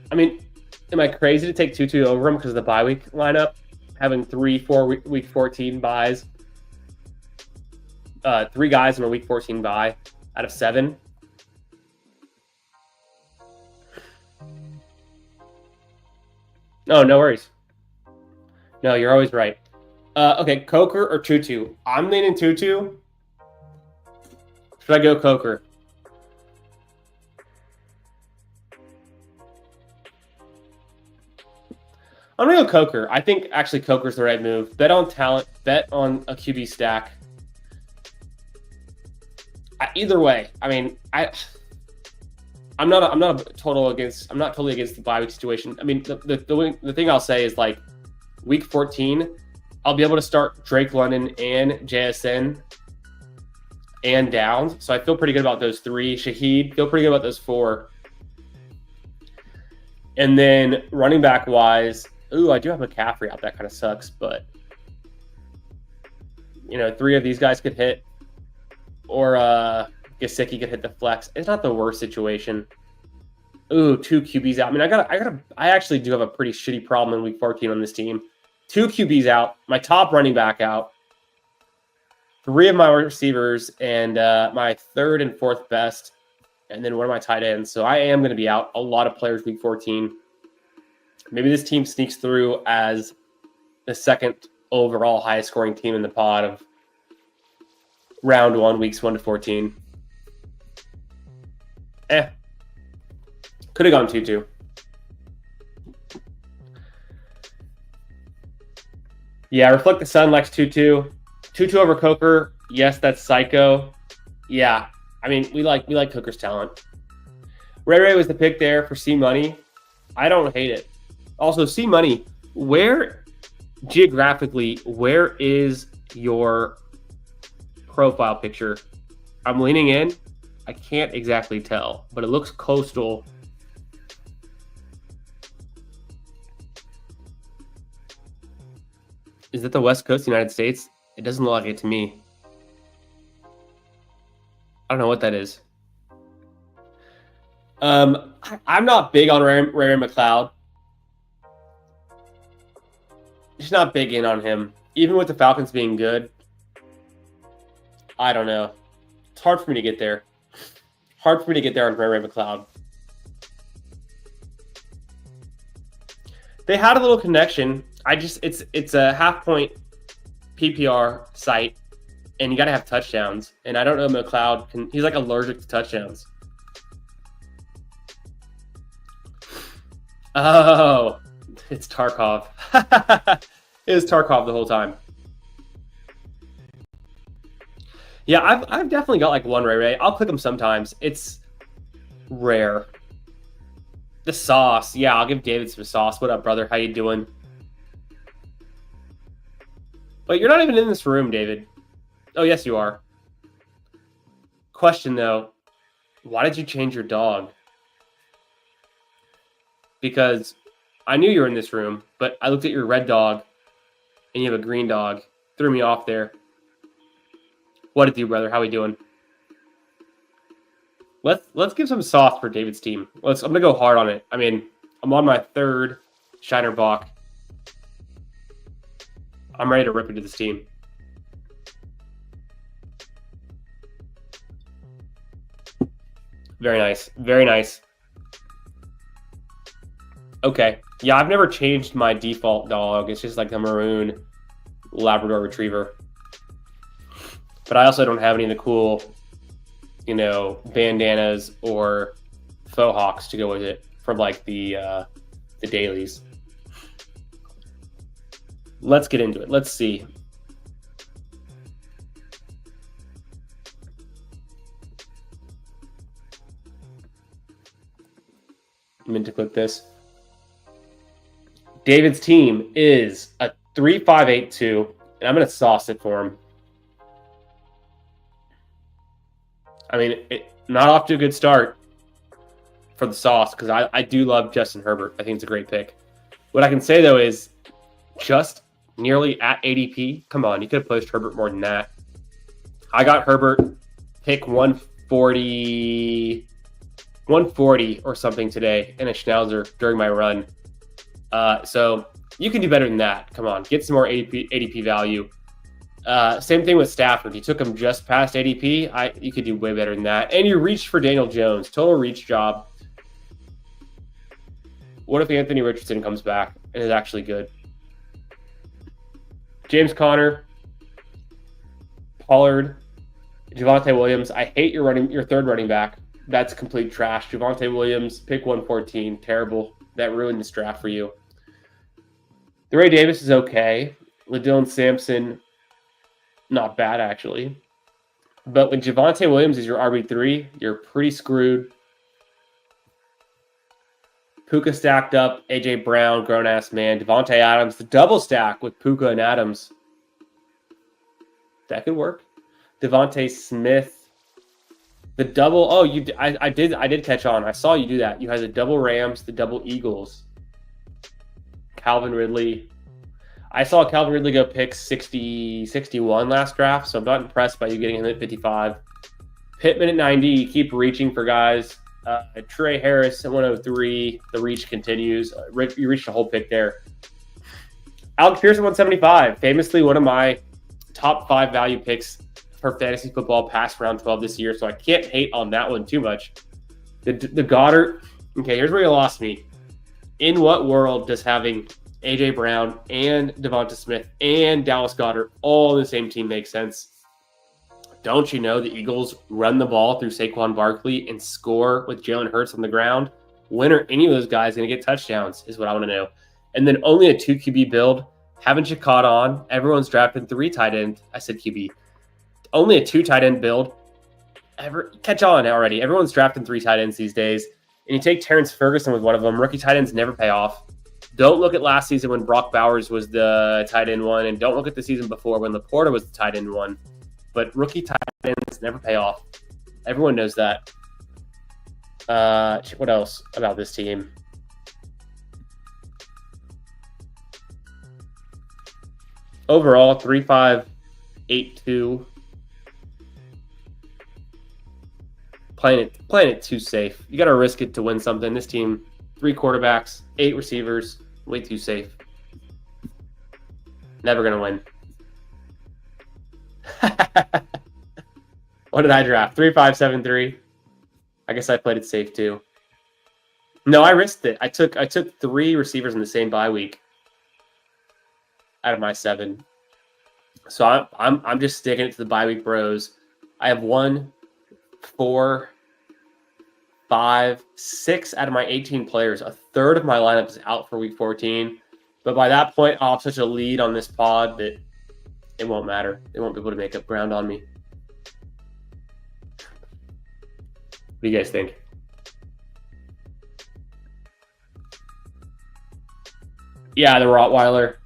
I mean, am I crazy to take Tutu over him because of the bye week lineup? Having 3-4 week 14 buys. 3 guys in a week 14 bye out of 7. No worries. No, you're always right. Okay, Coker or Tutu? I'm leaning Tutu. Should I go Coker? I'm going to go Coker. I think actually Coker's the right move. Bet on talent. Bet on a QB stack. Either way, I mean, I'm not totally against the bye week situation. I mean, the thing I'll say is like week 14, I'll be able to start Drake London and JSN and Downs. So I feel pretty good about those 3. Shaheed, feel pretty good about those 4. And then running back wise, ooh, I do have McCaffrey out. That kind of sucks, but you know, 3 of these guys could hit, or Gesicki could hit the flex. It's not the worst situation. Ooh, 2 QBs out. I mean, I actually do have a pretty shitty problem in week 14 on this team. 2 QBs out. My top running back out. 3 of my receivers and my 3rd and 4th best, and then one of my tight ends. So I am going to be out a lot of players week 14. Maybe this team sneaks through as the 2nd overall highest scoring team in the pod of round 1, weeks 1 to 14. Could have gone 2-2. Yeah, Reflect the Sun likes 2-2. 2-2 over Coker. Yes, that's psycho. Yeah, I mean, we like Coker's talent. Ray was the pick there for C Money. I don't hate it. Also, C Money, where geographically, where is your profile picture? I'm leaning in. I can't exactly tell, but it looks coastal. Is that the West Coast of the United States? It doesn't look like it to me. I don't know what that is. I'm not big on Ray McLeod. Just not big in on him. Even with the Falcons being good, I don't know. It's hard for me to get there. Hard for me to get there on Ray McLeod. They had a little connection. It's a half-point PPR site, and you got to have touchdowns. And I don't know if McLeod he's like allergic to touchdowns. Oh, it's Tarkov. It was Tarkov the whole time. Yeah, I've definitely got like one Ray. I'll click them sometimes. It's rare. The sauce. Yeah, I'll give David some sauce. What up, brother? How you doing? But you're not even in this room, David. Oh, yes, you are. Question, though. Why did you change your dog? Because I knew you were in this room, but I looked at your red dog, and you have a green dog. Threw me off there. What it do, brother? How we doing? Let's give some sauce for David's team. I'm gonna go hard on it. I mean, I'm on my 3rd Shiner Bach. I'm ready to rip into this team. Very nice. Very nice. Okay. Yeah, I've never changed my default dog. It's just like a maroon Labrador Retriever. But I also don't have any of the cool, bandanas or faux hawks to go with it from like the dailies. Let's get into it. Let's see. I meant to click this. David's team is a 3-5-8-2, and I'm going to sauce it for him. I mean, not off to a good start for the sauce because I do love Justin Herbert. I think it's a great pick. What I can say, though, is just nearly at ADP. Come on, you could have pushed Herbert more than that. I got Herbert pick 140 or something today in a Schnauzer during my run. So you can do better than that. Come on, get some more ADP value. Same thing with Stafford. You took him just past ADP. You could do way better than that. And you reached for Daniel Jones. Total reach job. What if Anthony Richardson comes back and is actually good? James Conner, Pollard, Javonte Williams. I hate your 3rd running back. That's complete trash. Javonte Williams, pick 114. Terrible. That ruined this draft for you. The Ray Davis is okay. LaDillon Sampson, not bad, actually. But when Javonte Williams is your RB3, you're pretty screwed. Puka stacked up. A.J. Brown, grown-ass man. Devontae Adams, the double stack with Puka and Adams. That could work. Devontae Smith. The double. Oh, I did catch on. I saw you do that. You had the double Rams, the double Eagles. Calvin Ridley. I saw Calvin Ridley go pick 61 last draft, so I'm not impressed by you getting him at 55. Pittman at 90. You keep reaching for guys. Trey Harris at 103. The reach continues. You reached a whole pick there. Alex Pierce at 175. Famously one of my top 5 value picks per fantasy football past round 12 this year, so I can't hate on that one too much. The Goddard, okay, here's where you lost me. In what world does having A.J. Brown and Devonta Smith and Dallas Goedert all on the same team make sense? Don't you know the Eagles run the ball through Saquon Barkley and score with Jalen Hurts on the ground? When are any of those guys going to get touchdowns is what I want to know. And then only a 2 QB build. Haven't you caught on? Everyone's drafting 3 tight end. I said QB. Only a 2 tight end build. Catch on already. Everyone's drafting 3 tight ends these days. And you take Terrence Ferguson with one of them. Rookie tight ends never pay off. Don't look at last season when Brock Bowers was the tight end one. And don't look at the season before when Laporta was the tight end one. But rookie tight ends never pay off. Everyone knows that. What else about this team? Overall, 3-5-8-2. Playing it too safe. You got to risk it to win something. This team, 3 quarterbacks, 8 receivers, way too safe. Never gonna win. What did I draft? 3-5-7-3. I guess I played it safe too. No, I risked it. I took 3 receivers in the same bye week out of my 7. So I'm just sticking it to the bye week bros. I have 1, 4, 5, 6 out of my 18 players. A third of my lineup is out for week 14. But by that point, I'll have such a lead on this pod that it won't matter. They won't be able to make up ground on me. What do you guys think? Yeah, the Rottweiler.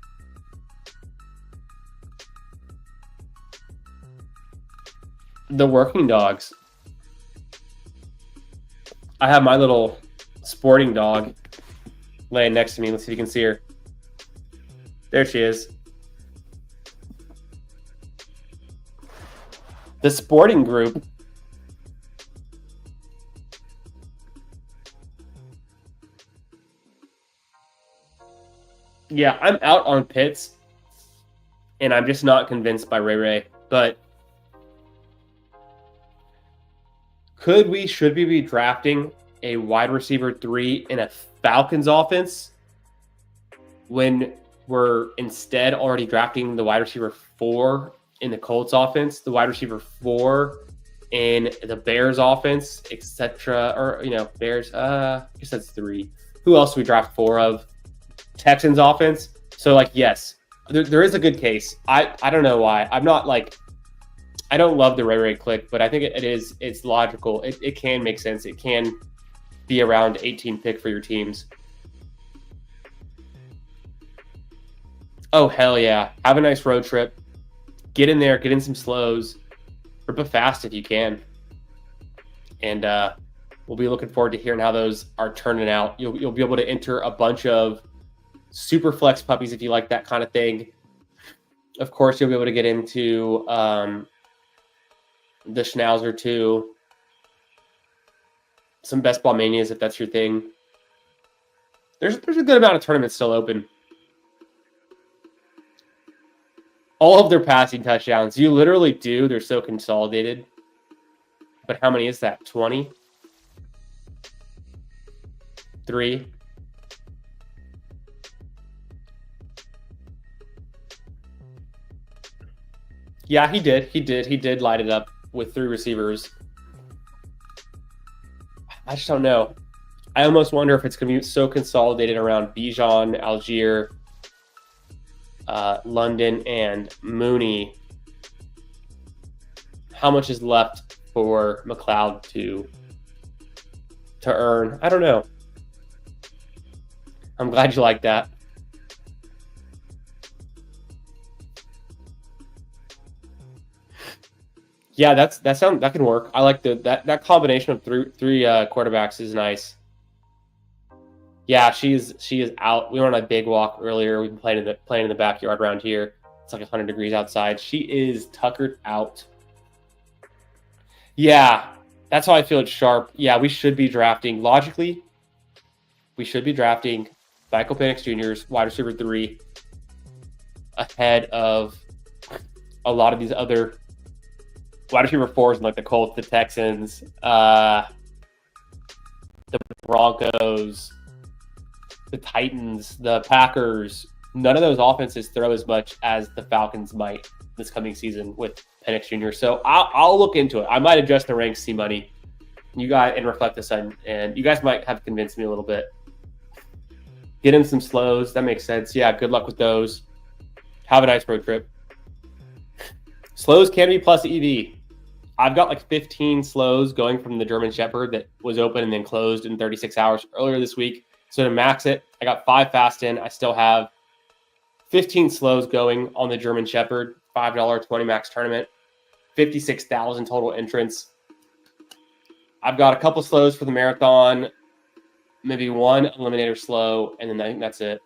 The working dogs. I have my little sporting dog laying next to me. Let's see if you can see her. There she is. The sporting group. Yeah, I'm out on Pitts, and I'm just not convinced by Ray. But should we be drafting a wide receiver 3 in a Falcons offense when we're instead already drafting the wide receiver 4 in the Colts offense, the wide receiver 4 in the Bears offense, etc. Or, Bears, I guess that's 3. Who else do we draft 4 of? Texans offense. So, yes, there is a good case. I don't know why. I'm not I don't love the Ray click, but I think it's logical. It can make sense. It can be around 18 pick for your teams. Oh, hell yeah. Have a nice road trip. Get in there, get in some slows. Rip it fast if you can. And we'll be looking forward to hearing how those are turning out. You'll be able to enter a bunch of super flex puppies if you like that kind of thing. Of course, you'll be able to get into the Schnauzer too. Some best ball manias if that's your thing. There's a good amount of tournaments still open. All of their passing touchdowns. You literally do. They're so consolidated. But how many is that? 20? 3? Yeah, he did. He did light it up with 3 receivers. I just don't know. I almost wonder if it's going to be so consolidated around Bijan, Algier, London, and Mooney. How much is left for McLeod to earn? I don't know. I'm glad you like that. Yeah, that can work. I like that combination of three quarterbacks is nice. Yeah, she is out. We went on a big walk earlier. We've been playing in the backyard around here. It's like 100 degrees outside. She is tuckered out. Yeah, that's how I feel it's sharp. Yeah, we should be drafting logically. We should be drafting Michael Penix Jr.'s wide receiver 3 ahead of a lot of these other wide receiver 4s in like the Colts, the Texans, the Broncos, the Titans, the Packers. None of those offenses throw as much as the Falcons might this coming season with Penix Jr. So I'll look into it. I might adjust the ranks, see money. You guys and reflect this on, and you guys might have convinced me a little bit. Get in some slows. That makes sense. Yeah, good luck with those. Have a nice road trip. Slows can be plus EV. I've got like 15 slows going from the German Shepherd that was open and then closed in 36 hours earlier this week. So to max it, I got 5 fast in. I still have 15 slows going on the German Shepherd, $5 20 max tournament, 56,000 total entrants. I've got a couple slows for the marathon, maybe one eliminator slow, and then I think that's it.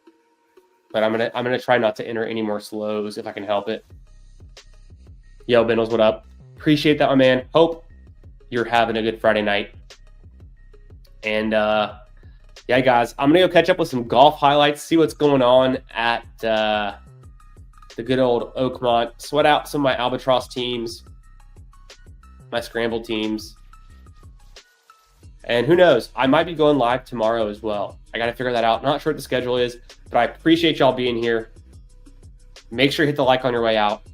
But I'm gonna try not to enter any more slows if I can help it. Yo, Bindles, what up? Appreciate that, my man. Hope you're having a good Friday night. And yeah, guys, I'm gonna go catch up with some golf highlights, see what's going on at the good old Oakmont. Sweat out some of my Albatross teams, my scramble teams. And who knows, I might be going live tomorrow as well. I got to figure that out. Not sure what the schedule is, but I appreciate y'all being here. Make sure you hit the like on your way out.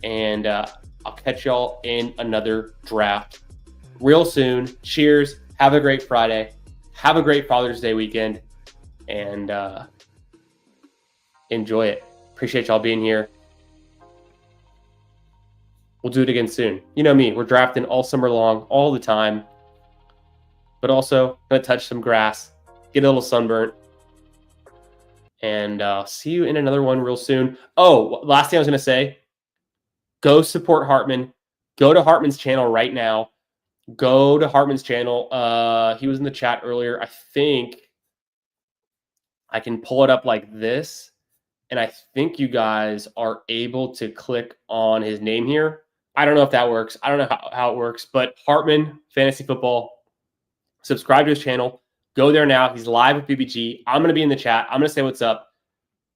And I'll catch y'all in another draft real soon. Cheers. Have a great Friday. Have a great Father's Day weekend. And enjoy it. Appreciate y'all being here. We'll do it again soon. You know me. We're drafting all summer long, all the time. But also, going to touch some grass, get a little sunburnt, and see you in another one real soon. Oh, last thing I was going to say, go support Hartman. Go to Hartman's channel right now. Go to Hartman's channel. He was in the chat earlier. I think I can pull it up like this, and I think you guys are able to click on his name here. I don't know if that works. I don't know how it works, but Hartman Fantasy Football. Subscribe to his channel. Go there now. He's live with BBG. I'm going to be in the chat. I'm going to say what's up.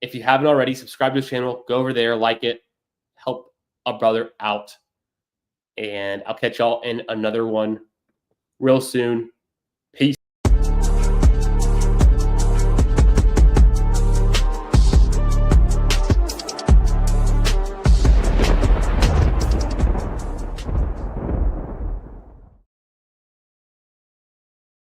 If you haven't already, subscribe to his channel. Go over there, like it. Help a brother out. And I'll catch y'all in another one real soon.